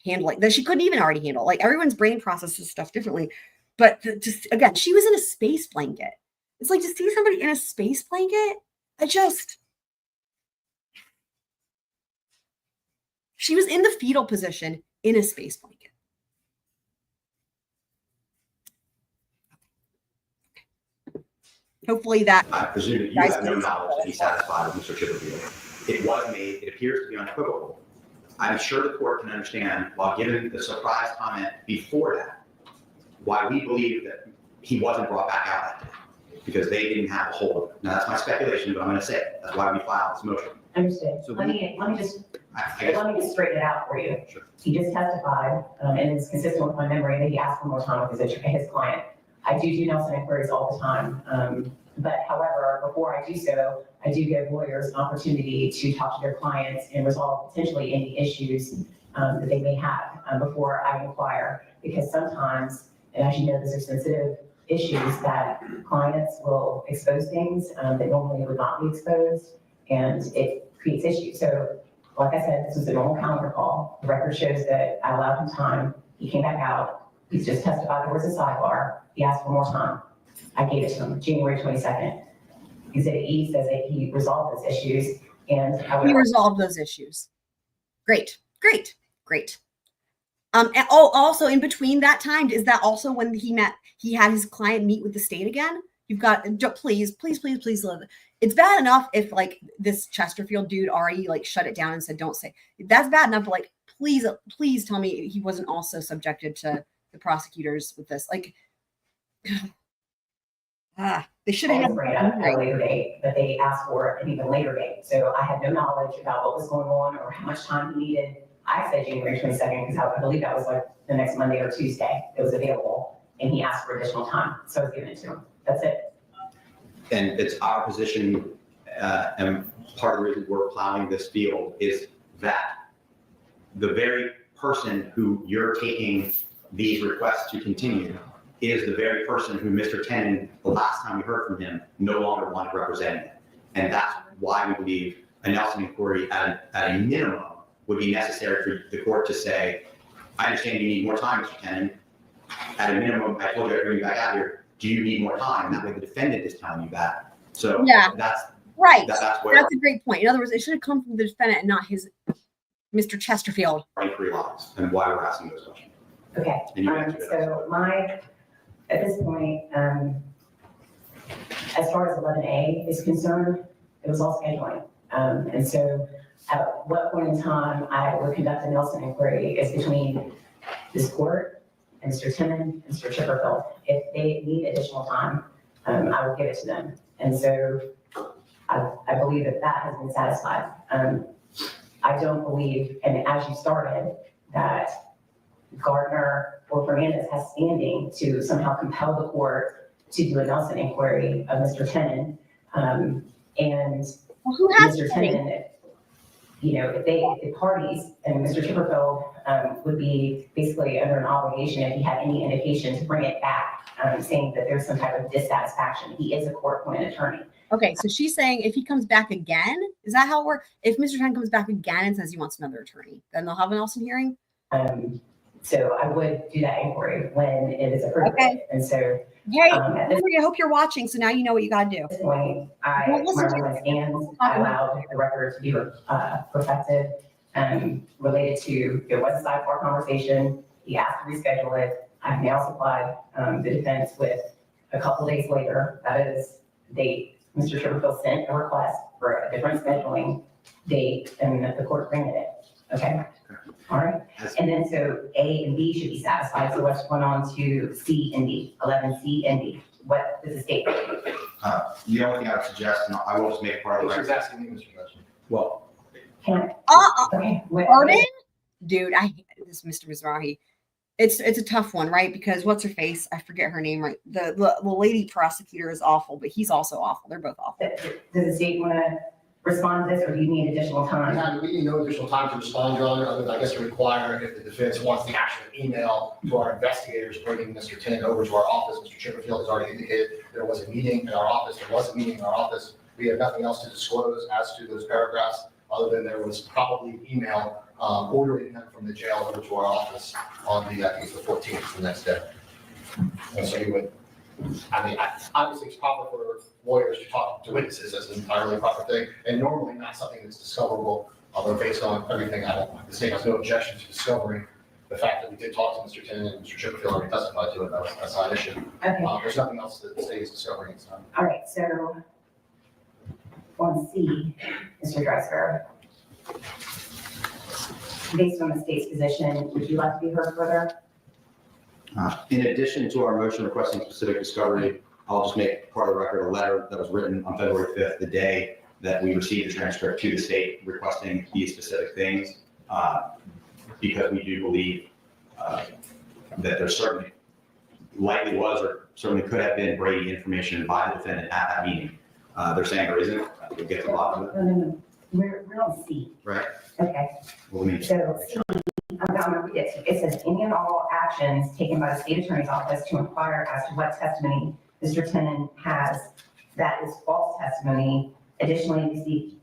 handling, that she couldn't even already handle. Like everyone's brain processes stuff differently. But just again, she was in a space blanket. It's like to see somebody in a space blanket. She was in the fetal position in a space blanket. Hopefully that. I presume that you have no knowledge to be satisfied with Mr. Chipperfield. It was made, it appears to be unequivocal. I'm sure the court can understand, while given the surprise comment before that, why we believe that he wasn't brought back out that day, because they didn't have a hold of it. Now, that's my speculation, but I'm going to say it. That's why we filed this motion. Understood. So let me just straighten it out for you. Sure. He just testified, and it's consistent with my memory that he asked for more time with his client. I do Nelson inquiries all the time. But however, before I do so, I do give lawyers an opportunity to talk to their clients and resolve potentially any issues that they may have before I inquire. Because sometimes, and as you know, these are sensitive issues that clients will expose things that normally would not be exposed, and it creates issues. So like I said, this was a normal calendar call. The record shows that I allowed him time. He came back out. He's just testified there was a sidebar. He asked for more time. I gave it to him January 22nd. Exhibit E says that he resolved those issues, and he resolved those issues. Great. And also in between that time, is that also when he had his client meet with the state again? You've got, please live. It's bad enough if like this Chesterfield dude already like shut it down and said, don't say. That's bad enough, but like, please tell me he wasn't also subjected to the prosecutors with this. Like, they should have had a later date, but they asked for an even later date. So I had no knowledge about what was going on or how much time he needed. I said January 22nd because I believe that was like the next Monday or Tuesday. It was available, and he asked for additional time, so I was giving it to him. That's it. And it's our position, and part of the reason we're plowing this field is that the very person who you're taking these requests to continue is the very person who Mr. Tenon, the last time we heard from him, no longer wanted representing him. And that's why we believe a Nelson inquiry at a minimum would be necessary for the court to say, I understand you need more time, Mr. Tenon. At a minimum, I told you I'd bring you back out here. Do you need more time? That way the defendant is telling you that. So yeah, that's right. That's a great point. In other words, it should have come from the defendant and not his Mr. Chesterfield. Inquiry lies and why we're asking those questions. Okay. So at this point, as far as 11A is concerned, it was all scheduling. And so at what point in time I would conduct a Nelson inquiry is between this court and Mr. Tenon and Mr. Chipperfield. If they need additional time, I will give it to them. And so I believe that that has been satisfied. I don't believe, and as you started, that Gardner or Fernandez has standing to somehow compel the court to do a Nelson inquiry of Mr. Tenon. And Well, who has Mr. standing? Tenon, you know, if the parties and Mr. Chipperfield would be basically under an obligation if he had any indication to bring it back, saying that there's some type of dissatisfaction. He is a court-appointed attorney. Okay, so she's saying if he comes back again, is that how it works? If Mr. Tenon comes back again and says he wants another attorney, then they'll have a Nelson hearing? So I would do that inquiry when it is appropriate. Okay. And so Hey, at this I hope you're watching, so now you know what you gotta do. point, Well, my listen to ruling stands. I allowed the record to be perfected related to, there was a sidebar conversation. He asked to reschedule it. I've now supplied the defense with a couple days later, that is date. Mr. Chipperfield sent a request for a different scheduling date and the court granted it. Okay? All right. And then so A and B should be satisfied. So let's go on to C and D, 11C and D. What does the state? The only thing I would suggest, and I will just make part of the She's record. asking me, Mr. Judge. Well, Can I? Okay. Pardon? Dude, I hate this Mr. Mizrahi. It's a tough one, right? Because what's her face? I forget her name, right? The lady prosecutor is awful, but he's also awful. They're both awful. Does the state want to respond to this, or do you need additional time? Yeah, we need no additional time to respond, Your Honor, other than I guess to require if the defense wants the actual email to our investigators bringing Mr. Tenon over to our office. Mr. Chipperfield has already indicated there was a meeting in our office. There was a meeting in our office. We have nothing else to disclose as to those paragraphs, other than there was probably email ordering him from the jail over to our office on the, I think it's the 14th, the next day. And so he would, obviously it's proper for lawyers to talk to witnesses. That's an entirely proper thing, and normally not something that's discoverable, although based on everything, the state has no objection to discovering the fact that we did talk to Mr. Tenon and Mr. Chipperfield already testified to it. That's not an issue. Okay. There's nothing else that the state is discovering at this time. All right. So on C, Mr. Dreisker, based on the state's position, would you like to be heard further? in addition to our motion requesting specific discovery, I'll just make part of the record a letter that was written on February 5th, the day that we received the transcript to the state requesting these specific things, because we do believe that there certainly likely was or certainly could have been Brady information by the defendant at that meeting. They're saying there isn't. We'll get to the bottom of it. No. We're on C. Right. Okay. We'll need So C, I'm going to read it. It says, any and all actions taken by the state attorney's office to inquire as to what testimony Mr. Tenant has that is false testimony. Additionally, we seek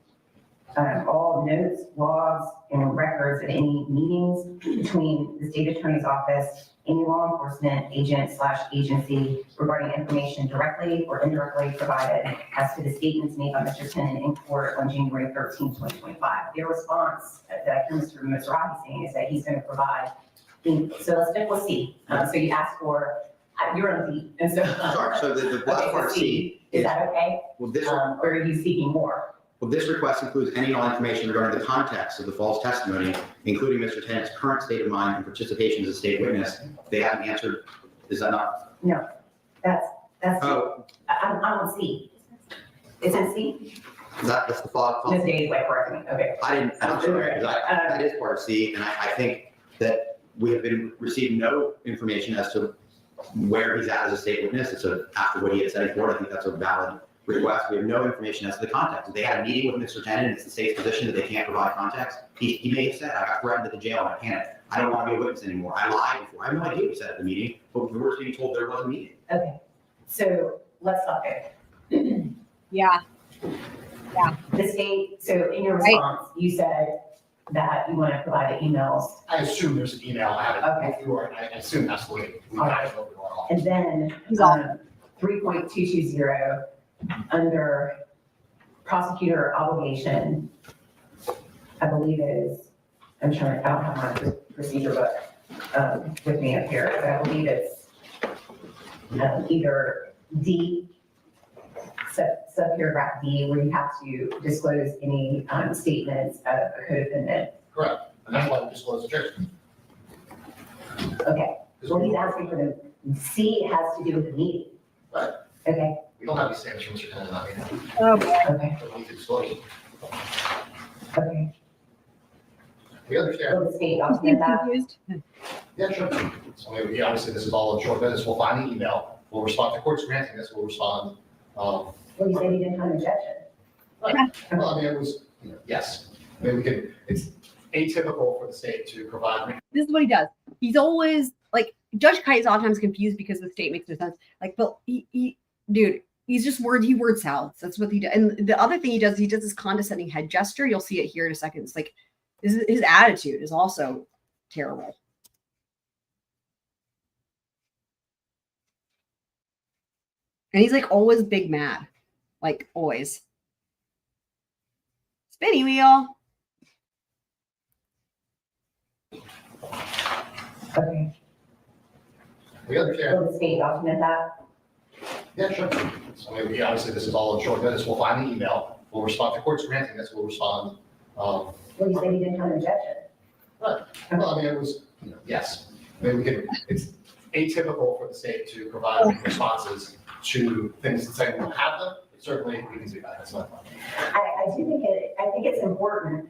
all notes, logs, and records of any meetings between the state attorney's office, any law enforcement agent / agency regarding information directly or indirectly provided as to the statements made by Mr. Tenant in court on January 13, 2025. Their response that I hear Mr. Mizrahi saying is that he's going to provide. So let's stick with C. So you asked for, you're on D. And so. Sorry, so the last part of C. Is that okay? Well, this, Or are you seeking more? well, this request includes any and all information regarding the context of the false testimony, including Mr. Tenant's current state of mind and participation as a state witness. They haven't answered. Is that not? No, that's, Oh, I'm on C. Is it C? that's the thought. Ms. Days, like, correct me, okay. I'm sorry, 'cause that is part of C, and I think that we have been receiving no information as to where he's at as a state witness. It's after what he had said in court, I think that's a valid request. We have no information as to the context. If they had a meeting with Mr. Tenant, and it's the state's position that they can't provide context. He may have said, I got threatened at the jail and I panicked. I don't want to be a witness anymore. I lied before. I have no idea what he said at the meeting, but we were being told there was a meeting. Okay, so let's stop there. Yeah. The state, so in your response, you said that you want to provide the emails. I assume there's an email. I haven't Okay. looked through it. I assume that's the way we All got right. it over to our office. And then He's on. 3.220, under prosecutor obligation, I believe is, I don't have my procedure book with me up here, but I believe it's either D, subparagraph B, where you have to disclose any statements of a co-defendant. Correct. And that's why we disclose the transcript. Okay, well, he's asking for the, C has to do with the meeting. Right. Okay, We don't have these statements from Mr. Tenant, not me. Oh, boy. okay, We need to disclose it. okay. We understand. Will the state document that? Confused? Yeah, sure. So maybe, obviously, this is all in short notice. We'll find the email. We'll respond. The court's granting this. We'll respond. Well, you said you didn't have an objection. Right. Well, I mean, it was, yes. I mean, we can, it's atypical for the state to provide. This is what he does. He's always like, Judge Kite is oftentimes confused because the state makes no sense. Like, but dude, he's just he word salads. That's what he does. And the other thing he does this condescending head gesture. You'll see it here in a second. It's like his attitude is also terrible. And he's like always big mad, like always. Spinny wheel. Okay, We understand. will the state document that? Yeah, sure. So maybe, obviously, this is all in short notice. We'll find the email. We'll respond. The court's granting this. We'll respond. Well, you said you didn't have an objection. Right. Well, I mean, it was, yes. I mean, we can, it's atypical for the state to provide responses to things that say we don't have them. Certainly, we can do that. That's not fun. I think it's important,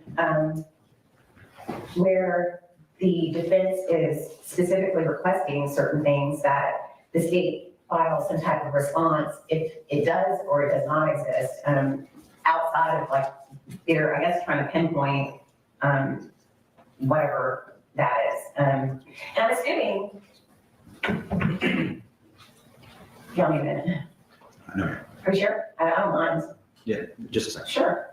where the defense is specifically requesting certain things that the state files some type of response if it does or it does not exist, outside of like they're, I guess, trying to pinpoint, whatever that is. And I'm assuming, y'all need a minute. No, For sure, I don't mind. yeah, just a second. Sure.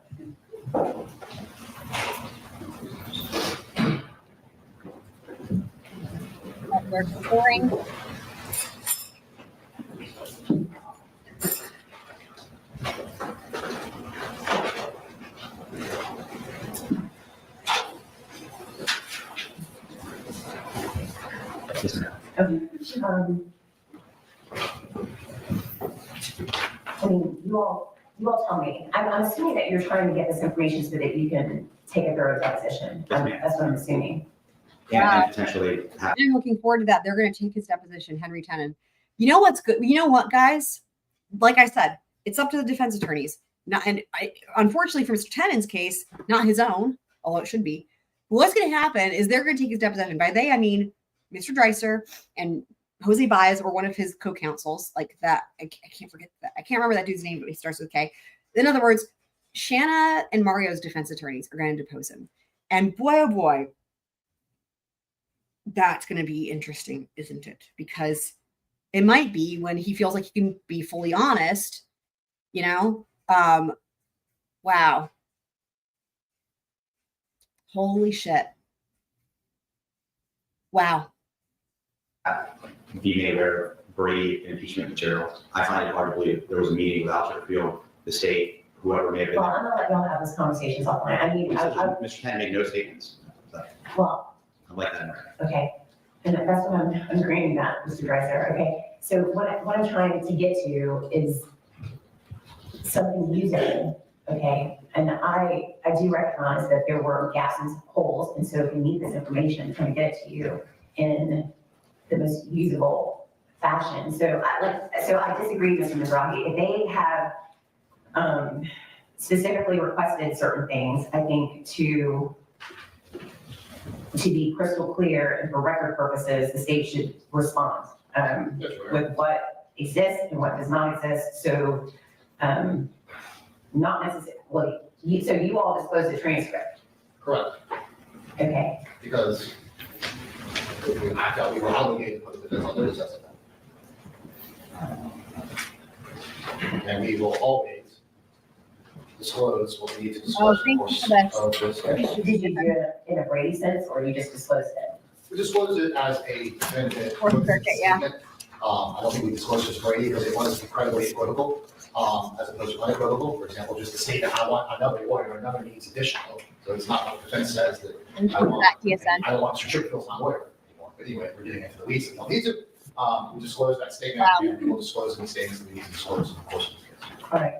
Boring. Yes, ma'am. I mean, you all tell me. I'm assuming that you're trying to get this information so that you can take a thorough deposition. Yes, ma'am. That's what I'm assuming. And potentially have. I'm looking forward to that. They're going to take his deposition, Henry Tenon. You know what's good? You know what, guys? Like I said, it's up to the defense attorneys. Unfortunately, for Mr. Tenon's case, not his own, although it should be. What's going to happen is they're going to take his deposition. By they, I mean Mr. Dreiser and Jose Baez, or one of his co-counsels, like that. I can't forget that. I can't remember that dude's name, but he starts with K. In other words, Shanna and Mario's defense attorneys are going to depose him. And boy, oh boy, that's going to be interesting, isn't it? Because it might be when he feels like he can be fully honest, wow. Holy shit. Wow. Be made aware of Brady impeachment material. I find it hard to believe there was a meeting without Chipperfield, the state, whoever may have been Well, there. I'm gonna let y'all have this conversation offline. I mean, Mr. Tenon made no statements. So, well, I like that. in there. okay. And that's what I'm agreeing that, Mr. Dreiser. Okay. So what I'm trying to get to is something you said, okay? And I do recognize that there were gaps and holes, and so if you need this information, I'm trying to get it to you in the most usable fashion. So I disagree, Mr. Mizrahi. If they have specifically requested certain things, I think to be crystal clear and for record purposes, the state should respond with what exists and what does not exist. So not necessarily, so you all disclose the transcript. Correct. Okay. Because I thought we were obligated to put the defense on notice of that. And we will always disclose what we need to disclose. thank you for this. Did you do it in a Brady sense, or you just disclosed it? We disclosed it as a defendant. Fourth Circuit, yeah. I don't think we disclosed it as Brady because it was incredibly equivocal, as opposed to unequivocal. For example, just to state that I want another lawyer, another needs additional. So it's not what the defense says that I want. I don't want Mr. Chipperfield's my lawyer anymore. But anyway, we're getting into the weeds. We disclose that statement, and we will disclose any statements that we need to disclose in the course of the hearing. All right.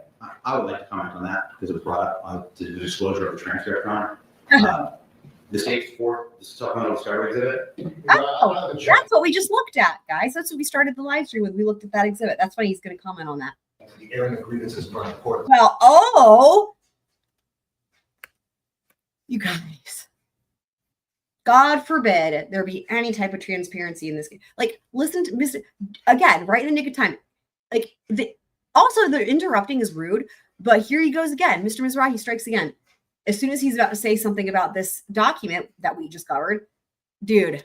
I would like to comment on that because it was brought up to the disclosure of the transcript, Your Honor. The state's fourth supplemental discovery exhibit. Oh, that's what we just looked at, guys. That's what we started the live stream with. We looked at that exhibit. That's why he's going to comment on that. The airing of grievances in front of the court. Well, you guys, God forbid there be any type of transparency in this. Like, listen to Mr. Again, right in the nick of time. Like, also the interrupting is rude, but here he goes again. Mr. Mizrahi strikes again. As soon as he's about to say something about this document that we just covered, dude,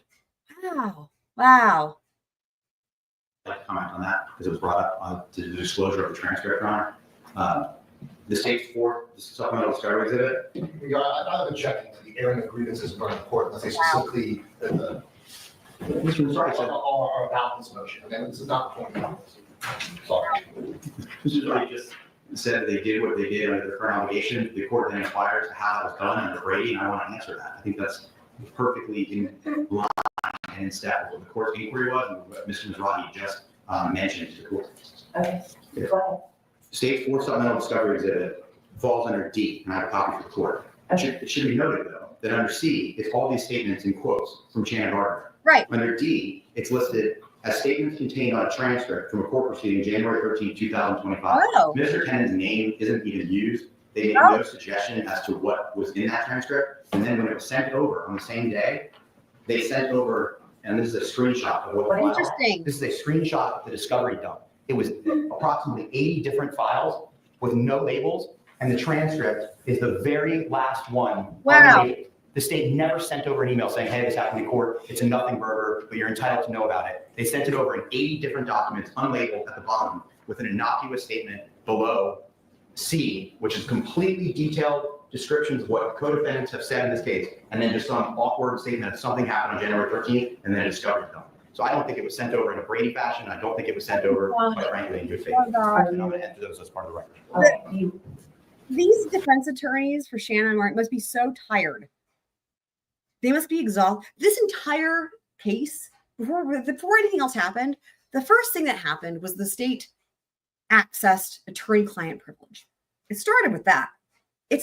wow. I'd like to comment on that because it was brought up to the disclosure of the transcript, Your Honor. The state's fourth supplemental discovery exhibit. I'm not objecting to the airing of grievances in front of the court unless they specifically Mr. Mizrahi said. are about this motion. Okay, this is not the point of this. Sorry. Mr. Mizrahi just said they did what they did under the current obligation. The court then inquires how that was done under Brady, and I want to answer that. I think that's perfectly in line and in step with what the court's inquiry was and what Mr. Mizrahi just mentioned to the court. Okay. Go ahead. State fourth supplemental discovery exhibit falls under D, and I have a copy for the court. It should be noted, though, that under C, it's all these statements in quotes from Shanna Gardner. Right. Under D, it's listed as statements contained on a transcript from a court proceeding January 13, 2025. Oh. Mr. Tenon's name isn't even used. They made no suggestion as to what was in that transcript. And then when it was sent over on the same day, they sent over, and this is a screenshot of what the file. Interesting. This is a screenshot of the discovery dump. It was approximately 80 different files with no labels, and the transcript is the very last one. Wow. Unlabeled. The state never sent over an email saying, hey, this happened in court. It's a nothing burger, but you're entitled to know about it. They sent it over in 80 different documents, unlabeled at the bottom, with an innocuous statement below C, which is completely detailed descriptions of what co-defendants have said in this case, and then just some awkward statement that something happened on January 13th, and then a discovery dump. So I don't think it was sent over in a Brady fashion. I don't think it was sent over, quite frankly, in good faith. And I'm going to enter those as part of the record. These defense attorneys for Shanna and Mark must be so tired. They must be exhausted. This entire case, before anything else happened, the first thing that happened was the state accessed attorney-client privilege. It started with that. That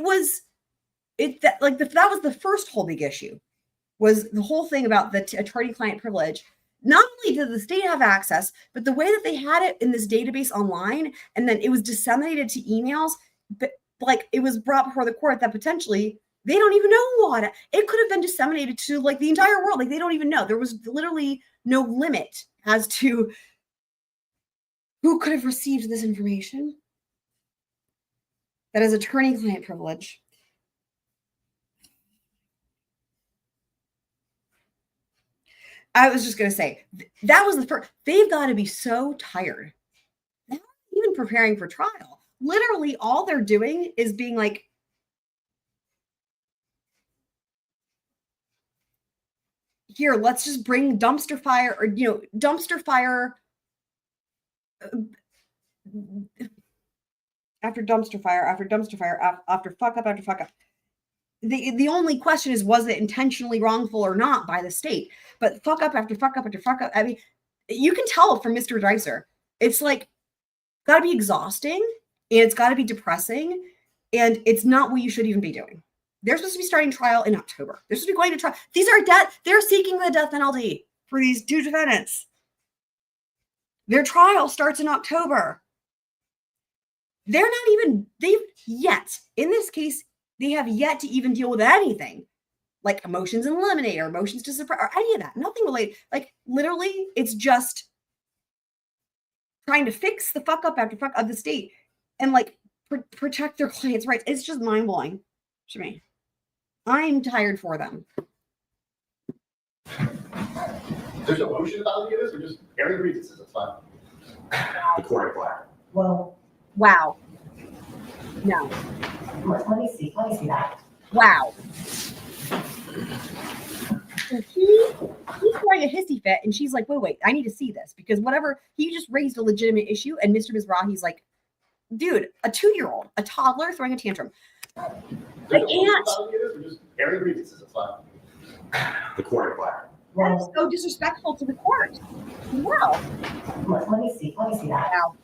was the first whole big issue, was the whole thing about the attorney-client privilege. Not only did the state have access, but the way that they had it in this database online, and then it was disseminated to emails, but like it was brought before the court that potentially they don't even know what it could have been disseminated to, like the entire world. Like they don't even know. There was literally no limit as to who could have received this information. That is attorney-client privilege. I was just going to say, that was the first. They've got to be so tired. They're not even preparing for trial. Literally, all they're doing is being like, here, let's just bring dumpster fire, or, dumpster fire after dumpster fire, after dumpster fire, after fuck up, after fuck up. The only question is, was it intentionally wrongful or not by the state? But fuck up after fuck up after fuck up. I mean, you can tell from Mr. Dreiser. It's like, got to be exhausting, and it's got to be depressing, and it's not what you should even be doing. They're supposed to be starting trial in October. They're supposed to be going to trial. They're seeking the death penalty for these two defendants. Their trial starts in October. They've yet, in this case, they have yet to even deal with anything like motions in limine or motions to suppress or any of that. Nothing related. Like literally, it's just trying to fix the fuck up after fuck of the state and like protect their clients' rights. It's just mind blowing to me. I'm tired for them. There's no motion about any of this, or just airing grievances. That's fine. The court inquired. Well, Wow. No. let me see that. Wow. So he's throwing a hissy fit, and she's like, wait, I need to see this, because whatever, he just raised a legitimate issue, and Mr. Mizrahi's like, dude, a 2-year-old, a toddler throwing a tantrum. I can't. Just airing grievances. That's fine. The court inquired. That is so disrespectful to the court. Wow. Let me see that. Wow.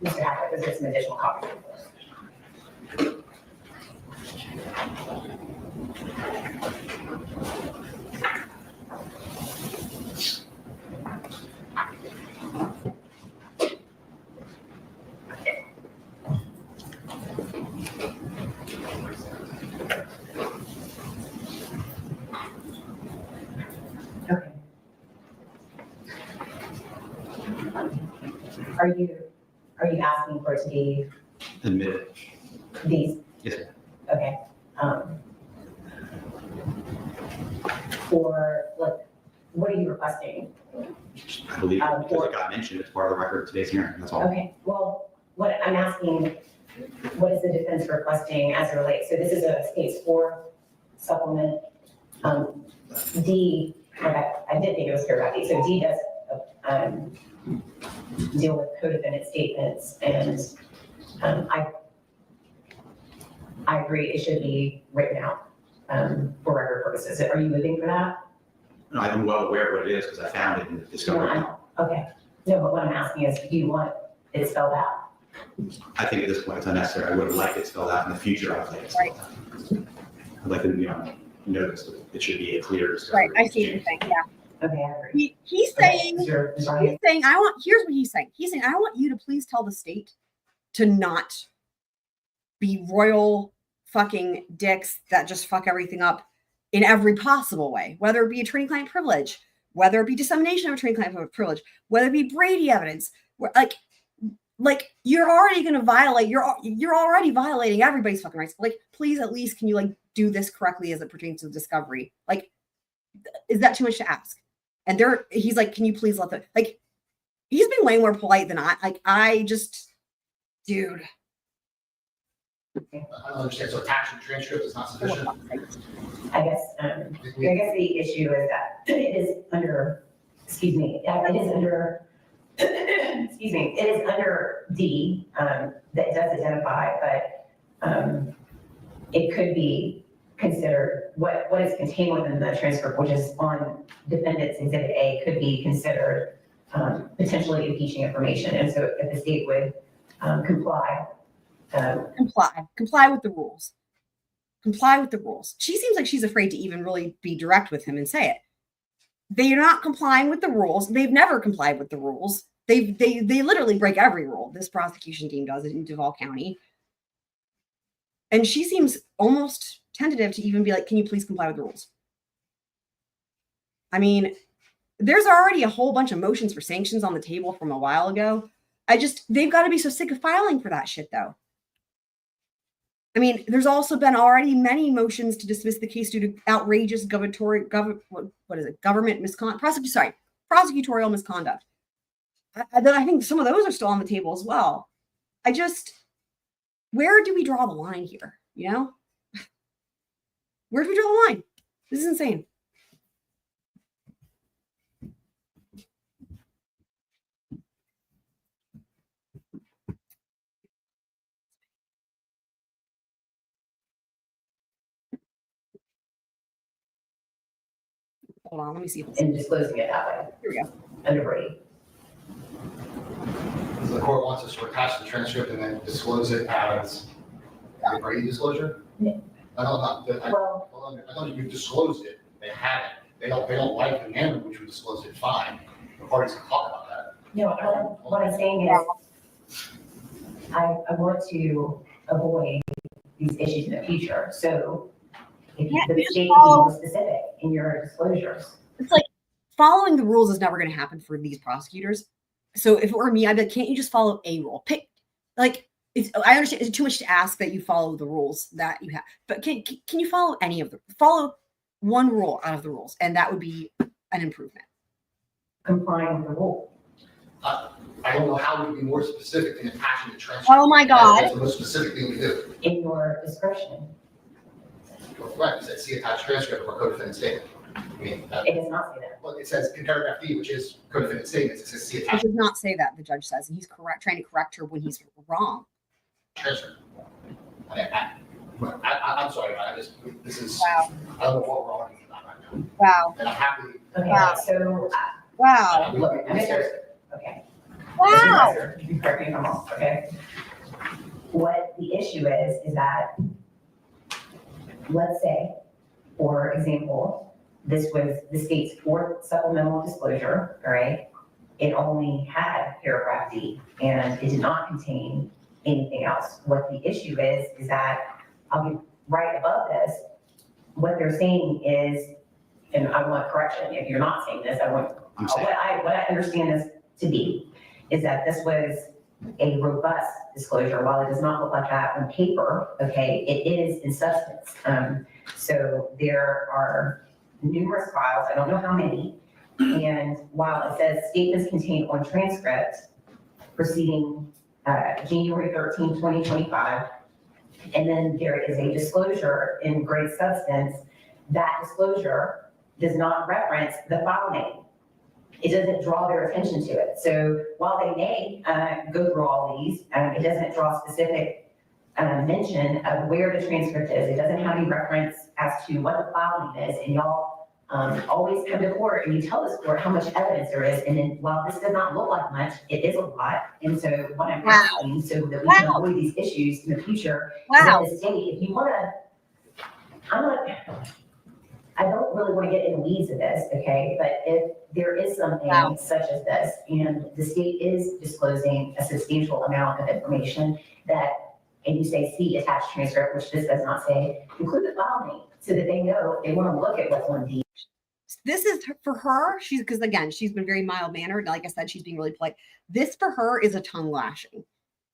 Mr. Hackett, there's just some additional copies. Okay. Are you asking for it to be Admitted. these? Yes, sir. Okay. For, like, what are you requesting? I believe because it got mentioned, it's part of the record of today's hearing, that's all. Okay, well, what I'm asking, what is the defense requesting as it relates? So this is a case 4 supplement. D, okay, I did think it was paragraph D. So D does deal with co-defendant statements, and I agree it should be written out for record purposes. Are you moving for that? No, I'm well aware of what it is because I found it in the discovery. Okay. No, but what I'm asking is, do you want it spelled out? I think at this point it's unnecessary. I would have liked it spelled out in the future. I'd like it spelled out. I'd like to be on notice that it should be a clear discovery. Right. I see what you're saying. Yeah. Okay, I agree. He's saying, here's what he's saying. He's saying, I want you to please tell the state to not be royal fucking dicks that just fuck everything up in every possible way, whether it be attorney-client privilege, whether it be dissemination of attorney-client privilege, whether it be Brady evidence, like you're already going to violate, you're already violating everybody's fucking rights. Like, please, at least, can you like do this correctly as it pertains to the discovery? Like, is that too much to ask? And he's like, can you please let he's been way more polite than dude. I don't understand. So attaching transcript is not sufficient? I guess the issue is that it is under, it is under D, that does identify, but it could be considered, what is contained within the transcript, which is on defendant's exhibit A, could be considered potentially impeaching information. And so if the state would comply with the rules. Comply with the rules. She seems like she's afraid to even really be direct with him and say it. They are not complying with the rules. They've never complied with the rules. They literally break every rule. This prosecution team does it in Duval County. And she seems almost tentative to even be like, can you please comply with the rules? I mean, there's already a whole bunch of motions for sanctions on the table from a while ago. They've got to be so sick of filing for that shit, though. I mean, there's also been already many motions to dismiss the case due to outrageous government misconduct, prosecutorial misconduct. I think some of those are still on the table as well. Where do we draw the line here? You know? Where do we draw the line? This is insane. Hold on, let me see. in disclosing it that way. Here we go. Under Brady. So the court wants us to attach the transcript and then disclose it as a Brady disclosure? Yeah. I thought you disclosed it. They had it. They don't like the manner in which we disclosed it. Fine. The parties can talk about that. No, what I'm saying is, I want to avoid these issues in the future. So if the state can be more specific in your disclosures. It's like following the rules is never going to happen for these prosecutors. So if it were me, I'd be like, can't you just follow a rule? I understand it's too much to ask that you follow the rules that you have, but can you follow follow one rule out of the rules, and that would be an improvement. Complying with the rule. I don't know how we'd be more specific than attaching the transcript. Oh my God. That's the most specific thing we do. In your discretion. Right, it says see attached transcript of our co-defendant statement. I mean, It does not say that. well, it says in paragraph D, which is co-defendant statements, it says see It attached does not say that, the judge says, and he's trying to correct her when he's wrong. transcript. I'm sorry, this is, Wow. I don't know what we're arguing about right now. Wow. And I'm happy. Okay, Wow. so, Wow. look, okay. Wow. Mr. Advisor, correct me if I'm wrong, okay? What the issue is that, let's say, for example, this was the state's 4th supplemental disclosure, all right? It only had paragraph D, and it did not contain anything else. What the issue is that, I'll be right above this, what they're saying is, and I want correction, if you're not saying this, I'm saying, what I understand this to be is that this was a robust disclosure. While it does not look like that on paper, okay, it is in substance. So there are numerous files, I don't know how many, and while it says statements contained on transcript proceeding January 13, 2025, and then there is a disclosure in great substance, that disclosure does not reference the file name. It doesn't draw their attention to it. So while they may go through all these, it doesn't draw specific mention of where the transcript is. It doesn't have any reference as to what the file name is. And y'all always come to court and you tell this court how much evidence there is. And then while this does not look like much, it is a lot. And so what I'm asking, so that we can avoid these issues in the future, is that the state, if you want to, I don't really want to get in the weeds of this, okay? But if there is something such as this, and the state is disclosing a substantial amount of information that, and you say see attached transcript, which this does not say, include the file name so that they know if they want to look at what's on D. This is for her. She's, because again, she's been very mild mannered. Like I said, she's being really polite. This for her is a tongue lashing.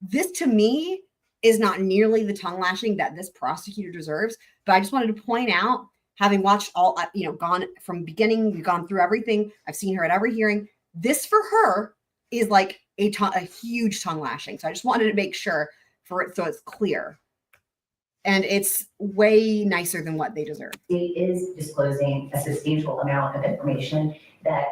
This to me is not nearly the tongue lashing that this prosecutor deserves. But I just wanted to point out, having watched all, gone from beginning, we've gone through everything. I've seen her at every hearing. This for her is like a huge tongue lashing. So I just wanted to make sure for it so it's clear. And it's way nicer than what they deserve. State is disclosing a substantial amount of information that,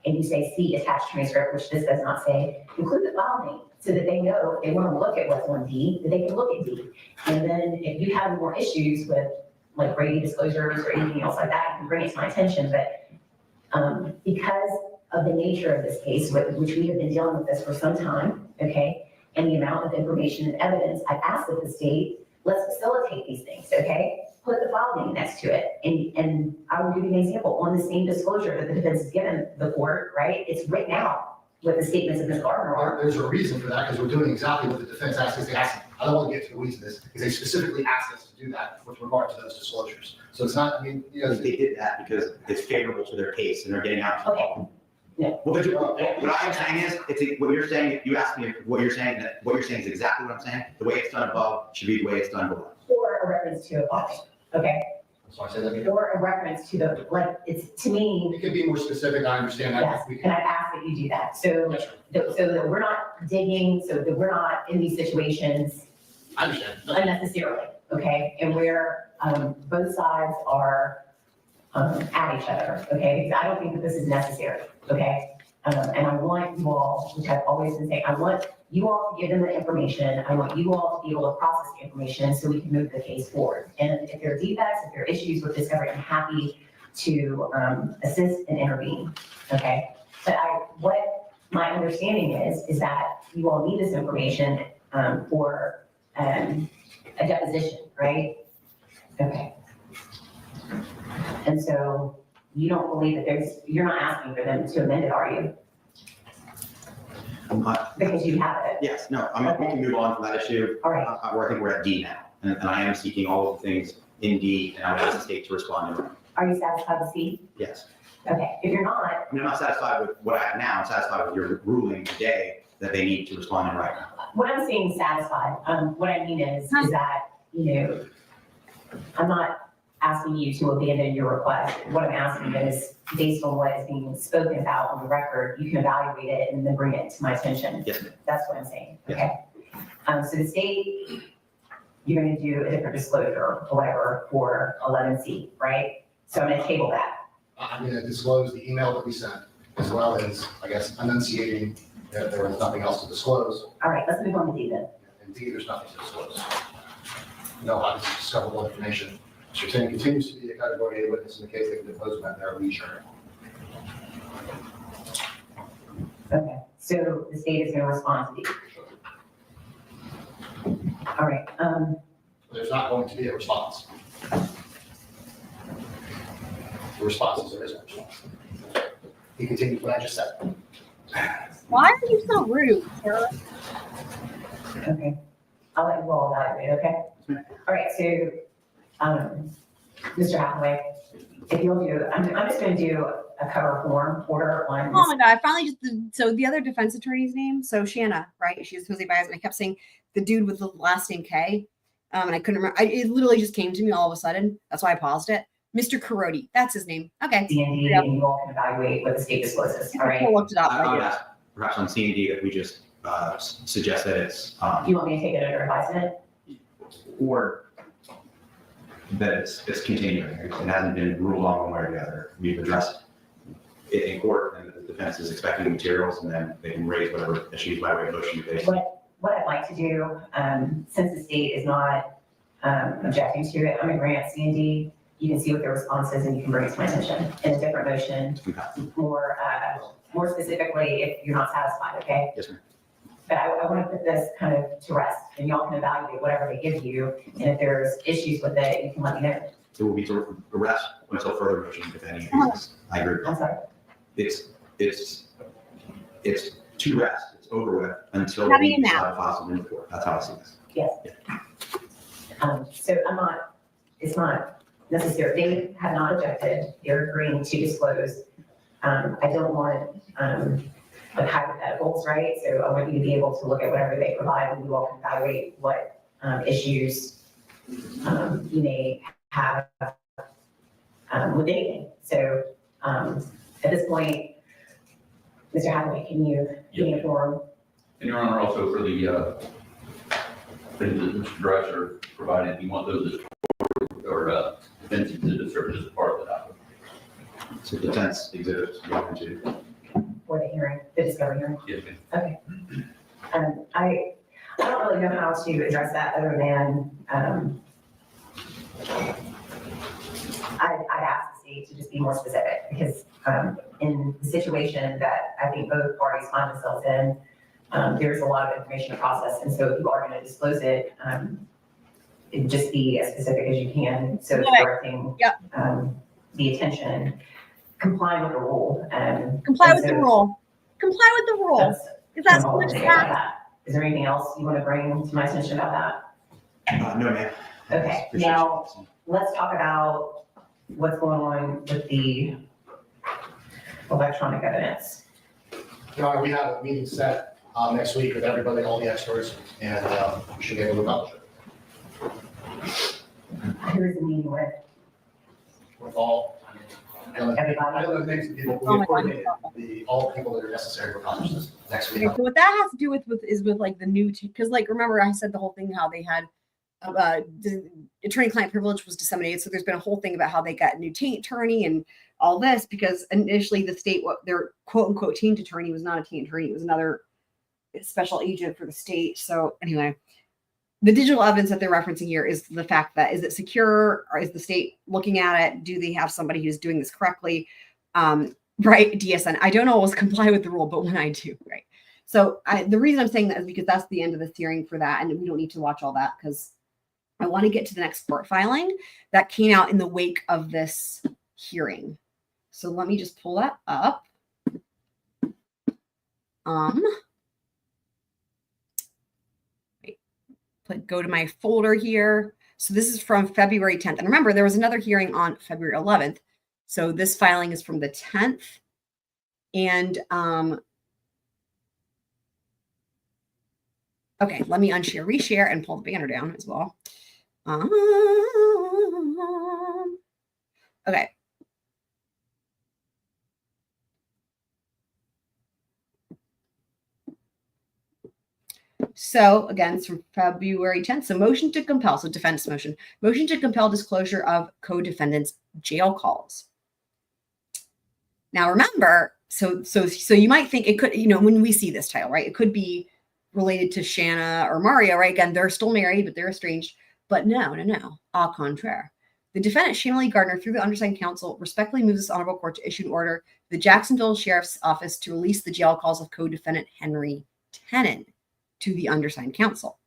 and you say see attached transcript, which this does not say, include the file name so that they know if they want to look at what's on D, that they can look at D. And then if you have more issues with like Brady disclosures or anything else like that, you can bring it to my attention. But because of the nature of this case, which we have been dealing with this for some time, okay, and the amount of information and evidence, I've asked of the state, let's facilitate these things, okay? Put the file name next to it. And I will give you an example. On the same disclosure that the defense has given the court, right, it's written out what the statements of Ms. Gardner are. There's a reason for that, because we're doing exactly what the defense asked us to ask. I don't want to get to the weeds of this, because they specifically asked us to do that with regard to those disclosures. So it's not, they did that because it's favorable to their case and they're getting out. Okay. Yeah. Well, but what I'm saying is, what you're saying, you asked me what you're saying is exactly what I'm saying. The way it's done above should be the way it's done below. Or a reference to a file name, okay? So I said that again. Or a reference to the, like, it's, to me, It could be more specific, I understand that. yes, and I ask that you do that. So, Yes, sir. so that we're not digging, so that we're not in these situations I understand. unnecessarily, okay? And where both sides are at each other, okay? Because I don't think that this is necessary, okay? And I want you all, which I've always been saying, I want you all to give them the information. I want you all to be able to process the information so we can move the case forward. And if there are defects, if there are issues with discovery, I'm happy to assist and intervene, okay? But what my understanding is that you all need this information for a deposition, right? Okay. And so you don't believe that you're not asking for them to amend it, are you? Because you have it. Yes, no, we can move on from that issue. All right. I think we're at D now, and I am seeking all of the things in D, and I would ask the state to respond to it. Are you satisfied with C? Yes. Okay, if you're not, I mean, I'm not satisfied with what I have now. I'm satisfied with your ruling today that they need to respond in writing. what I'm saying satisfied, what I mean is that, I'm not asking you to abandon your request. What I'm asking is, based on what is being spoken about on the record, you can evaluate it and then bring it to my attention. Yes, ma'am. That's what I'm saying, Yes. okay? So the state, you're gonna do a different disclosure or whatever for 11C, right? So I'm gonna table that. I'm gonna disclose the email that we sent, as well as, I guess, enunciating that there was nothing else to disclose. All right, let's move on to D then. Indeed, there's nothing to disclose. know how this is discoverable information. Mr. Tenant continues to be a category A witness in the case. They can depose him at their leisure. Okay, so the state is going to respond to these. All right, There's not going to be a response. The response is there is no response. He continues what I just said. Why are you so rude, Sarah? okay. I'll let you all evaluate, okay? All right, so, Mr. Hathaway, if you'll do, I'm just going to do a cover form order on. Oh my God, I finally just, so the other defense attorney's name, so Shanna, right? She was supposed to be biased, and I kept saying the dude with the last name K, and I couldn't remember. It literally just came to me all of a sudden. That's why I paused it. Mr. Karodi, that's his name. Okay. D&D, and you all can evaluate what the state discloses, all right? I looked it up. I would I ask, perhaps on C&D, that we just suggest that it's, You want me to take it under advisement? or that it's continuing. It hasn't been ruled on one way or the other. We've addressed it in court, and the defense is expecting materials, and then they can raise whatever issues by way of motion they face. What I'd like to do, since the state is not objecting to it, I'm gonna grant C&D. You can see what the response is, and you can bring it to my attention in a different motion, more specifically if you're not satisfied, okay? Yes, ma'am. But I want to put this kind of to rest, and y'all can evaluate whatever they give you, and if there's issues with it, you can let me know. It will be to arrest until further motion, if any. I agree. I'm sorry. It's to rest. It's over with until How do you we know? decide possibly in court. That's how I see this. Yes. So it's not necessary. They have not objected. They're agreeing to disclose. I don't want, like hypotheticals, right? So I want you to be able to look at whatever they provide, and you all can evaluate what issues you may have with anything. So at this point, Mr. Hathaway, can you inform? And Your Honor, also for the things that Mr. Dresser provided, you want those as defense exhibits or just a part of the document? So defense exhibits 1 and 2. For the hearing, the discovery hearing? Yes, ma'am. Okay. I don't really know how to address that other than, I'd ask the state to just be more specific, because in the situation that I think both parties find themselves in, there's a lot of information to process, and so if you are going to disclose it, just be as specific as you can, so it's directing the attention, complying with the rule. Comply with the rule. Comply with the rule. Because that's all what I'm it's saying about that. Is there anything else you want to bring to my attention about that? No, ma'am. Okay, Appreciate now, you. let's talk about what's going on with the electronic evidence. Your Honor, we have a meeting set next week with everybody, all the experts, and we should be able to accomplish it Who is the meeting with? with all. Everybody? I don't know the names of the people, Oh we my God. coordinated all the people that are necessary to accomplish this next week. Okay, so what that has to do with is with like the new, because like remember I said the whole thing how they had attorney-client privilege was disseminated. So there's been a whole thing about how they got a new taint attorney and all this, because initially the state, what their quote unquote taint attorney was not a taint attorney, it was another special agent for the state. So anyway, the digital evidence that they're referencing here is the fact that, is it secure, or is the state looking at it? Do they have somebody who's doing this correctly? Right, DSN. I don't always comply with the rule, but when I do, right. So the reason I'm saying that is because that's the end of this hearing for that, and we don't need to watch all that because I want to get to the next court filing that came out in the wake of this hearing. So let me just pull that up. Go to my folder here. So this is from February 10th. And remember, there was another hearing on February 11th. So this filing is from the 10th. And okay, let me unshare, reshare, and pull the banner down as well. Okay. So again, it's from February 10th. So motion to compel. So defense motion. Motion to compel disclosure of co-defendants' jail calls. Now remember, so you might think it could, when we see this title, right? It could be related to Shanna or Mario, right? Again, they're still married, but they're estranged. But no. Au contraire. The defendant, Shanna Gardner, through the undersigned counsel, respectfully moves this honorable court to issue an order to the Jacksonville Sheriff's Office to release the jail calls of co-defendant Henry Tenon to the undersigned counsel.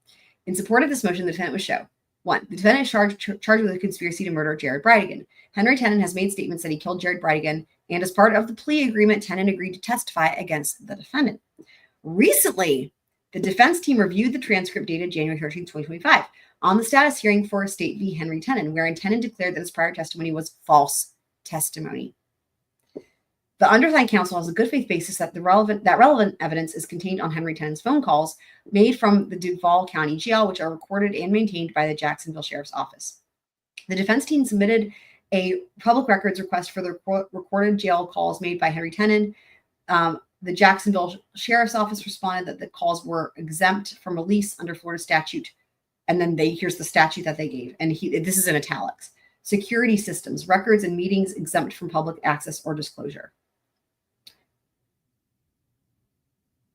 In support of this motion, the defendant was show. 1. The defendant is charged with a conspiracy to murder Jared Bridegan. Henry Tenon has made statements that he killed Jared Bridegan, and as part of the plea agreement, Tenon agreed to testify against the defendant. Recently, the defense team reviewed the transcript dated January 13, 2025, on the status hearing for State v. Henry Tenon, wherein Tenon declared that his prior testimony was false testimony. The undersigned counsel has a good faith basis that relevant evidence is contained on Henry Tenon's phone calls made from the Duval County Jail, which are recorded and maintained by the Jacksonville Sheriff's Office. The defense team submitted a public records request for the recorded jail calls made by Henry Tenon. The Jacksonville Sheriff's Office responded that the calls were exempt from release under Florida statute. And then here's the statute that they gave. And this is in italics. Security systems, records and meetings exempt from public access or disclosure.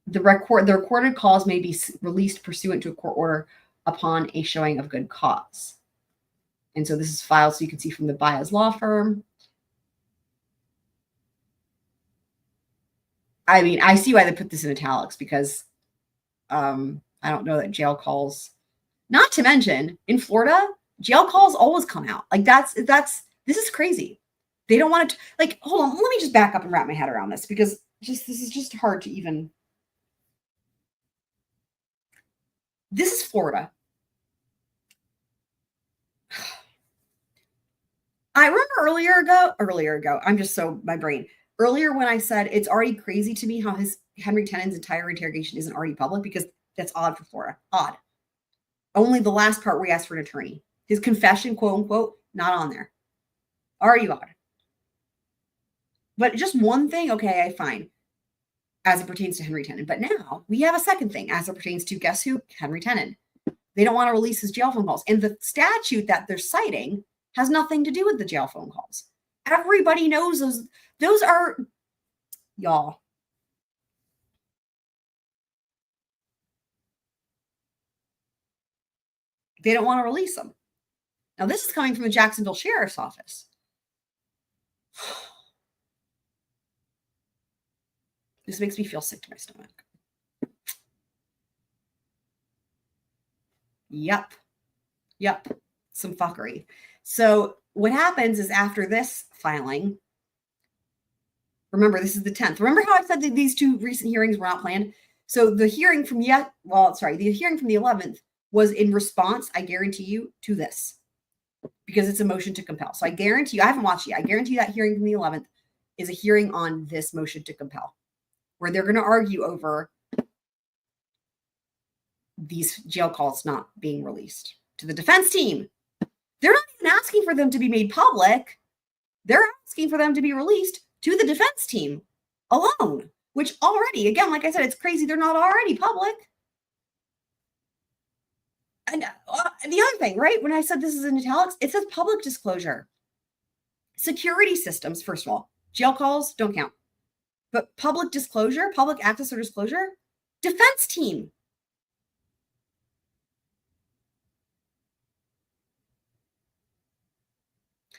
The recorded calls may be released pursuant to a court order upon a showing of good cause. And so this is filed so you can see from the Baez law firm. I mean, I see why they put this in italics because I don't know that jail calls, not to mention in Florida, jail calls always come out. Like this is crazy. They don't want to, like, hold on, let me just back up and wrap my head around this because this is just hard to even. This is Florida. I remember earlier ago, I'm just so, my brain. Earlier when I said it's already crazy to me how Henry Tenon's entire interrogation isn't already public because that's odd for Florida. Odd. Only the last part where he asked for an attorney. His confession, quote unquote, not on there. Already odd. But just one thing, okay, fine, as it pertains to Henry Tenon. But now we have a second thing as it pertains to, guess who? Henry Tenon. They don't want to release his jail phone calls. And the statute that they're citing has nothing to do with the jail phone calls. Everybody knows those are, y'all. They don't want to release them. Now, this is coming from the Jacksonville Sheriff's Office. This makes me feel sick to my stomach. Yep. Some fuckery. So what happens is after this filing, remember, this is the 10th. Remember how I said that these two recent hearings were not planned? So the hearing from the hearing from the 11th was in response, I guarantee you, to this. Because it's a motion to compel. So I guarantee you, I haven't watched it yet. I guarantee you that hearing from the 11th is a hearing on this motion to compel, where they're going to argue over these jail calls not being released to the defense team. They're not even asking for them to be made public. They're asking for them to be released to the defense team alone, which already, again, like I said, it's crazy. They're not already public. And the other thing, right? When I said this is in italics, it says public disclosure. Security systems, first of all, jail calls don't count. But public disclosure, public access or disclosure, defense team.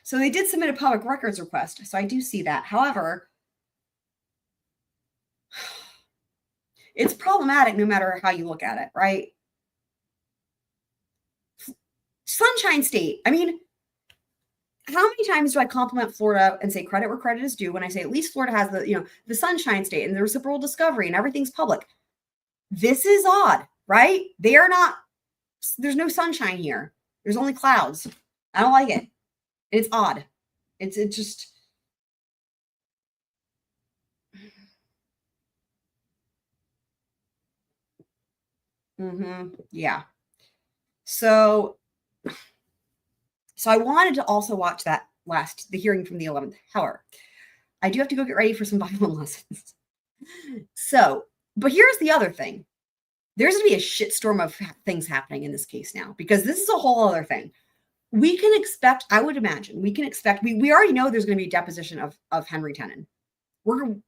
So they did submit a public records request. So I do see that. However, it's problematic no matter how you look at it, right? Sunshine State. I mean, how many times do I compliment Florida and say credit where credit is due when I say at least Florida has the Sunshine State and the reciprocal discovery and everything's public? This is odd, right? They are not, there's no sunshine here. There's only clouds. I don't like it. It's odd. It's just. Yeah. So I wanted to also watch the hearing from the 11th. However, I do have to go get ready for some violin lessons. But here's the other thing. There's going to be a shitstorm of things happening in this case now, because this is a whole other thing. We can expect, I would imagine, we already know there's going to be a deposition of Henry Tenon.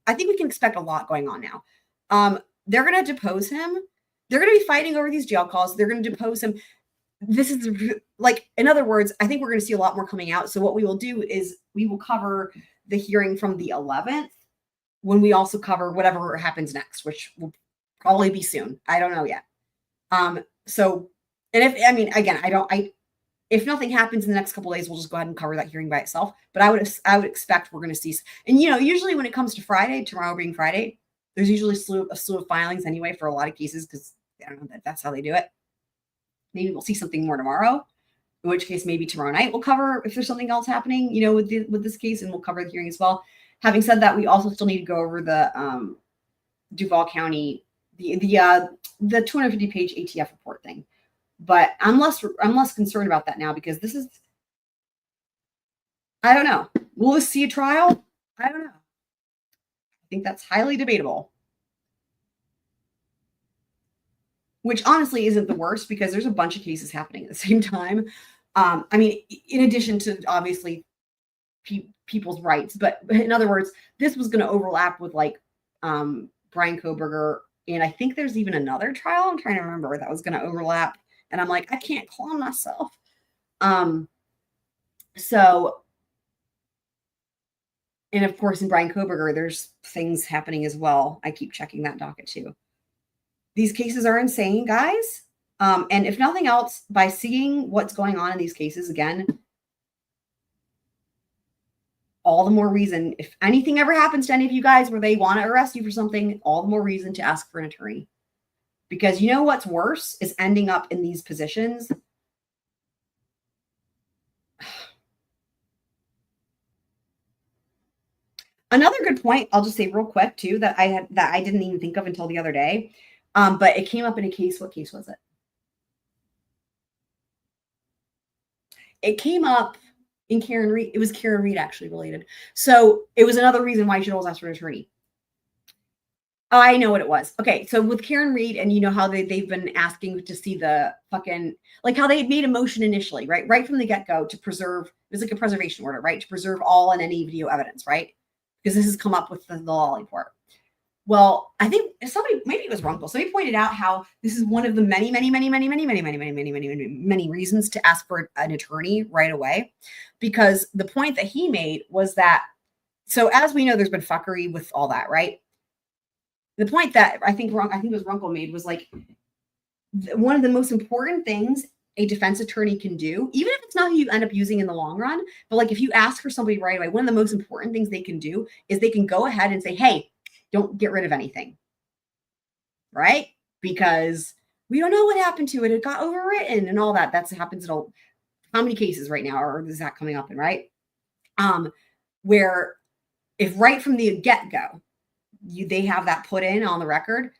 I think we can expect a lot going on now. They're going to depose him. They're going to be fighting over these jail calls. They're going to depose him. This is like, in other words, I think we're going to see a lot more coming out. So what we will do is we will cover the hearing from the 11th when we also cover whatever happens next, which will probably be soon. I don't know yet. So, and if nothing happens in the next couple of days, we'll just go ahead and cover that hearing by itself. But I would expect we're going to see, and usually when it comes to Friday, tomorrow being Friday, there's usually a slew of filings anyway for a lot of cases, because I don't know, that's how they do it. Maybe we'll see something more tomorrow, in which case maybe tomorrow night we'll cover if there's something else happening, with this case, and we'll cover the hearing as well. Having said that, we also still need to go over the Duval County, the 250-page ATF report thing. But I'm less concerned about that now, because this is, I don't know. Will we see a trial? I don't know. I think that's highly debatable. Which honestly isn't the worst, because there's a bunch of cases happening at the same time. In addition to obviously people's rights, but in other words, this was going to overlap with like Brian Kohberger, and I think there's even another trial. I'm trying to remember that was going to overlap. And I'm like, I can't clone myself. So, and of course, in Brian Kohberger, there's things happening as well. I keep checking that docket too. These cases are insane, guys. And if nothing else, by seeing what's going on in these cases, again, all the more reason, if anything ever happens to any of you guys where they want to arrest you for something, all the more reason to ask for an attorney. Because you know what's worse is ending up in these positions. Another good point, I'll just say real quick too, that I didn't even think of until the other day. But it came up in a case. What case was it? It came up in Karen Reed. It was Karen Reed actually related. So it was another reason why you should always ask for an attorney. Oh, I know what it was. Okay, so with Karen Reed, and you know how they've been asking to see the fucking, like how they had made a motion initially, right from the get-go to preserve, it was like a preservation order, right? To preserve all and any video evidence, right? Because this has come up with the law report. Well, I think somebody, maybe it was Runkle, somebody pointed out how this is one of the many reasons to ask for an attorney right away. Because the point that he made was that, so as we know, there's been fuckery with all that, right? The point that I think it was Runkle made was like, one of the most important things a defense attorney can do, even if it's not who you end up using in the long run, but like if you ask for somebody right away, one of the most important things they can do is they can go ahead and say, hey, don't get rid of anything, right? Because we don't know what happened to it. It got overwritten and all that. That's happens in how many cases right now, or is that coming up in, right? Where if right from the get-go, they have that put in on the record,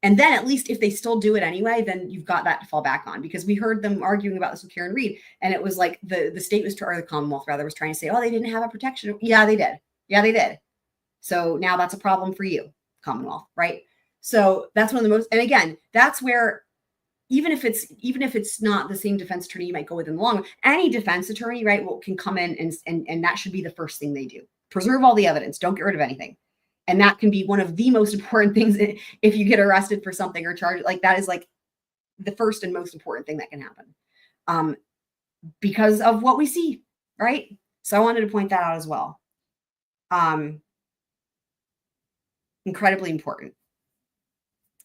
and then at least if they still do it anyway, then you've got that to fall back on. Because we heard them arguing about this with Karen Reed, and it was like the state was, or the Commonwealth rather, was trying to say, oh, they didn't have a protection. Yeah, they did. Yeah, they did. So now that's a problem for you, Commonwealth, right? So that's one of the most, and again, that's where even if it's not the same defense attorney you might go with in the long run, any defense attorney, right, can come in and that should be the first thing they do. Preserve all the evidence. Don't get rid of anything. And that can be one of the most important things if you get arrested for something or charged. Like that is like the first and most important thing that can happen because of what we see, right? So I wanted to point that out as well. Incredibly important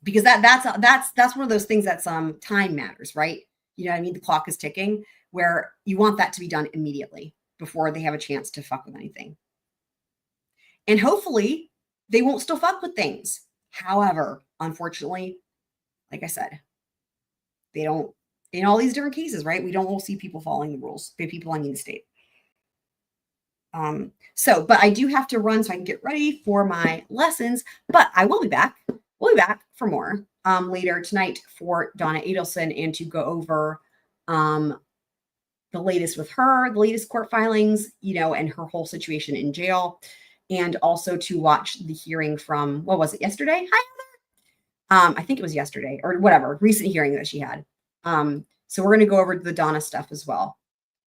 because that's one of those things that's time matters, right? You know what I mean? The clock is ticking where you want that to be done immediately before they have a chance to fuck with anything. And hopefully they won't still fuck with things. However, unfortunately, like I said, they don't, in all these different cases, right? We'll see people following the rules. People, I mean the state. But I do have to run so I can get ready for my lessons, but I will be back. We'll be back for more later tonight for Donna Adelson and to go over the latest with her, the latest court filings, and her whole situation in jail. And also to watch the hearing from, what was it, yesterday? Hi, Heather. I think it was yesterday or whatever, recent hearing that she had. So we're going to go over the Donna stuff as well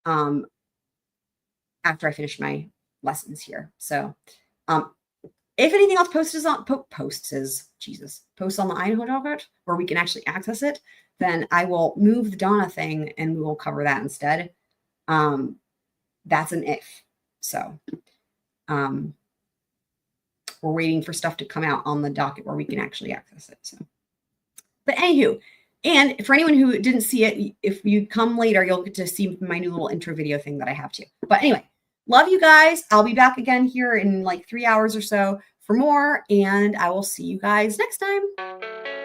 after I finish my lessons here. So if anything else posts on the Idaho docket where we can actually access it, then I will move the Donna thing and we will cover that instead. That's an if. So we're waiting for stuff to come out on the docket where we can actually access it. So, but anywho, and for anyone who didn't see it, if you come later, you'll get to see my new little intro video thing that I have too. But anyway, love you guys. I'll be back again here in like 3 hours or so for more, and I will see you guys next time.